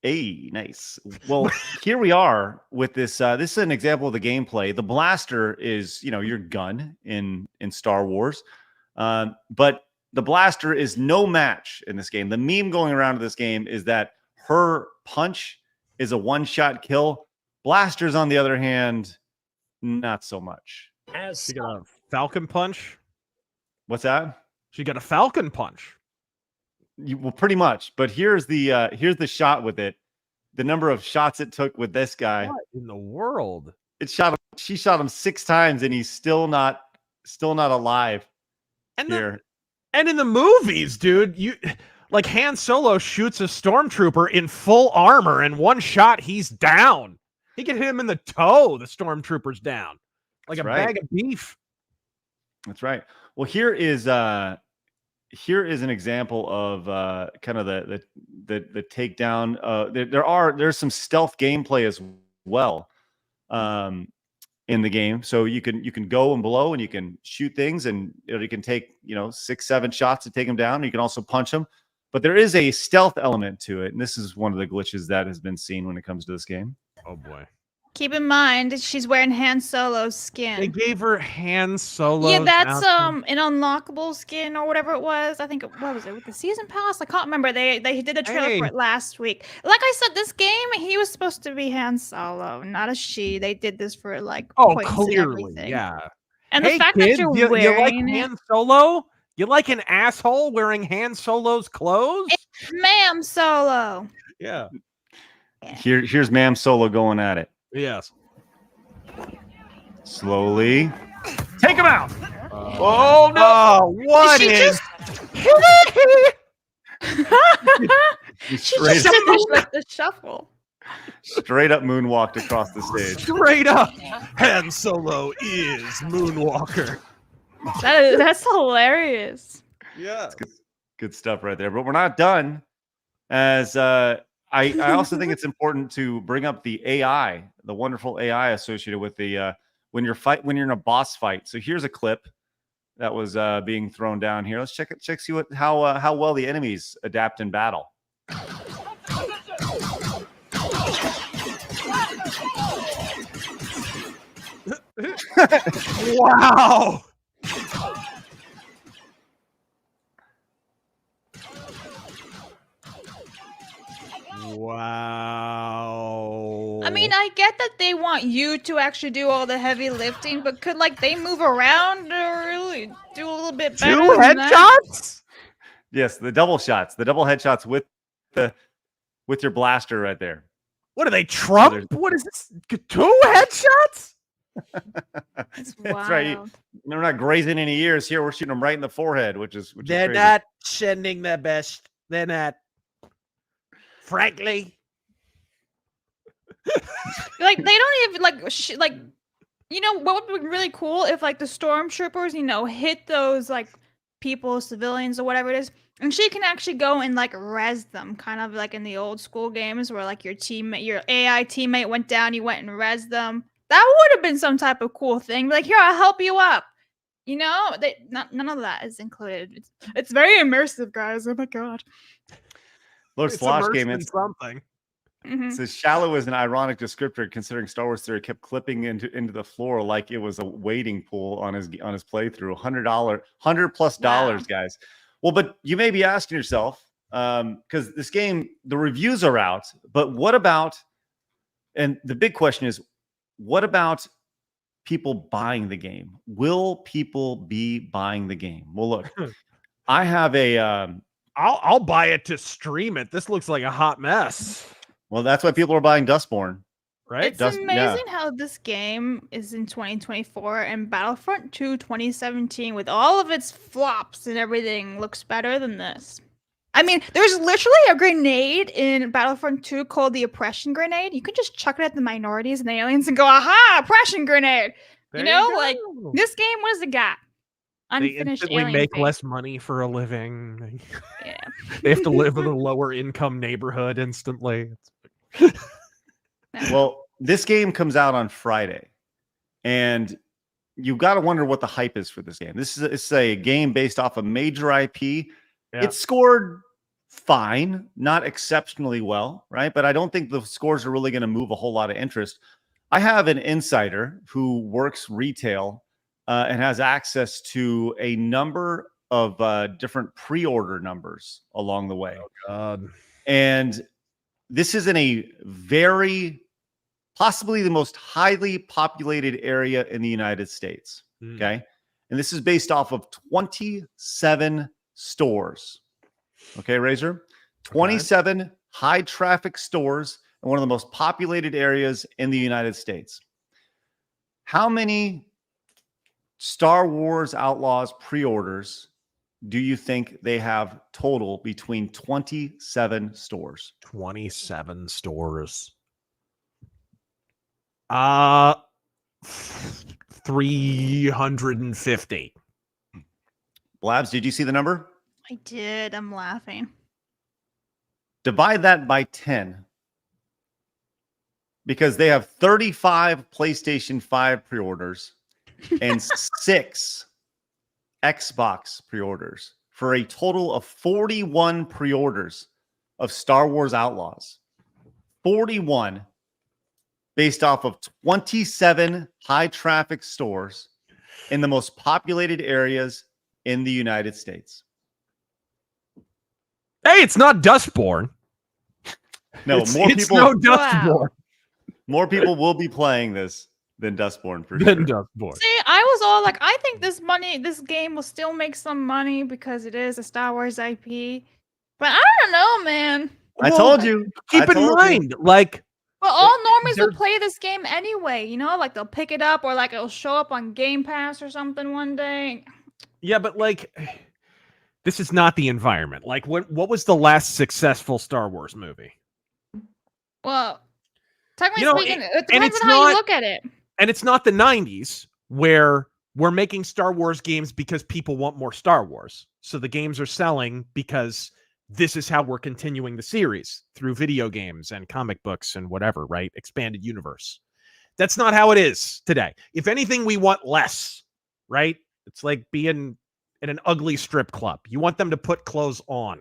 Hey, nice. Well, here we are with this. This is an example of the gameplay. The blaster is, your gun in Star Wars, but the blaster is no match in this game. The meme going around this game is that her punch is a one-shot kill. Blasters, on the other hand, not so much. She got a falcon punch. What's that? She got a falcon punch. Well, pretty much. But here's the shot with it. The number of shots it took with this guy. What in the world? She shot him 6 times, and he's still not alive. And here. And in the movies, dude, like Han Solo shoots a stormtrooper in full armor, and one shot he's down. He can hit him in the toe. The stormtrooper's down, like That's a right. bag of beef. That's right. Well, here is here is an example of kind of the takedown. There's some stealth gameplay as well in the game, so you can go and blow and you can shoot things, and you can take 6-7 shots to take them down. You can also punch them, but there is a stealth element to it, and this is one of the glitches that has been seen when it comes to this game. Oh boy. Keep in mind, she's wearing Han Solo's skin. They gave her Han Solo. Yeah, that's an unlockable skin or whatever it was. I think what was it with the season pass? I can't remember. They did a trailer for it last week. Like I said, this game he was supposed to be Han Solo, not a she. They did this for like points and clearly, everything. yeah. And hey, the fact kid, that you're you like wearing Han Solo? You like an asshole wearing Han Solo's clothes? It's Ma'am Solo. Yeah. Here's Ma'am Solo going at it. Yes. Slowly. Take him out. Oh no! What is? She just finished like the shuffle. Straight up moonwalked across the stage. Straight up, Han Solo is Moonwalker. That's hilarious. Yeah. Good stuff right there. But we're not done. As I also think it's important to bring up the AI, the wonderful AI associated with the when you're in a boss fight. So here's a clip that was being thrown down here. Let's see how well the enemies adapt in battle. Wow. Wow. I mean, I get that they want you to actually do all the heavy lifting, but could they move around or really do a little bit better? 2 headshots? Yes, the double shots, the double headshots with your blaster right there. What are they, Trump? What is this? 2 headshots? That's right. We're not grazing any ears here. We're shooting them right in the forehead, which is They're crazy. not sending their best. They're not. Frankly, they don't even what would be really cool if the stormtroopers hit those people, civilians or whatever it is, and she can actually go and res them, kind of like in the old school games where your AI teammate went down, you went and res them. That would have been some type of cool thing. Here, I'll help you up. None of that is included. It's very immersive, guys. Oh my god. Lord Slosh came in. Something. Says shallow is an ironic descriptor considering Star Wars Theory kept clipping into the floor like it was a wading pool on his playthrough. $100+ guys. Well, but you may be asking yourself, because this game, the reviews are out, but what about, and the big question is, what about people buying the game? Will people be buying the game? Well, look, I have a I'll buy it to stream it. This looks like a hot mess. Well, that's why people are buying Dustborn. Right? It's amazing how this game is in 2024 and Battlefront 2 2017 with all of its flops and everything looks better than this. I mean, there's literally a grenade in Battlefront 2 called the Oppression Grenade. You can just chuck it at the minorities and the aliens and go, aha, Oppression Grenade. There you you know, go. This game, what does it got? They Unfinished instantly alien make face. less money for a living. Yeah. They have to live in a lower income neighborhood instantly. Well, this game comes out on Friday, and you've got to wonder what the hype is for this game. It's a game based off a major IP. Yeah. It scored fine, not exceptionally well, right? But I don't think the scores are really going to move a whole lot of interest. I have an insider who works retail and has access to a number of different pre-order numbers along the way. Oh, God. And this is in a very, possibly the most highly populated area in the United States. Okay. And this is based off of 27 stores. Okay, Razor? 27 high traffic stores in one of the most populated areas in the United States. How many Star Wars Outlaws pre-orders do you think they have total between 27 stores? 27 stores. 350. Blabs, did you see the number? I did. I'm laughing. Divide that by 10. Because they have 35 PlayStation 5 pre-orders and 6 Xbox pre-orders for a total of 41 pre-orders of Star Wars Outlaws. 41 based off of 27 high-traffic stores in the most populated areas in the United States. Hey, it's not Dustborn. No, it's no Dustborn. Wow. More people will be playing this than Dustborn for Than sure. Dustborn. See, I was all like, I think this game will still make some money because it is a Star Wars IP. But I don't know, man. I told you. Keep in mind, like, Well, all normies will play this game anyway, you know? Like, they'll pick it up or, like, it'll show up on Game Pass or something one day. yeah, but like, this is not the environment. Like, what was the last successful Star Wars movie? Well, technically You know, speaking, and it depends it's on how you not- look at it. And it's not the 90s where we're making Star Wars games because people want more Star Wars. So the games are selling because this is how we're continuing the series through video games and comic books and whatever, right? Expanded universe. That's not how it is today. If anything, we want less, right? It's like being in an ugly strip club. You want them to put clothes on.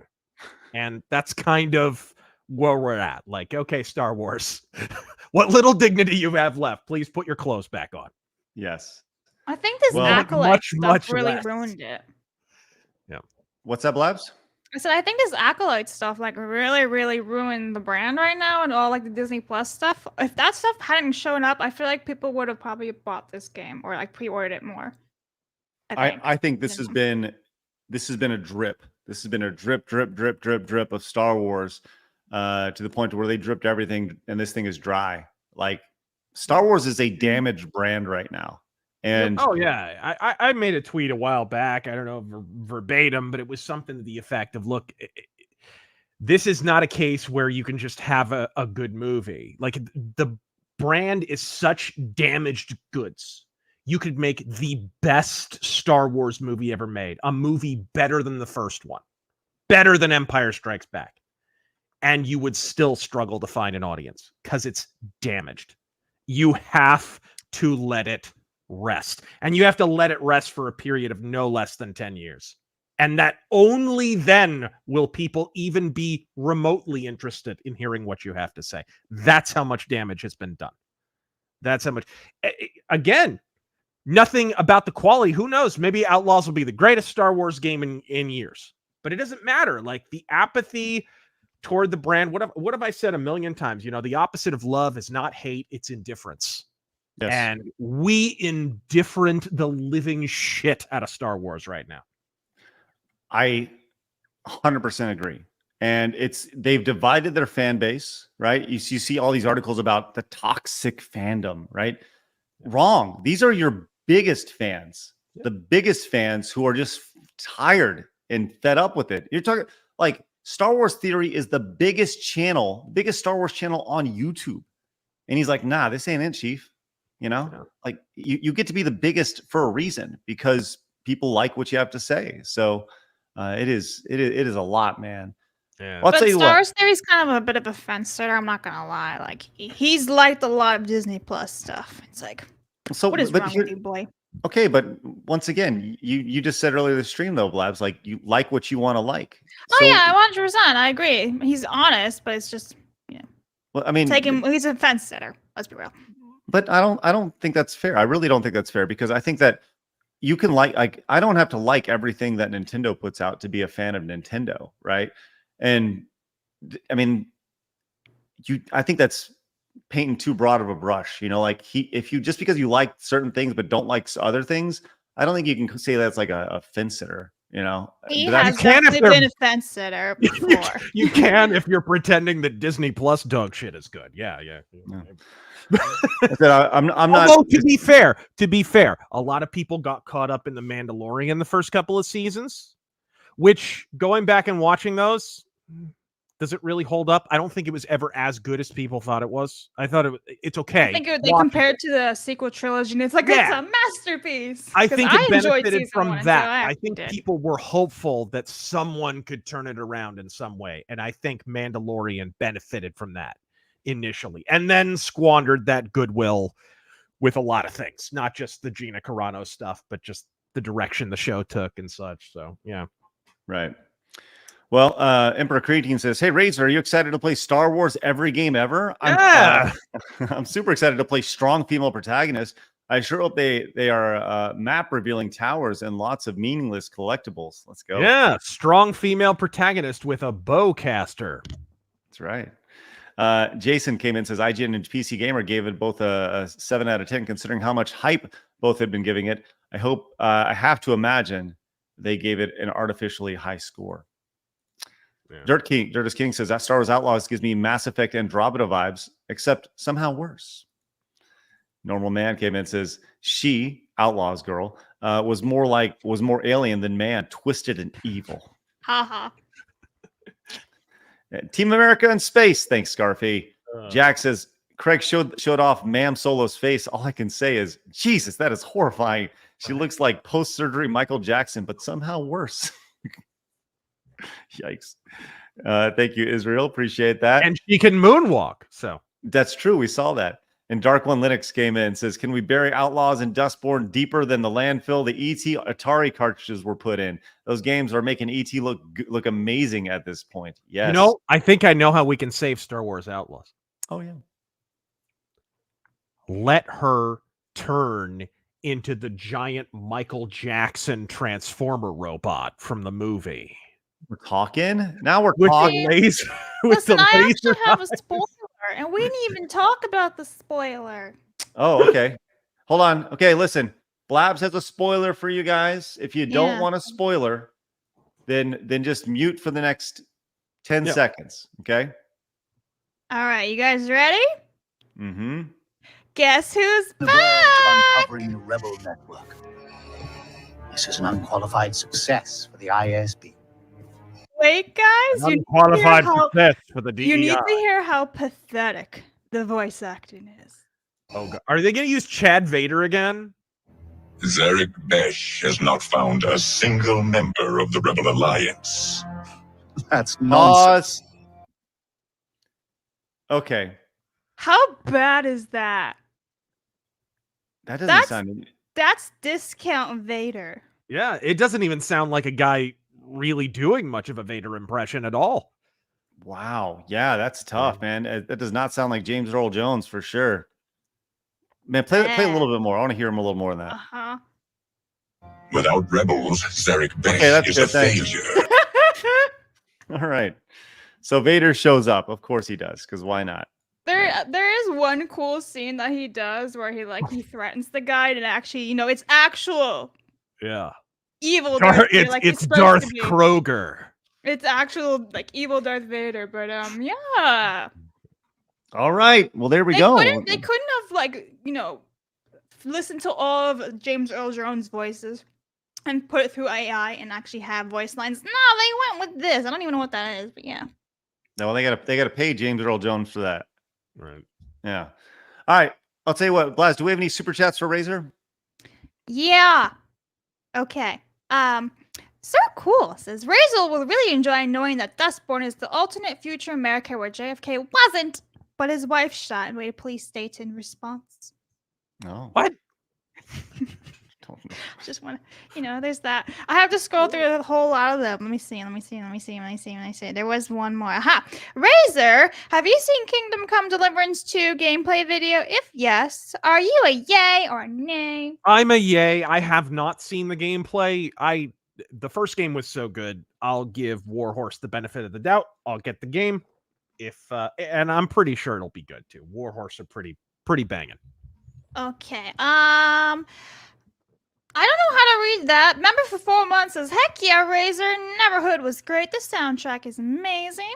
And that's kind of where we're at. Like, okay, Star Wars, what little dignity you have left, please put your clothes back on. Yes. I think this Well, Acolyte stuff much really less. ruined it. Yeah. What's up, Labs? I said, I think this Acolyte stuff, like, really, really ruined the brand right now and all, like, the Disney Plus stuff. If that stuff hadn't shown up, I feel like people would have probably bought this game or, like, pre-ordered it more. I think this has been a drip. This has been a drip of Star Wars to the point where they dripped everything and this thing is dry. Like, Star Wars is a damaged brand right now. And oh yeah, I made a tweet a while back. I don't know verbatim, but it was something to the effect of, look, this is not a case where you can just have a good movie. Like, the brand is such damaged goods. You could make the best Star Wars movie ever made, a movie better than the first one, better than Empire Strikes Back, and you would still struggle to find an audience because it's damaged. You have to let it rest, and you have to let it rest for a period of no less than 10 years. And that only then will people even be remotely interested in hearing what you have to say. That's how much damage has been done. That's how much. Again, nothing about the quality. Who knows? Maybe Outlaws will be the greatest Star Wars game in years. But it doesn't matter. Like, the apathy toward the brand. What have I said a million times? You know, the opposite of love is not hate, it's indifference. Yes. And we indifferent the living shit out of Star Wars right now. I 100% agree. And they've divided their fan base, right? You see all these articles about the toxic fandom, right? Wrong. These are your biggest fans, the biggest fans who are just tired and fed up with it. You're talking like Star Wars Theory is the biggest Star Wars channel on YouTube. And he's like, nah, this ain't it, Chief. You know, like you get to be the biggest for a reason because people like what you have to say. So it is a lot, man. Yeah. I'll But tell you Star what. Wars Theory is kind of a bit of a fence sitter. I'm not gonna lie. Like, he's liked a lot of Disney Plus stuff. It's like, So, what is but wrong with you, boy? Okay, but once again, you just said earlier in the stream though, Blabs, like you like what you want to like. Oh So, yeah, 100%. I agree. He's honest, but it's just, well, I mean, he's a fence sitter. Let's be real. but I don't think that's fair. I really don't think that's fair because I think that you can like I don't have to like everything that Nintendo puts out to be a fan of Nintendo, right? And I mean, I think that's painting too broad of a brush, you know, like if you just because you like certain things but don't like other things, I don't think you can say that's like a fence sitter, you know. He But has definitely been a fence sitter before. You can if you're pretending that Disney Plus dog shit is good. Yeah. I'm not. Although, to be fair, a lot of people got caught up in The Mandalorian the first couple of seasons, which going back and watching those Does it really hold up? I don't think it was ever as good as people thought it was. I thought it's okay. I think they compared to the sequel trilogy, and it's like, it's a masterpiece. I think it enjoyed benefited season from 1, that. so I think people were hopeful that someone could turn it around in some way. And I think Mandalorian benefited from that initially, and then squandered that goodwill with a lot of things, not just the Gina Carano stuff, but just the direction the show took and such. So, yeah. Right. Well, Emperor Creatine says, "Hey, Razor, are you excited to play Star Wars every game ever?" Yeah. I'm super excited to play strong female protagonists. I sure hope they are map revealing towers and lots of meaningless collectibles. Let's go. Yeah, strong female protagonist with a bowcaster. That's right. Jason came in and says, IGN and PC Gamer gave it both a 7 out of 10, considering how much hype both had been giving it. I hope, I have to imagine they gave it an artificially high score. Yeah. Dirtus King says, that Star Wars Outlaws gives me Mass Effect Andromeda vibes, except somehow worse. Normal Man came in and says, she, Outlaws girl, was more alien than man, twisted and evil. Haha. Team America in space. Thanks, Scarfy. Jack says, Craig showed off Ma'am Solo's face. All I can say is, Jesus, that is horrifying. She looks like post-surgery Michael Jackson, but somehow worse. Yikes. Thank you, Israel. Appreciate that. And she can moonwalk. So that's true. We saw that. And Dark One Linux came in and says, can we bury Outlaws and Dustborn deeper than the landfill the ET Atari cartridges were put in? Those games are making ET look amazing at this point. Yes. You know, I think I know how we can save Star Wars Outlaws. Oh, yeah. Let her turn into the giant Michael Jackson Transformer robot from the movie. We're talking? Now we're with talking. The laser, with Listen, the I laser actually have a spoiler, and we didn't even talk about the spoiler. Oh, okay. Hold on. Okay, listen. Blabs has a spoiler for you guys. If you don't want a spoiler, then just mute for the next 10 seconds. Okay? All right, you guys ready? Mm-hmm. Guess who's the back? verge of uncovering the rebel network. This is an unqualified success for the ISB. Wait, guys, unqualified success for the DEI. You need to hear how pathetic the voice acting is. Oh, God. Are they going to use Chad Vader again? Zarek Besh has not found a single member of the Rebel Alliance. That's nonsense. Okay. How bad is that? That doesn't sound... That's discount Vader. Yeah, it doesn't even sound like a guy really doing much of a Vader impression at all. Wow. Yeah, that's tough, man. That does not sound like James Earl Jones for sure. Man, play a little bit more. I want to hear him a little more than that. Uh-huh. Without rebels, Zarek Besh is a failure. All right. So Vader shows up. Of course he does, because why not? There is one cool scene that he does where he threatens the guy, and actually, it's actual evil Darth Vader. It's Darth Kroger. It's actual evil Darth Vader, but yeah. All right. Well, there we go. They couldn't have listened to all of James Earl Jones' voices and put it through AI and actually have voice lines. No, they went with this. I don't even know what that is, but yeah. No, they gotta pay James Earl Jones for that. Right. Yeah. All right. I'll tell you what, Blaz, do we have any super chats for Razor? Yeah. Okay. So cool. Says Razor will really enjoy knowing that Dustborn is the alternate future America where JFK wasn't, but his wife shot. And wait, please state in response. No. What? Just want to, there's that. I have to scroll through a whole lot of them. Let me see. There was one more. Aha. Razor, have you seen Kingdom Come Deliverance 2 gameplay video? If yes, are you a yay or a nay? I'm a yay. I have not seen the gameplay. The first game was so good. I'll give Warhorse the benefit of the doubt. I'll get the game. And I'm pretty sure it'll be good too. Warhorse are pretty banging. Okay. I don't know how to read that. Member for 4 months says, heck yeah, Razor. Neverhood was great. The soundtrack is amazing.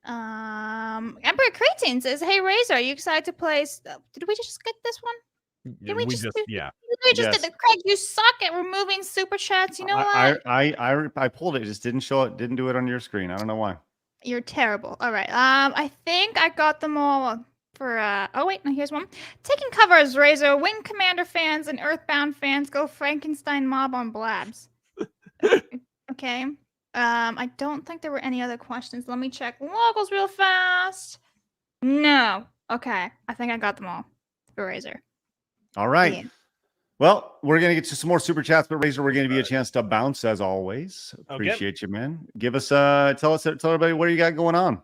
Emperor Creatine says, hey, Razor, are you excited to play? Did we just get this one? We just did the Craig, you suck at removing super chats. You know what? I pulled it. It just didn't show it. Didn't do it on your screen. I don't know why. You're terrible. All right. I think I got them all for oh wait, no, here's one. Taking cover as Razor, Wing Commander fans and Earthbound fans go Frankenstein mob on Blabs. Okay. I don't think there were any other questions. Let me check locals real fast. No. Okay. I think I got them all for Razor. All right. Yeah. Well, we're going to get to some more super chats, but Razor, we're going to give you a chance to bounce as always. Okay. Appreciate you, man. Give us, tell everybody what you got going on.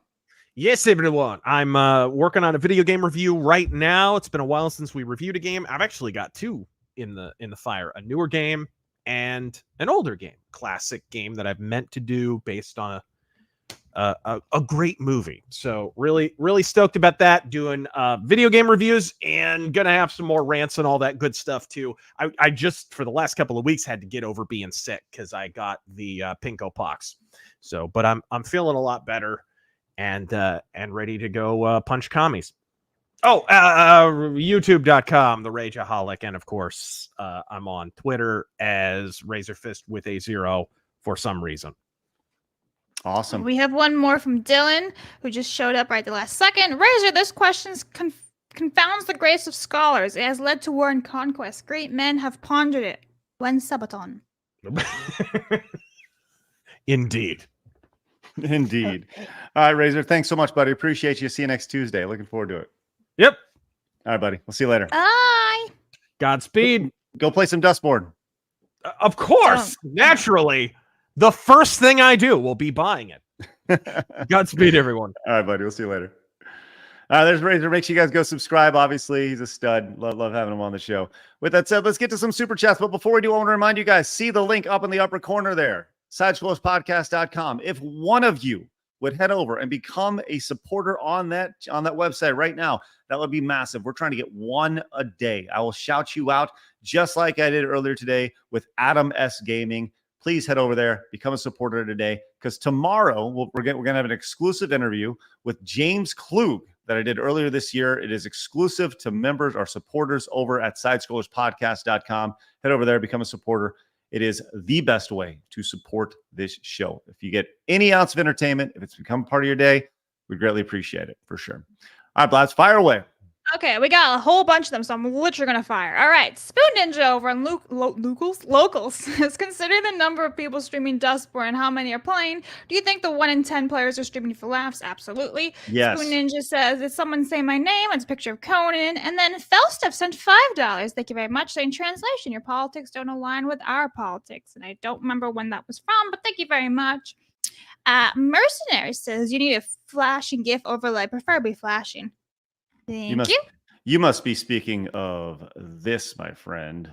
Yes, everyone. I'm working on a video game review right now. It's been a while since we reviewed a game. I've actually got two in the fire: a newer game and an older game, classic game that I've meant to do based on a great movie. So really stoked about that. Doing video game reviews and gonna have some more rants and all that good stuff too. I just for the last couple of weeks had to get over being sick because I got the pinko pox. So, but I'm feeling a lot better and ready to go punch commies. Oh, youtube.com, the Rageaholic, and of course I'm on Twitter as Razorfist with a 0 for some reason. Awesome. We have one more from Dylan, who just showed up right the last second. Razor, this question confounds the grace of scholars. It has led to war and conquest. Great men have pondered it. When Sabaton. Indeed. Indeed. All right, Razor. Thanks so much, buddy. Appreciate you. See you next Tuesday. Looking forward to it. Yep. All right, buddy. We'll see you later. Bye. Godspeed. Go play some Dustborn. Of course. Naturally. The first thing I do will be buying it. Godspeed, everyone. All right, buddy. We'll see you later. There's Razor. Make sure you guys go subscribe. Obviously, he's a stud. Love having him on the show. With that said, let's get to some super chats. But before we do, I want to remind you guys, see the link up in the upper corner there, sidescrollerspodcast.com. If one of you would head over and become a supporter on that website right now, that would be massive. We're trying to get one a day. I will shout you out just like I did earlier today with Adam S. Gaming. Please head over there, become a supporter today, because tomorrow we're going to have an exclusive interview with James Klug that I did earlier this year. It is exclusive to members or supporters over at sidescrollerspodcast.com. Head over there, become a supporter. It is the best way to support this show. If you get any ounce of entertainment, if it's become part of your day, we greatly appreciate it for sure. All right, Blast, fire away. Okay, we got a whole bunch of them, so I'm literally gonna fire. All right, Spoon Ninja over on Locals is considering the number of people streaming Dustborn and how many are playing. Do you think the 1 in 10 players are streaming for laughs? Absolutely. Yes. Spoon Ninja says, did someone say my name? It's a picture of Conan. And then Felstuff sent $5. Thank you very much. So in translation, your politics don't align with our politics. And I don't remember when that was from, but thank you very much. Mercenary says, you need a flashing GIF overlay, preferably flashing. Thank you. You must be speaking of this, my friend.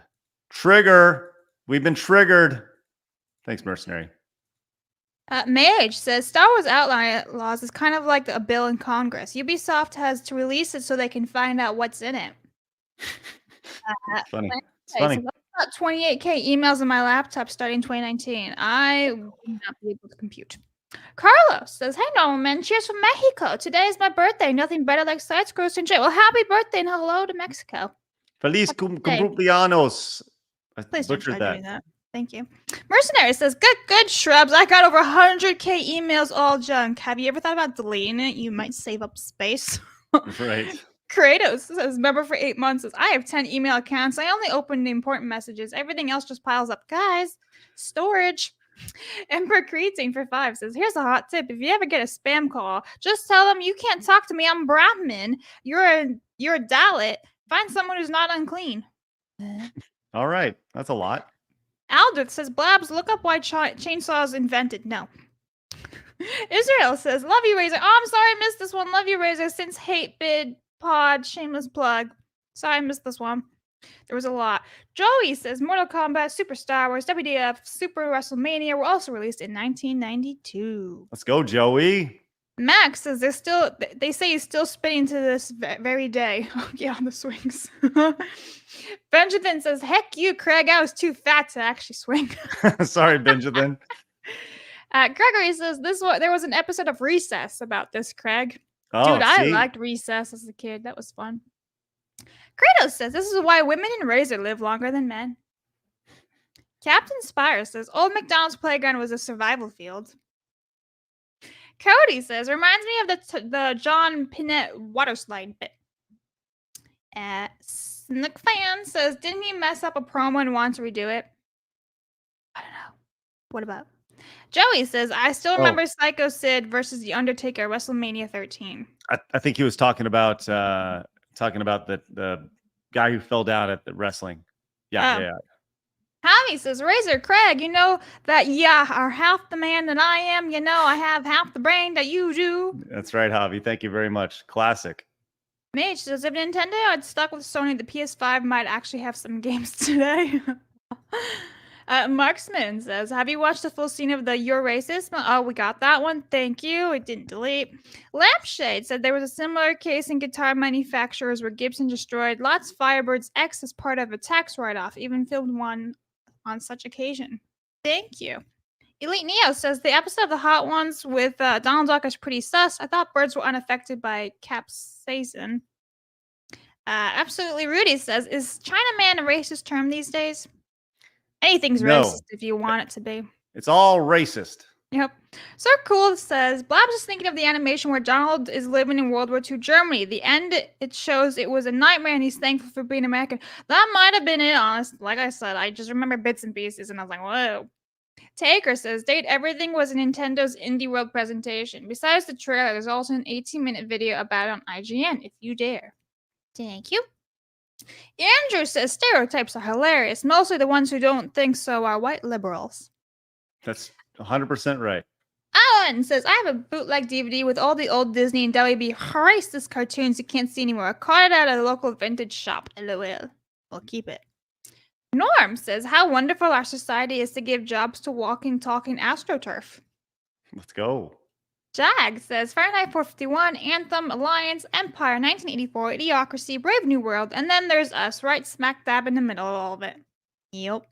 Trigger. We've been triggered. Thanks, Mercenary. Marriage says Star Wars Outlaws is kind of like a bill in Congress. Ubisoft has to release it so they can find out what's in it. It's funny. It's So funny. I've got 28K emails on my laptop starting 2019. I will not be able to compute. Carlos says, hey, normal men, cheers from Mexico. Today is my birthday. Nothing better like side scrolls to enjoy. Well, happy birthday and hello to Mexico. Feliz cumpleaños. I Please don't butchered try doing that. Thank you. Mercenary says, good shrubs. I got over 100K emails, all junk. Have you ever thought about deleting it? You might save up space. Right. Kratos says, member for 8 months. Says, I have 10 email accounts. I only open the important messages. Everything else just piles up. Guys, storage. Emperor Creatine for 5 says, here's a hot tip. If you ever get a spam call, just tell them you can't talk to me. I'm Brahmin. You're a Dalit. Find someone who's not unclean. All right. That's a lot. Aldrich says, Blabs, look up why chainsaws invented. No. Israel says, love you, Razor. Oh, I'm sorry I missed this one. Love you, Razor. Since hate bid pod, shameless plug. Sorry I missed this one. There was a lot. Joey says, Mortal Kombat, Super Star Wars, WDF, Super WrestleMania were also released in 1992. Let's go, Joey. Max says they say he's still spinning to this very day. Oh, yeah, on the swings. Benjamin says, heck you, Craig. I was too fat to actually swing. Sorry, Benjamin. Gregory says, there was an episode of Recess about this, Craig. Oh, dude, I see? liked Recess as a kid. That was fun. Kratos says, this is why women in Razor live longer than men. Captain Spire says, Old McDonald's playground was a survival field. Cody says, reminds me of the John Pinette water slide bit. Snook Fan says, didn't he mess up a promo and want to redo it? I don't know. What about? Joey says, I still remember Psycho Sid versus The Undertaker at WrestleMania 13. I think he was talking about the guy who fell down at the wrestling. Yeah. Javi says, Razor Craig, you know that are half the man that I am. You know I have half the brain that you do. That's right, Javi. Thank you very much. Classic. Mitch says, if Nintendo had stuck with Sony, the PS5 might actually have some games today. Marksman says, have you watched the full scene of the You're Racist? Oh, we got that one. Thank you. It didn't delete. Lampshade said there was a similar case in guitar manufacturers where Gibson destroyed Lots Firebirds X as part of a tax write-off, even filmed one on such occasion. Thank you. Elite Neo says the episode of the Hot Ones with Donald Duck is pretty sus. I thought birds were unaffected by capsaicin. Absolutely Rudy says, is Chinaman a racist term these days? Anything's racist if you want it to be. It's all racist. Yep. Sir Cool says, Blabs is thinking of the animation where Donald is living in World War II Germany. The end, it shows it was a nightmare and he's thankful for being American. That might have been it, honest. Like I said, I just remember bits and pieces and I was like, whoa. Taker says, Date, everything was Nintendo's Indie World presentation. Besides the trailer, there's also an 18-minute video about it on IGN, if you dare. Thank you. Andrew says, stereotypes are hilarious. Mostly the ones who don't think so are white liberals. That's 100% right. Alan says, I have a bootleg DVD with all the old Disney and WB racist cartoons you can't see anymore. I caught it at a local vintage shop. LOL. We'll keep it. Norm says, how wonderful our society is to give jobs to walking, talking AstroTurf. Let's go. Jag says, Fahrenheit 451, Anthem, Alliance, Empire, 1984, Idiocracy, Brave New World, and then there's us, right smack dab in the middle of all of it. Yep.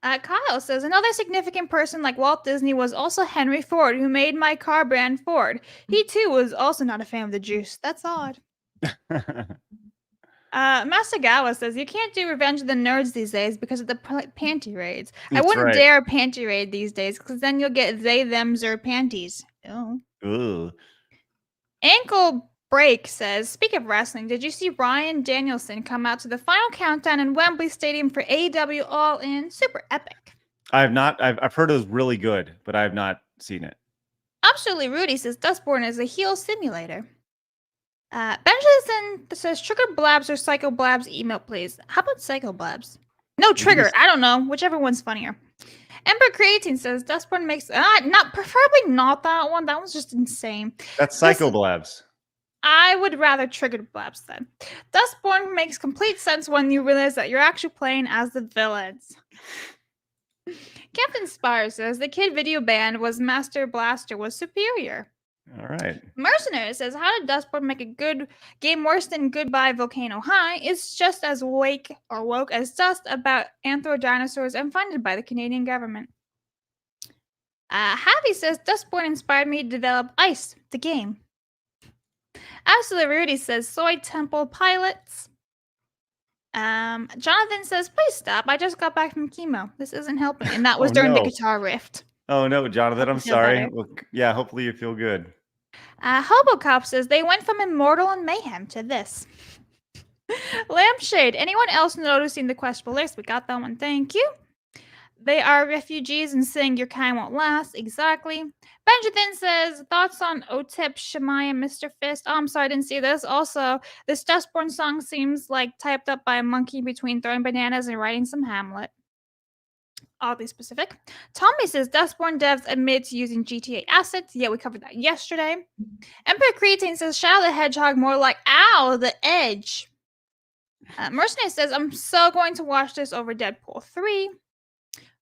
Kyle says, another significant person like Walt Disney was also Henry Ford, who made my car brand Ford. He too was also not a fan of the juice. That's odd. Masagawa says, you can't do Revenge of the Nerds these days because of the panty raids. I wouldn't dare panty raid these days because then you'll get they, thems, or panties. Oh. Ooh. Ankle Break says, speak of wrestling, did you see Ryan Danielson come out to the final countdown in Wembley Stadium for AEW All In? Super epic. I have not. I've heard it was really good, but I have not seen it. Absolutely Rudy says, Dustborn is a heel simulator. Benjamin says, Trigger Blabs or Psycho Blabs email, please. How about Psycho Blabs? No, Trigger. I don't know. Whichever one's funnier. Ember Creatine says, Dustborn makes... preferably not that one. That one's just insane. That's Psycho Blabs. I would rather Triggered Blabs then. Dustborn makes complete sense when you realize that you're actually playing as the villains. Captain Spire says, the kid video band was Master Blaster was superior. All right. Mercenary says, how did Dustborn make a good game worse than Goodbye Volcano High? It's just as woke as dust about anthro dinosaurs and funded by the Canadian government. Javi says, Dustborn inspired me to develop Ice, the game. Absolutely Rudy says, Soy Temple Pilots. Jonathan says, please stop. I just got back from chemo. This isn't helping. And that was during the guitar rift. Oh, no, Jonathan, I'm sorry. Well, yeah, hopefully you feel good. Hobocop says, they went from Immortal and Mayhem to this. Lampshade, anyone else noticing the questionable list? We got that one, thank you. They are refugees and saying your kind won't last. Exactly. Benjamin says, thoughts on Otep, Shemaya, Mr. Fist? Oh, I'm sorry, I didn't see this. Also, this Dustborn song seems like typed up by a monkey between throwing bananas and writing some Hamlet. Oddly specific. Tommy says, Dustborn devs admit to using GTA assets. Yeah, we covered that yesterday. Emperor Creatine says, Shadow the Hedgehog more like, ow, the edge. Mercenary says, I'm so going to watch this over Deadpool 3.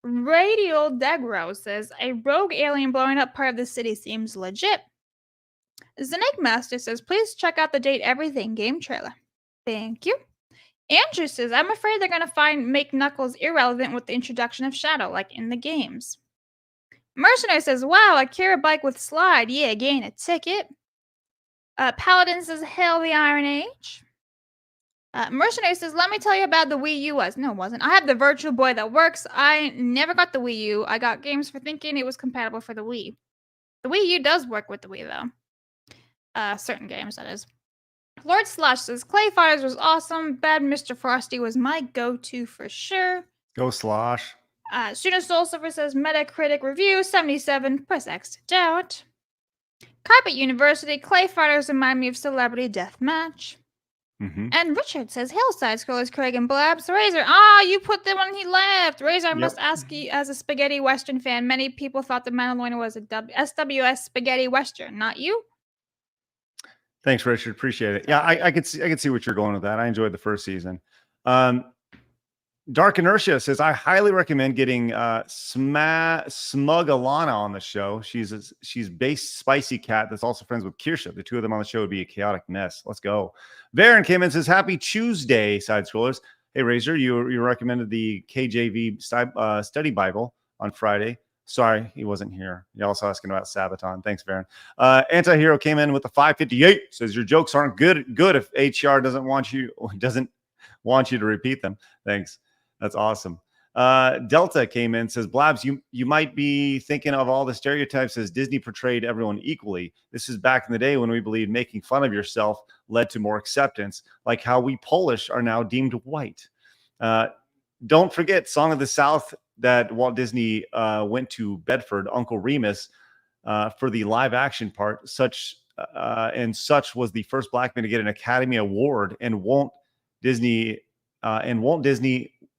Radial Degro says, a rogue alien blowing up part of the city seems legit. Snake Master says, please check out the Date Everything game trailer. Thank you. Andrew says, I'm afraid they're going to make Knuckles irrelevant with the introduction of Shadow, like in the games. Mercenary says, wow, a Kira bike with slide. Yeah, gain a ticket. Paladin says, hail the Iron Age. Mercenary says, let me tell you about the Wii U was. No, it wasn't. I have the Virtual Boy that works. I never got the Wii U. I got games for thinking it was compatible for the Wii. The Wii U does work with the Wii, though. Certain games, that is. Lord Slash says, Clay Fighters was awesome. Bad Mr. Frosty was my go-to for sure. Go Slosh. Shooter Soul Silver says, Metacritic review 77. Press X to doubt. Carpet University, Clay Fighters remind me of Celebrity Deathmatch. And Richard says, Hillside Scrollers, Craig and Blabs. Razor, you put them when he left. Razor, I must ask you, as a spaghetti western fan, many people thought The Mandalorian was a SWS spaghetti western, not you? Thanks, Richard. Appreciate it. Yeah, I could see what you're going with that. I enjoyed the first season. Dark Inertia says, I highly recommend getting Smug Alana on the show. She's base spicy cat that's also friends with Kirsha. The two of them on the show would be a chaotic mess. Let's go. Varen came in and says, Happy Tuesday, side scrollers. Hey, Razor, you recommended the KJV study Bible on Friday. Sorry, he wasn't here. You're also asking about Sabaton. Thanks, Varen. Antihero came in with the 558. Says your jokes aren't good if HR doesn't want you to repeat them. Thanks. That's awesome. Delta came in and says, Blabs, you might be thinking of all the stereotypes as Disney portrayed everyone equally. This is back in the day when we believed making fun of yourself led to more acceptance, like how we Polish are now deemed white. Don't forget Song of the South that Walt Disney went to Bedford, Uncle Remus, for the live action part. Such was the first black man to get an Academy Award, and Walt Disney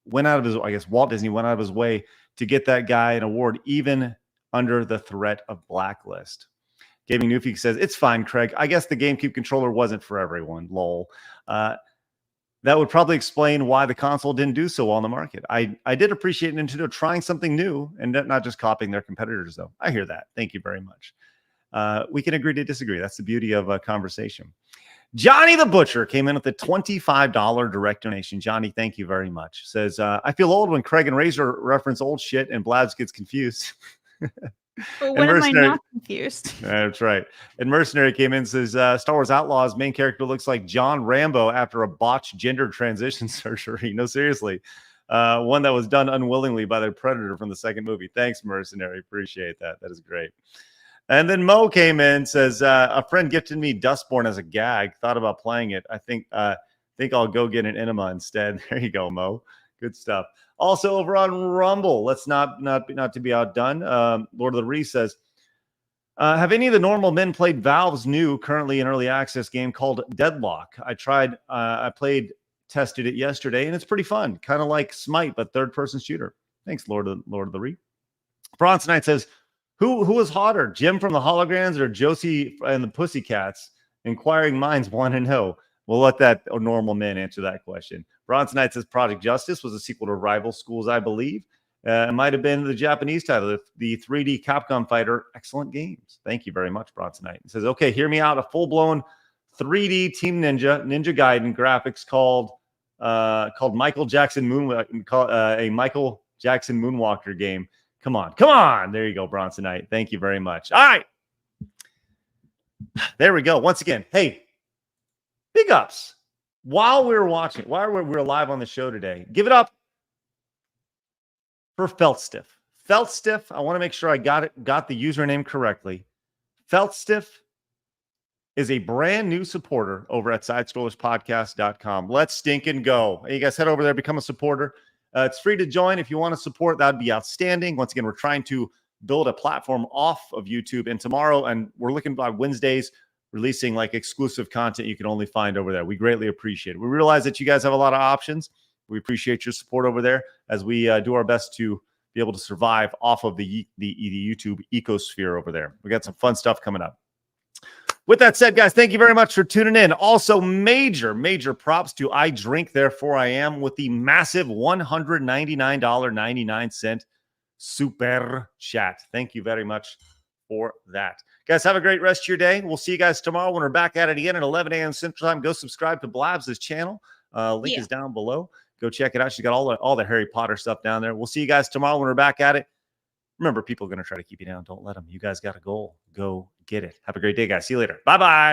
went out of his way to get that guy an award, even under the threat of blacklist. Gaming Newfie says, it's fine, Craig. I guess the GameCube controller wasn't for everyone. Lol. That would probably explain why the console didn't do so well on the market. I did appreciate Nintendo trying something new and not just copying their competitors, though. I hear that. Thank you very much. We can agree to disagree. That's the beauty of a conversation. Johnny the Butcher came in with a $25 direct donation. Johnny, thank you very much. Says, I feel old when Craig and Razor reference old shit and Blabs gets confused. But when am I not confused? That's right. And Mercenary came in and says, Star Wars Outlaws main character looks like John Rambo after a botched gender transition surgery. No, seriously. One that was done unwillingly by the Predator from the second movie. Thanks, Mercenary. Appreciate that. That is great. And then Mo came in and says, a friend gifted me Dustborn as a gag. Thought about playing it. I think I'll go get an enema instead. There you go, Mo. Good stuff. Also over on Rumble, let's not to be outdone. Lord of the Rings says, have any of the normal men played Valve's new, currently in early access game called Deadlock? I tested it yesterday, and it's pretty fun. Kind of like Smite, but third-person shooter. Thanks, Lord of the Rings. Bronze Knight says, who is hotter, Jim from the Holograms or Josie and the Pussycats? Inquiring minds want to know. We'll let that normal man answer that question. Bronze Knight says Project Justice was a sequel to Rival Schools, I believe. It might have been the Japanese title, the 3D Capcom fighter. Excellent games. Thank you very much, Bronze Knight. It says, okay, hear me out. A full-blown 3D Team Ninja Gaiden graphics called Michael Jackson a Michael Jackson Moonwalker game. Come on. There you go, Bronson Knight. Thank you very much. All right. There we go. Once again, hey, big ups. While we're live on the show today, give it up for Feltstiff. Feltstiff, I want to make sure I got the username correctly. Feltstiff is a brand new supporter over at sidescrollerspodcast.com. Let's stinking go. Hey, you guys head over there, become a supporter. It's free to join. If you want to support, that'd be outstanding. Once again, we're trying to build a platform off of YouTube. And tomorrow, and we're looking at Wednesdays, releasing like exclusive content you can only find over there. We greatly appreciate it. We realize that you guys have a lot of options. We appreciate your support over there as we do our best to be able to survive off of the YouTube ecosphere over there. We got some fun stuff coming up. With that said, guys, thank you very much for tuning in. Also, major props to I Drink, Therefore I Am with the massive $199.99 super chat. Thank you very much for that. Guys, have a great rest of your day. We'll see you guys tomorrow when we're back at it again at 11 a.m. Central Time. Go subscribe to Blabs' channel. Link is down below. Go check it out. She's got all the Harry Potter stuff down there. We'll see you guys tomorrow when we're back at it. Remember, people are going to try to keep you down. Don't let them. You guys got a goal. Go get it. Have a great day, guys. See you later. Bye-bye.